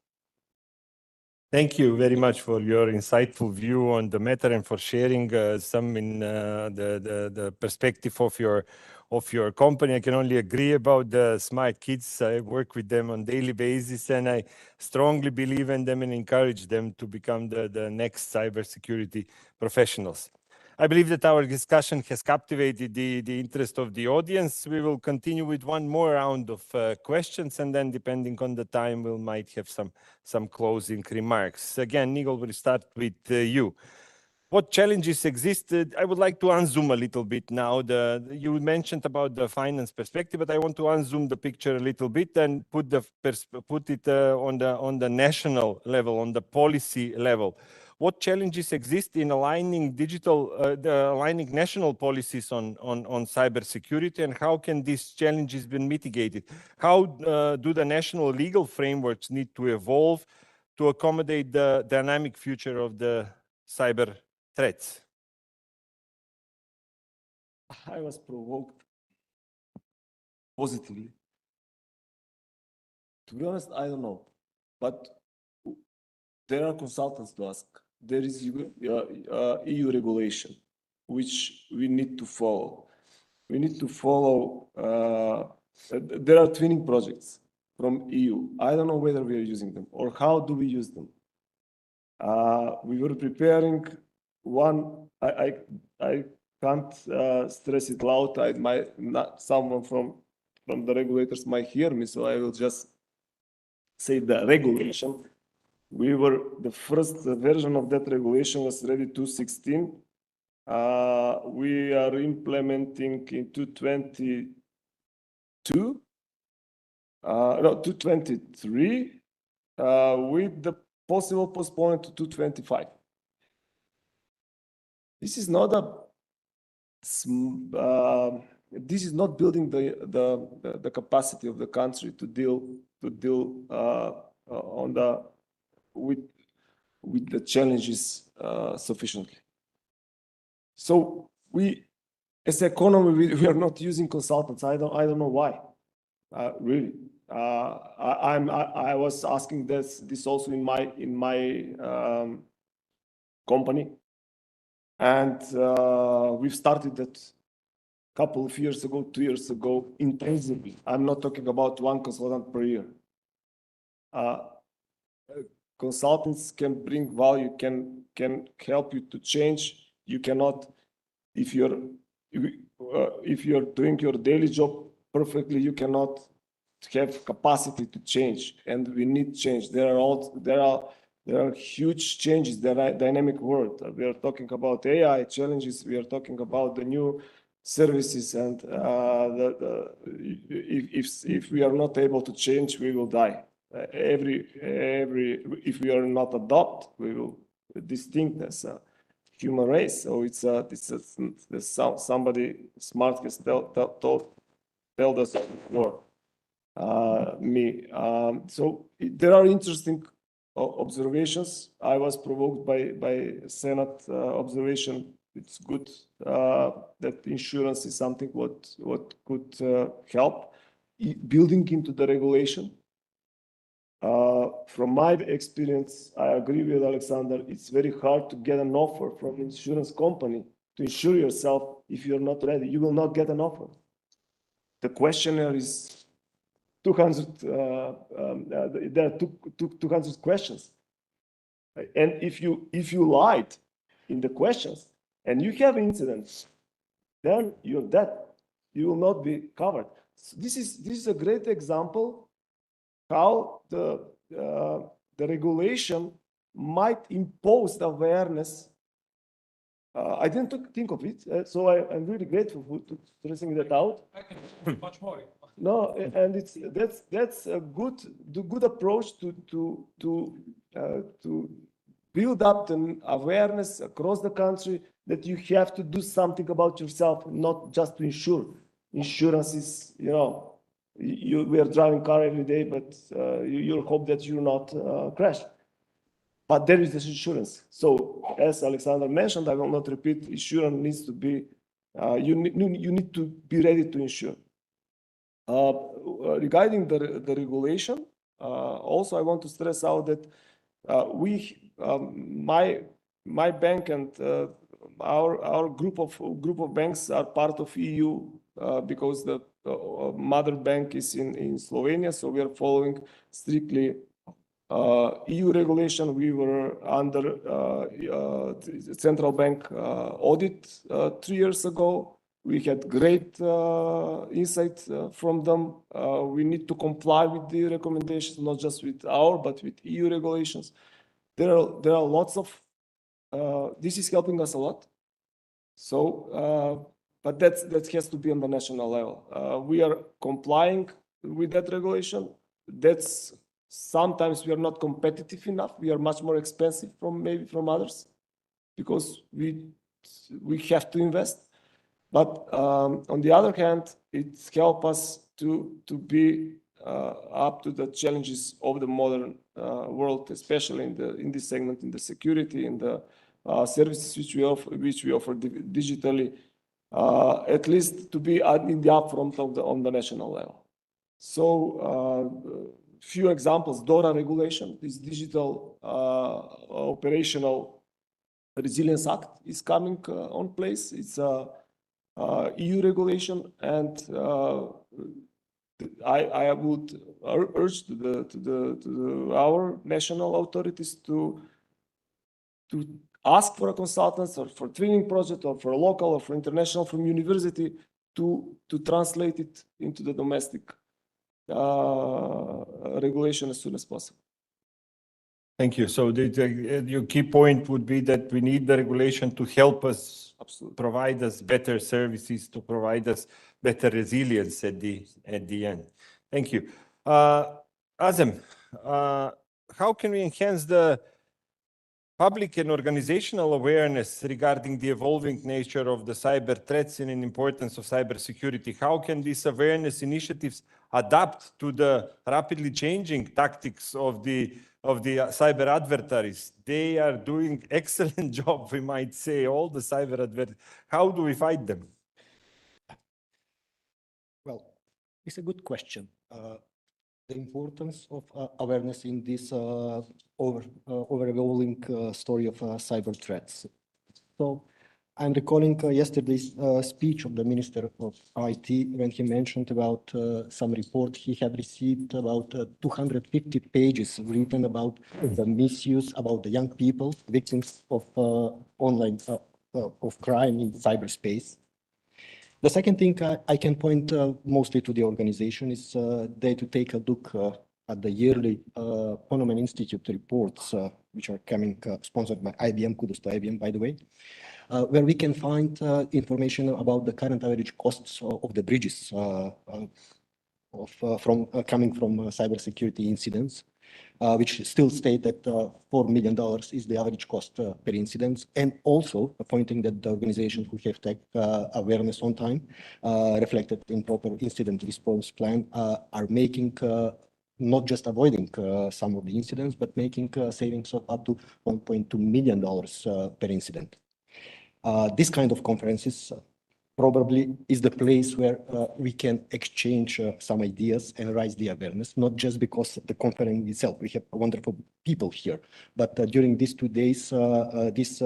Thank you very much for your insightful view on the matter and for sharing some in the perspective of your company. I can only agree about the smart kids. I work with them on daily basis, and I strongly believe in them and encourage them to become the next cybersecurity professionals. I believe that our discussion has captivated the interest of the audience. We will continue with one more round of questions, and then depending on the time, we might have some closing remarks. Again, Nigel, we'll start with you. What challenges existed? I would like to unzoom a little bit now. You mentioned about the finance perspective, but I want to unzoom the picture a little bit and put it on the national level, on the policy level. What challenges exist in aligning aligning national policies on cybersecurity, and how can these challenges be mitigated? How do the national legal frameworks need to evolve to accommodate the dynamic future of the cyber threats? I was provoked positively. To be honest, I don't know, but there are consultants to ask. There is EU regulation, which we need to follow. We need to follow, there are twinning projects from EU. I don't know whether we are using them or how do we use them. We were preparing one, I can't stress it loud. Someone from the regulators might hear me, so I will just say the regulation. The first version of that regulation was ready 2016. We are implementing in 2022, no, 2023, with the possible postponement to 2025. This is not this is not building the capacity of the country to deal with the challenges sufficiently. So we, as an economy, we are not using consultants. I don't know why. Really, I was asking this also in my company, And we've started that a couple of years ago, 2 years ago, intensively. I'm not talking about one consultant per year. Consultants can bring value, can help you to change. You cannot, if you're doing your daily job perfectly, you cannot have capacity to change, and we need change. There are huge changes. There are dynamic world. We are talking about AI challenges. We are talking about the new services, and if we are not able to change, we will die. If we are not adopt, we will distinct as a human race. So somebody smart has told us before. So there are interesting observations. I was provoked by Senate observation. It's good that insurance is something what could help building into the regulation. From my experience, I agree with Alexander. It's very hard to get an offer from an insurance company to insure yourself. If you're not ready, you will not get an offer. The questionnaire is 200. There are 200 questions, and if you lied in the questions and you have incidents, then you're dead. You will not be covered. So this is a great example how the regulation might impose awareness. I didn't think of it, so I'm really grateful for stressing that out. I can do much more. No, and that's a good approach to build up an awareness across the country that you have to do something about yourself, not just to insure. Insurance is, we are driving car every day, but you hope that you not crash. But there is this insurance. So as Alexander mentioned, I will not repeat, insurance needs to be, you need to be ready to insure. Regarding the regulation, also I want to stress out that my bank and our group of banks are part of EU because the mother bank is in Slovenia, so we are following strictly EU regulation. We were under central bank audit 3 years ago. We had great insight from them. We need to comply with the recommendations, not just with but with EU regulations. There are lots of, this is helping us a lot. So, but that has to be on the national level. We are complying with that regulation. That's sometimes we are not competitive enough. We are much more expensive maybe from others because we have to invest. But on the other hand, it helps us to be up to the challenges of the modern world, especially in this segment, in the security, in the services which we offer digitally, at least to be in the upfront on the national level. So few examples: DORA regulation, this digital operational resilience act is coming on place. It's a EU regulation, and I would urge to our national authorities to ask for a consultant or for training project or for a local or for international from university to translate it into the domestic regulation as soon as possible. Thank you. So your key point would be that we need the regulation to help us provide us better services, to provide us better resilience at the end. Thank you. Azem, how can we enhance the public and organizational awareness regarding the evolving nature of the cyber threats and the importance of cybersecurity? How can these awareness initiatives adapt to the rapidly changing tactics of the cyber adversaries? They are doing excellent job, we might say, all the cyber adversaries. How do we fight them? Well, it's a good question. The importance of awareness in this overwhelming story of cyber threats. So I'm recalling yesterday's speech of the Minister of IT when he mentioned about some report he had received about 250 pages written about the misuse, about the young people, victims of online of crime in cyberspace. The second thing I can point mostly to the organization is they to take a look at the yearly Ponoman Institute reports, which are coming sponsored by IBM. Kudos to IBM, by the way. Where we can find information about the current average costs of the bridges coming from cybersecurity incidents, which still state that $4 million is the average cost per incident, and also pointing that the organization who have tech awareness on time, reflected in proper incident response plan, are making not just avoiding some of the incidents, but making savings of up to $1.2 million per incident. This kind of conferences probably is the place where we can exchange some ideas and raise the awareness, not just because of the conference itself. We have wonderful people here, but during these 2 days, these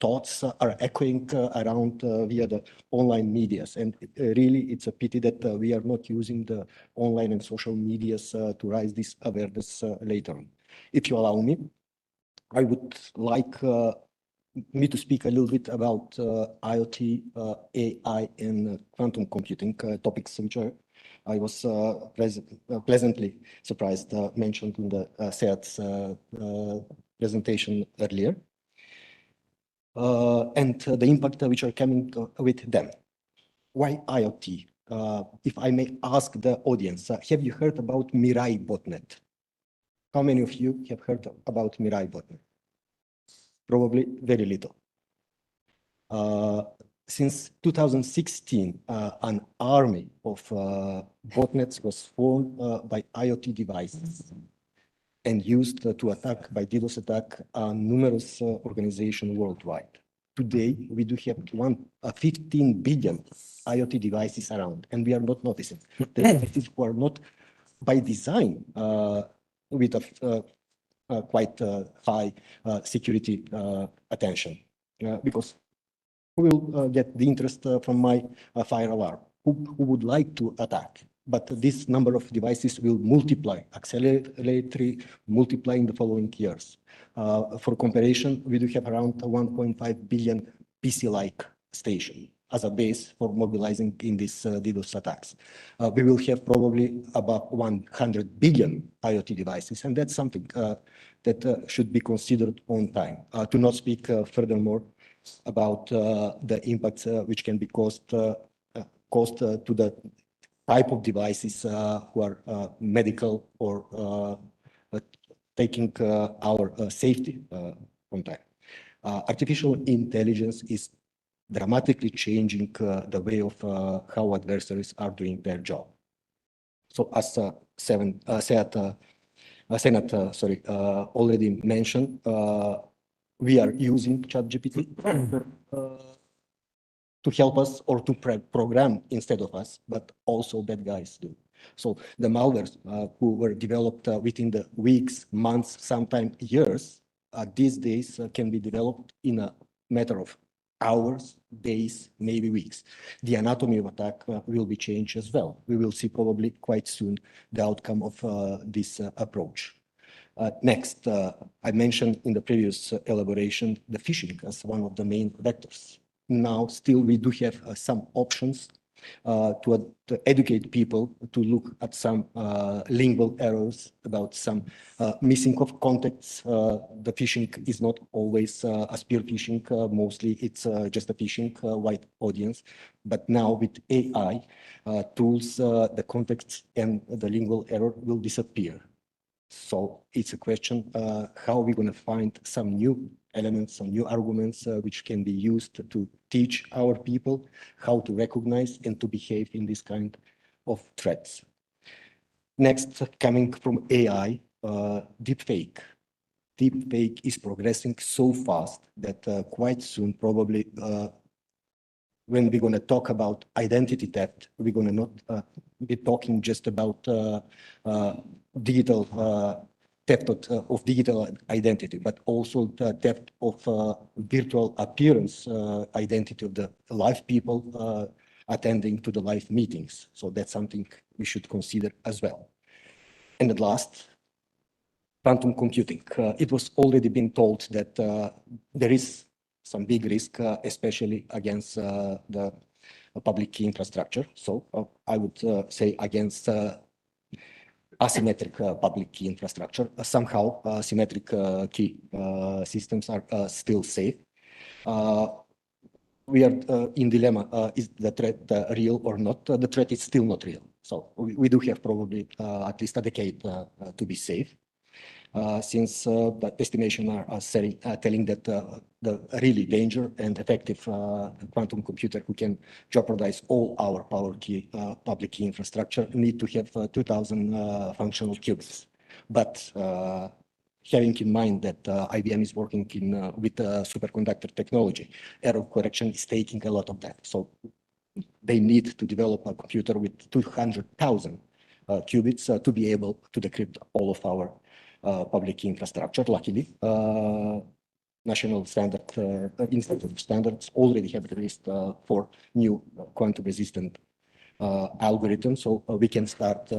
thoughts are echoing around via the online medias. And really, it's a pity that we are not using the online and social medias to raise this awareness later on. If you allow me, I would like me to speak a little bit about IoT, AI, and quantum computing topics, which I was pleasantly surprised mentioned in the SEAT's presentation earlier, and the impact which are coming with them. Why IoT? If I may ask the audience, have you heard about Mirai botnet? How many of you have heard about Mirai botnet? Probably very little. Since 2016, an army of botnets was formed by IoT devices and used to attack, by DDoS attack, numerous organizations worldwide. Today, we do have 15 billion IoT devices around, and we are not noticing. The devices who are not by design with a quite high security attention, because who will get the interest from my fire alarm? Who would like to attack? But this number of devices will multiply, accelerate, multiply in the following years. For comparison, we do have around 1.5 billion PC-like stations as a base for mobilizing in these DDoS attacks. We will have probably about 100 billion IoT devices, and that's something that should be considered on time. To not speak furthermore about the impacts which can be caused to the type of devices who are medical or taking our safety on time. Artificial intelligence is dramatically changing the way of how adversaries are doing their job. So as Senate already mentioned, we are using ChatGPT to help us or to program instead of us, but also bad guys do. So the malwares who were developed within the weeks, months, sometimes years, these days can be developed in a matter of hours, days, maybe weeks. The anatomy of attack will be changed as well. We will see probably quite soon the outcome of this approach. Next, I mentioned in the previous elaboration the phishing as one of the main vectors. Now, still, we do have some options to educate people to look at some lingual errors, about some missing of contexts. The phishing is not always a spear phishing. Mostly, it's just a phishing white audience. But now with AI tools, the context and the lingual error will disappear. So it's a question, how are we going to find some new elements, some new arguments which can be used to teach our people how to recognize and to behave in this kind of threats. Next, coming from AI, deepfake. Deepfake is progressing so fast that quite soon, probably, when we're going to talk about identity theft, we're going to not be talking just about digital theft of digital identity, but also the theft of virtual appearance identity of the live people attending to the live meetings. So that's something we should consider as well. And at last, quantum computing. It was already been told that there is some big risk, especially against the public key infrastructure. So I would say against asymmetric public key infrastructure. Somehow symmetric key systems are still safe. We are in dilemma, is the threat real or not? The threat is still not real. So we do have probably at least a decade to be safe. Since the estimation are telling that the really danger and effective quantum computer who can jeopardize all our public key infrastructure need to have 2,000 functional qubits. But having in mind that IBM is working with superconductor technology, error correction is taking a lot of that. So they need to develop a computer with 200,000 qubits to be able to decrypt all of our public key infrastructure. Luckily, national institute of standards already have released 4 new quantum-resistant algorithms, so we can start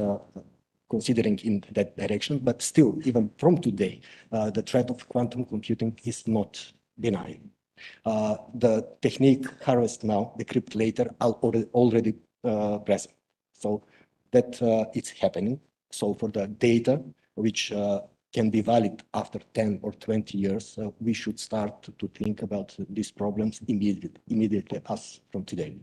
considering in that direction. But still, even from today, the threat of quantum computing is not denied. The technique harvest now, decrypt later, are already present. So that it's happening. So for the data which can be valid after 10 or 20 years, we should start to think about these problems immediately as from today.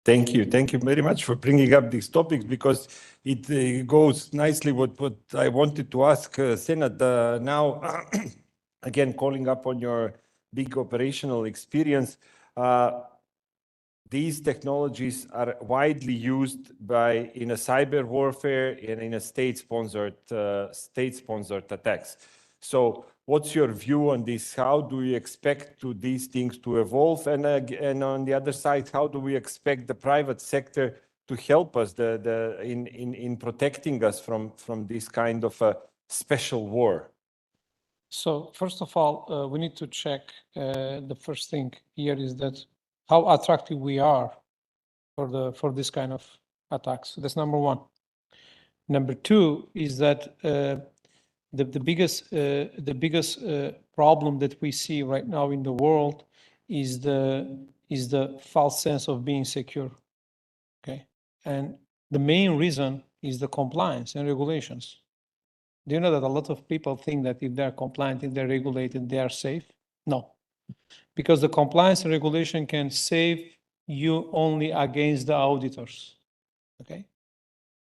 Thank you. Thank you very much for bringing up these topics, because it goes nicely with what I wanted to ask Senad now. Again, calling up on your big operational experience. These technologies are widely used in a cyber warfare and in a state-sponsored attacks. So what's your view on this? How do you expect these things to evolve? And on the other side, how do we expect the private sector to help us in protecting us from this kind of a special war? So first of all, we need to check the first thing here is that how attractive we are for this kind of attacks. So that's number one. Number two is that the biggest problem that we see right now in the world is the false sense of being secure. Okay, and the main reason is the compliance and regulations. Do you know that a lot of people think that if they're compliant, if they're regulated, they are safe? No, because the compliance and regulation can save you only against the auditors, okay?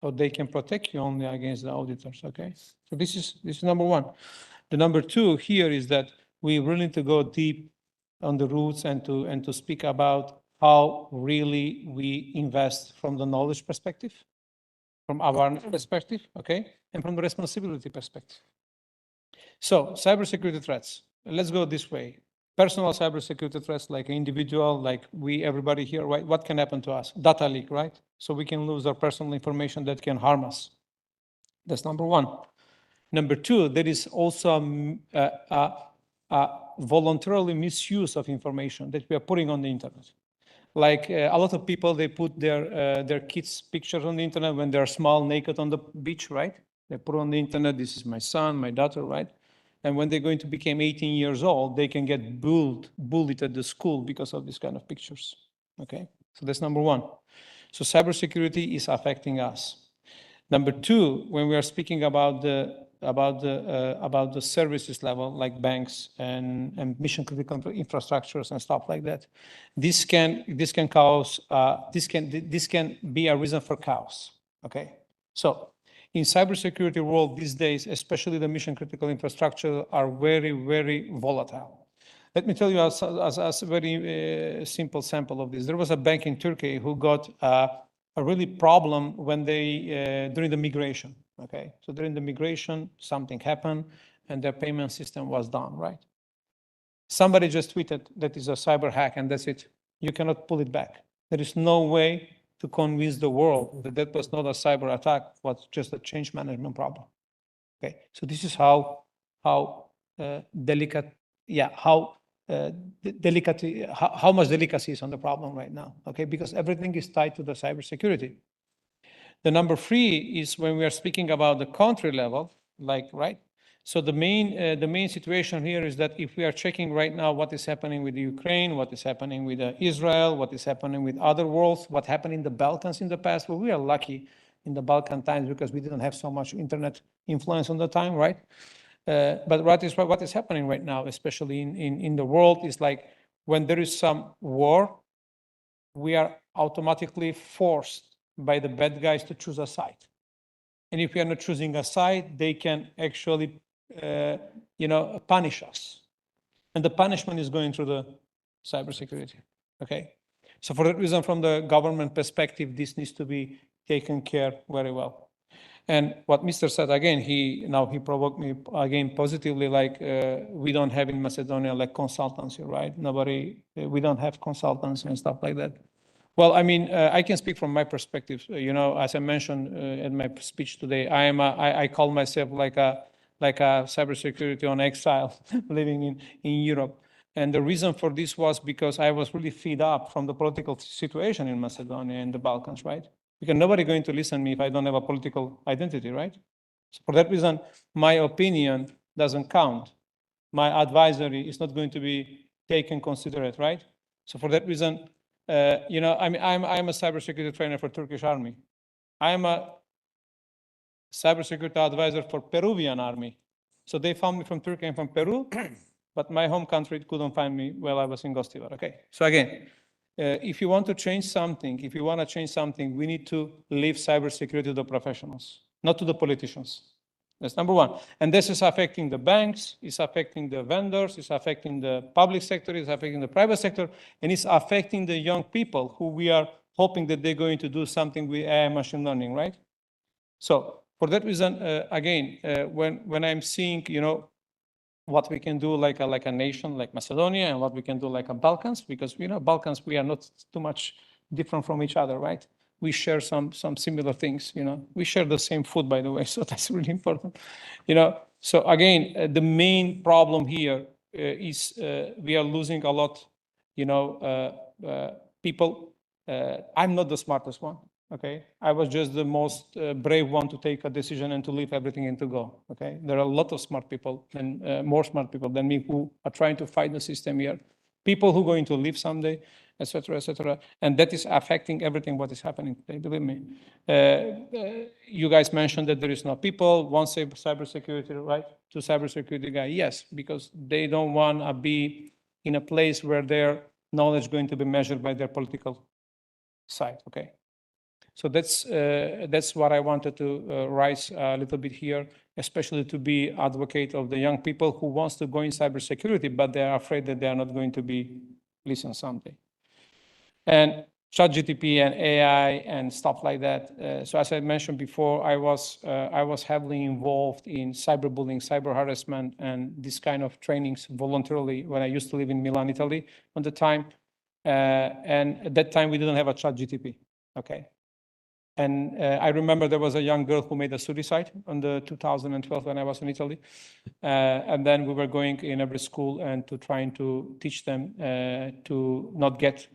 Or they can protect you only against the auditors, okay? So this is number one. The number two here is that we really need to go deep on the roots and to speak about how really we invest from the knowledge perspective, from awareness perspective, okay? And from the responsibility perspective. So cybersecurity threats, let's go this way. Personal cybersecurity threats, like individual, like everybody here, right? What can happen to us? Data leak, right? So we can lose our personal information that can harm us. That's number one. Number two, there is also a voluntarily misuse of information that we are putting on the internet. Like a lot of people, they put their kids' pictures on the internet when they're small, naked on the beach, right? They put on the internet, this is my son, my daughter, right? And when they're going to become 18 years old, they can get bullied at the school because of this kind of pictures, okay? So that's number one. So cybersecurity is affecting us. Number two, when we are speaking about the services level, like banks and mission critical infrastructures and stuff like that, this can be a reason for chaos. Okay, so in cybersecurity world these days, especially the mission critical infrastructure are very, very volatile. Let me tell you as a very simple sample of this. There was a bank in Turkey who got a really problem when during the migration, okay? So during the migration, something happened and their payment system was down, right? Somebody just tweeted that is a cyber hack and that's it. You cannot pull it back. There is no way to convince the world that that was not a cyber attack, it was just a change management problem. Okay, so this is how delicate, how delicate, how much delicacy is on the problem right now. Okay, because everything is tied to the cybersecurity. The number 3 is when we are speaking about the country level, like, right? So the main situation here is that if we are checking right now what is happening with Ukraine, what is happening with Israel, what is happening with other worlds, what happened in the Balkans in the past, well, we are lucky in the Balkan times because we didn't have so much internet influence on the time, right? But what is happening right now, especially in the world, is like when there is some war, we are automatically forced by the bad guys to choose a side. And if we are not choosing a side, they can actually, punish us. And the punishment is going through the cybersecurity, okay? So for that reason, from the government perspective, this needs to be taken care very well. And what Mr. said again, he provoked me again positively, like we don't have in Macedonia like consultancy, right? We don't have consultants and stuff like that. Well, I mean, I can speak from my perspective. As I mentioned in my speech today, I call myself like a cybersecurity on exile, living in Europe. And the reason for this was because I was really fed up from the political situation in Macedonia and the Balkans, right? Because nobody going to listen to me if I don't have a political identity, right? So for that reason, my opinion doesn't count. My advisory is not going to be taken considerate, right? So for that reason, I'm a cybersecurity trainer for Turkish army. I am a cybersecurity advisor for Peruvian army. So they found me from Turkey and from Peru, but my home country couldn't find me while I was in Gostivar. Okay. So again, if you want to change something, we need to leave cybersecurity to the professionals, not to the politicians. That's number 1. And this is affecting the banks, it's affecting the vendors, it's affecting the public sector, it's affecting the private sector, and it's affecting the young people who we are hoping that they're going to do something with AI machine learning, right? So for that reason, again, when I'm seeing, what we can do like a nation like Macedonia and what we can do like a Balkans, because Balkans, we are not too much different from each other, right? We share some similar things, we share the same food, by the way, so that's really important, so again, the main problem here is we are losing a lot, people. I'm not the smartest one. Okay, I was just the most brave one to take a decision and to leave everything and to go. Okay, there are a lot of smart people and more smart people than me who are trying to fight the system here. People who are going to leave someday, etc., etc., and that is affecting everything what is happening today. Believe me. You guys mentioned that there is no people. One cybersecurity, right? Two cybersecurity guy. Yes, because they don't want to be in a place where their knowledge is going to be measured by their political side. Okay. So that's what I wanted to raise a little bit here, especially to be advocate of the young people who wants to go in cybersecurity, but they are afraid that they are not going to be listened someday. And ChatGPT and AI and stuff like that. So as I mentioned before, I was heavily involved in cyberbullying, cyber harassment, and this kind of trainings voluntarily when I used to live in Milan, Italy, at the time. And at that time we didn't have a ChatGPT. Okay. And I remember there was a young girl who made a suicide on the 2012 when I was in Italy. And then we were going in every school and to trying to teach them to not get,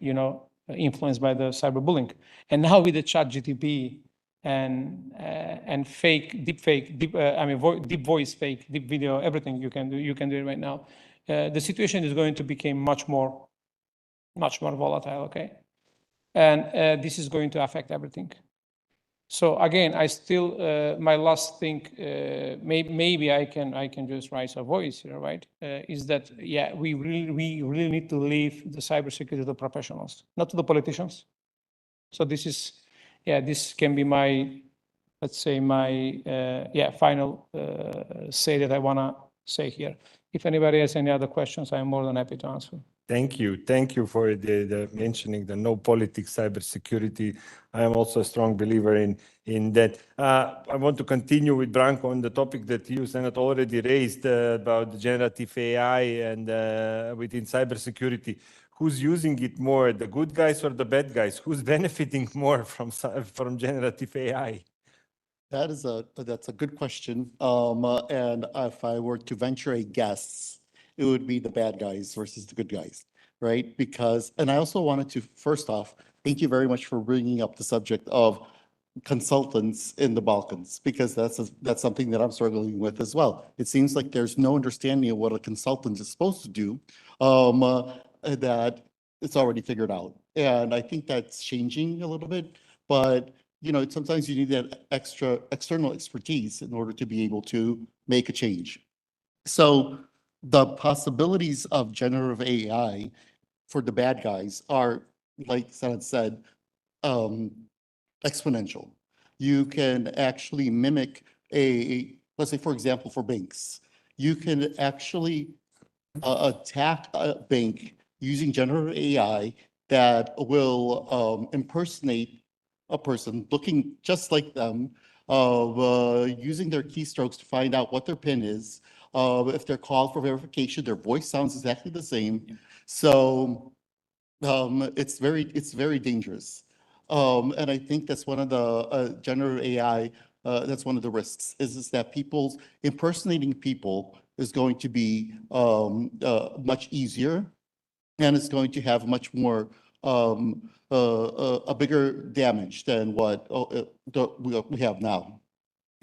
influenced by the cyberbullying. And now with the ChatGPT and fake, deep fake, deep voice, fake, deep video, everything you can do it right now. The situation is going to become much more volatile. Okay, and this is going to affect everything. So again, I still my last thing, maybe I can just raise a voice here, right? Is that we really need to leave the cybersecurity to the professionals, not to the politicians. So this can be my, let's say my final say that I wanna say here. If anybody has any other questions, I'm more than happy to answer. Thank you for the mentioning the no politics cybersecurity. I am also a strong believer in that. I want to continue with Branko on the topic that you, Senat, already raised about the generative AI and within cybersecurity. Who's using it more, the good guys or the bad guys? Who's benefiting more from generative AI? that's a good question. And if I were to venture a guess, it would be the bad guys versus the good guys, right? Because, and I also wanted to, first off, thank you very much for bringing up the subject of consultants in the Balkans, because that's something that I'm struggling with as well. It seems like there's no understanding of what a consultant is supposed to do, that it's already figured out. And I think that's changing a little bit, but you know, sometimes you need that extra external expertise in order to be able to make a change. So the possibilities of generative AI for the bad guys are, like Sanad said, exponential. You can actually mimic let's say, for example, for banks, you can actually attack a bank using generative AI that will impersonate a person looking just like them, using their keystrokes to find out what their PIN is. If they're called for verification, their voice sounds exactly the same. So it's very dangerous. And I think that's one of the generative AI, that's one of the risks, is that people's impersonating people is going to be much easier, and it's going to have much more a bigger damage than what we have now.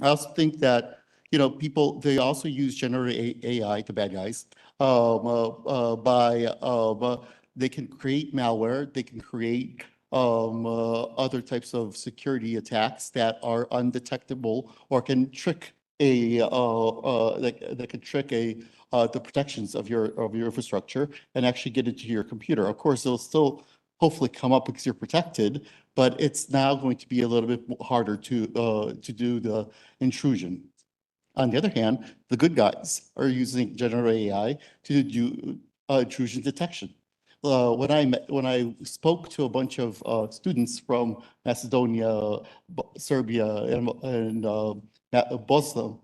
I also think that, you know, people, they also use generative AI, the bad guys, they can create malware, they can create other types of security attacks that are undetectable, or can trick that could trick the protections of your infrastructure and actually get into your computer. Of course, it'll still hopefully come up because you're protected, but it's now going to be a little bit harder to do the intrusion. On the other hand, the good guys are using generative AI to do intrusion detection. When I spoke to a bunch of students from Macedonia, Serbia, and Bosnia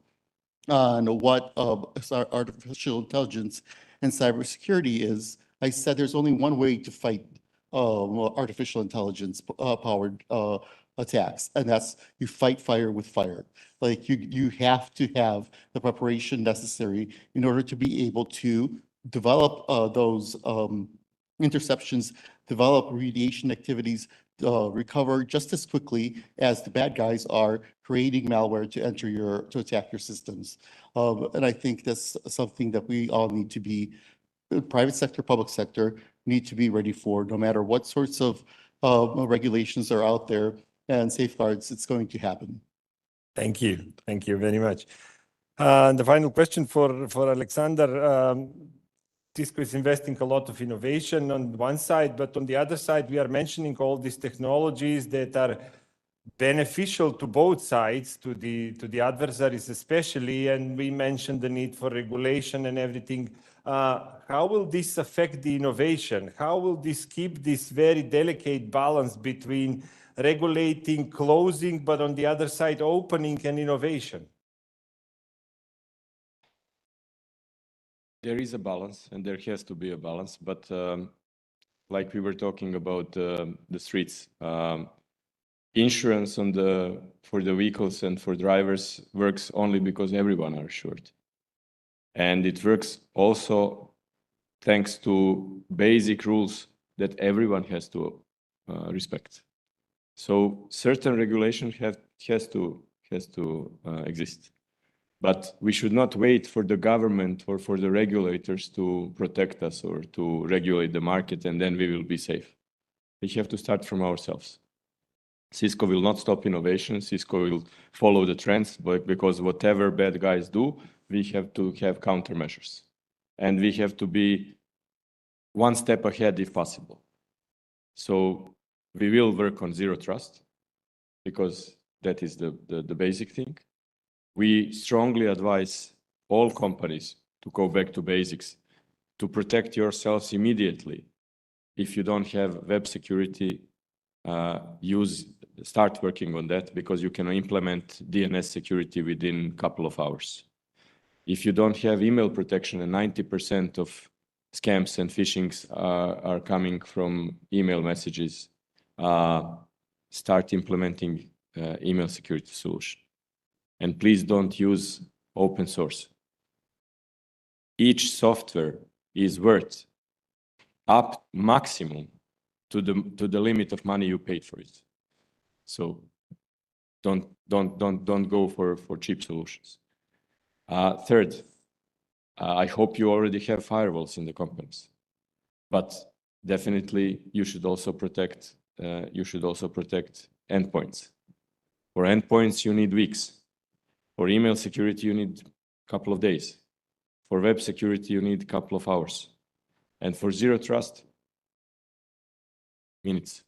on what artificial intelligence and cybersecurity is, I said there's only one way to fight artificial intelligence powered attacks, and that's you fight fire with fire. Like you have to have the preparation necessary in order to be able to develop those interceptions, develop remediation activities, recover just as quickly as the bad guys are creating malware to attack your systems. And I think that's something that we all need to be, private sector, public sector, need to be ready for, no matter what sorts of regulations are out there and safeguards, it's going to happen. Thank you. Thank you very much. The final question for Alexander. Tisco is investing a lot of innovation on one side, but on the other side, we are mentioning all these technologies that are beneficial to both sides, to the adversaries especially, and we mentioned the need for regulation and everything. How will this affect the innovation? How will this keep this very delicate balance between regulating, closing, but on the other side, opening and innovation? There is a balance, and there has to be a balance, but like we were talking about the streets, insurance for the vehicles and for drivers works only because everyone are insured. And it works also thanks to basic rules that everyone has to respect. So certain regulation has to exist. But we should not wait for the government or for the regulators to protect us or to regulate the market, and then we will be safe. We have to start from ourselves. Cisco will not stop innovation. Cisco will follow the trends, but because whatever bad guys do, we have to have countermeasures. And we have to be one step ahead if possible. So we will work on zero trust, because that is the basic thing. We strongly advise all companies to go back to basics, to protect yourselves immediately. If you don't have web security, start working on that, because you can implement DNS security within a couple of hours. If you don't have email protection, and 90% of scams and phishings are coming from email messages, start implementing email security solution. And please don't use open source. Each software is worth up maximum to the limit of money you paid for it. So don't go for cheap solutions. Third, I hope you already have firewalls in the companies, but definitely you should also protect endpoints. For endpoints, you need weeks. For email security, you need a couple of days. For web security, you need a couple of hours. And for zero trust, minutes.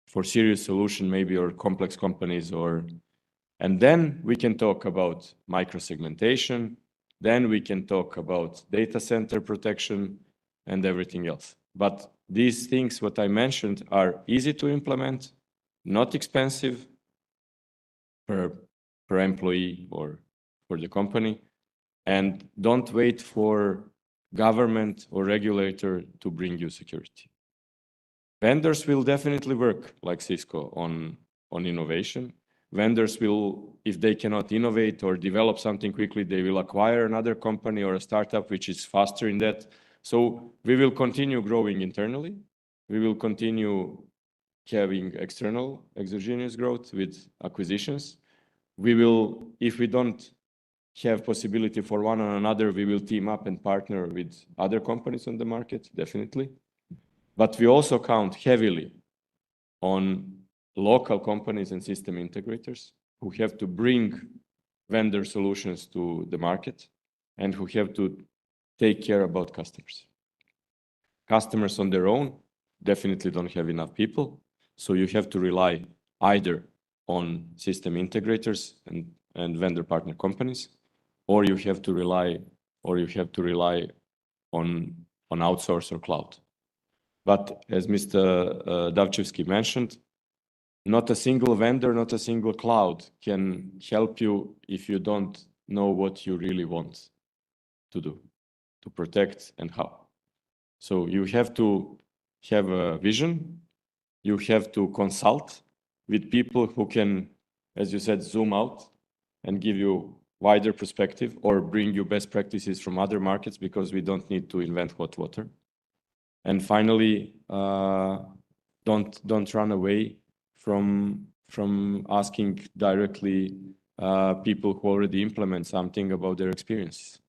For serious solution, maybe, or complex companies, and then we can talk about microsegmentation, then we can talk about data center protection and everything else. But these things, what I mentioned, are easy to implement, not expensive per employee or for the company, and don't wait for government or regulator to bring you security. Vendors will definitely work like Cisco on innovation. Vendors will, if they cannot innovate or develop something quickly, they will acquire another company or a startup which is faster in that. So we will continue growing internally. We will continue having external exogenous growth with acquisitions. We will, if we don't have possibility for one or another, we will team up and partner with other companies on the market, definitely. But we also count heavily on local companies and system integrators who have to bring vendor solutions to the market and who have to take care about customers. Customers on their own definitely don't have enough people, so you have to rely either on system integrators and vendor partner companies, or you have to rely on outsource or cloud. But as Mr. Davchevsky mentioned, not a single vendor, not a single cloud can help you if you don't know what you really want to do, to protect and how. So you have to have a vision, you have to consult with people who can, as you said, zoom out and give you wider perspective or bring you best practices from other markets, because we don't need to invent hot water. And finally, don't run away from asking directly people who already implement something about their experiences.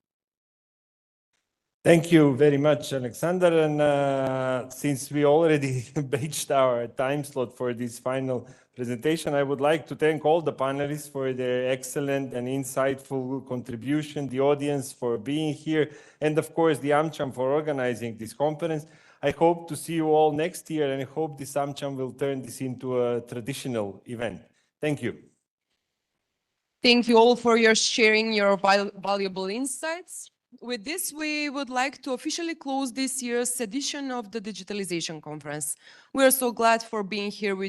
Thank you very much, Alexander. And since we already reached our time slot for this final presentation, I would like to thank all the panelists for their excellent and insightful contribution, the audience for being here, and of course the AmCham for organizing this conference. I hope to see you all next year, and I hope this AmCham will turn this into a traditional event. Thank you. Thank you all for your sharing your valuable insights. With this, we would like to officially close this year's edition of the Digitalization Conference. We are so glad for being here with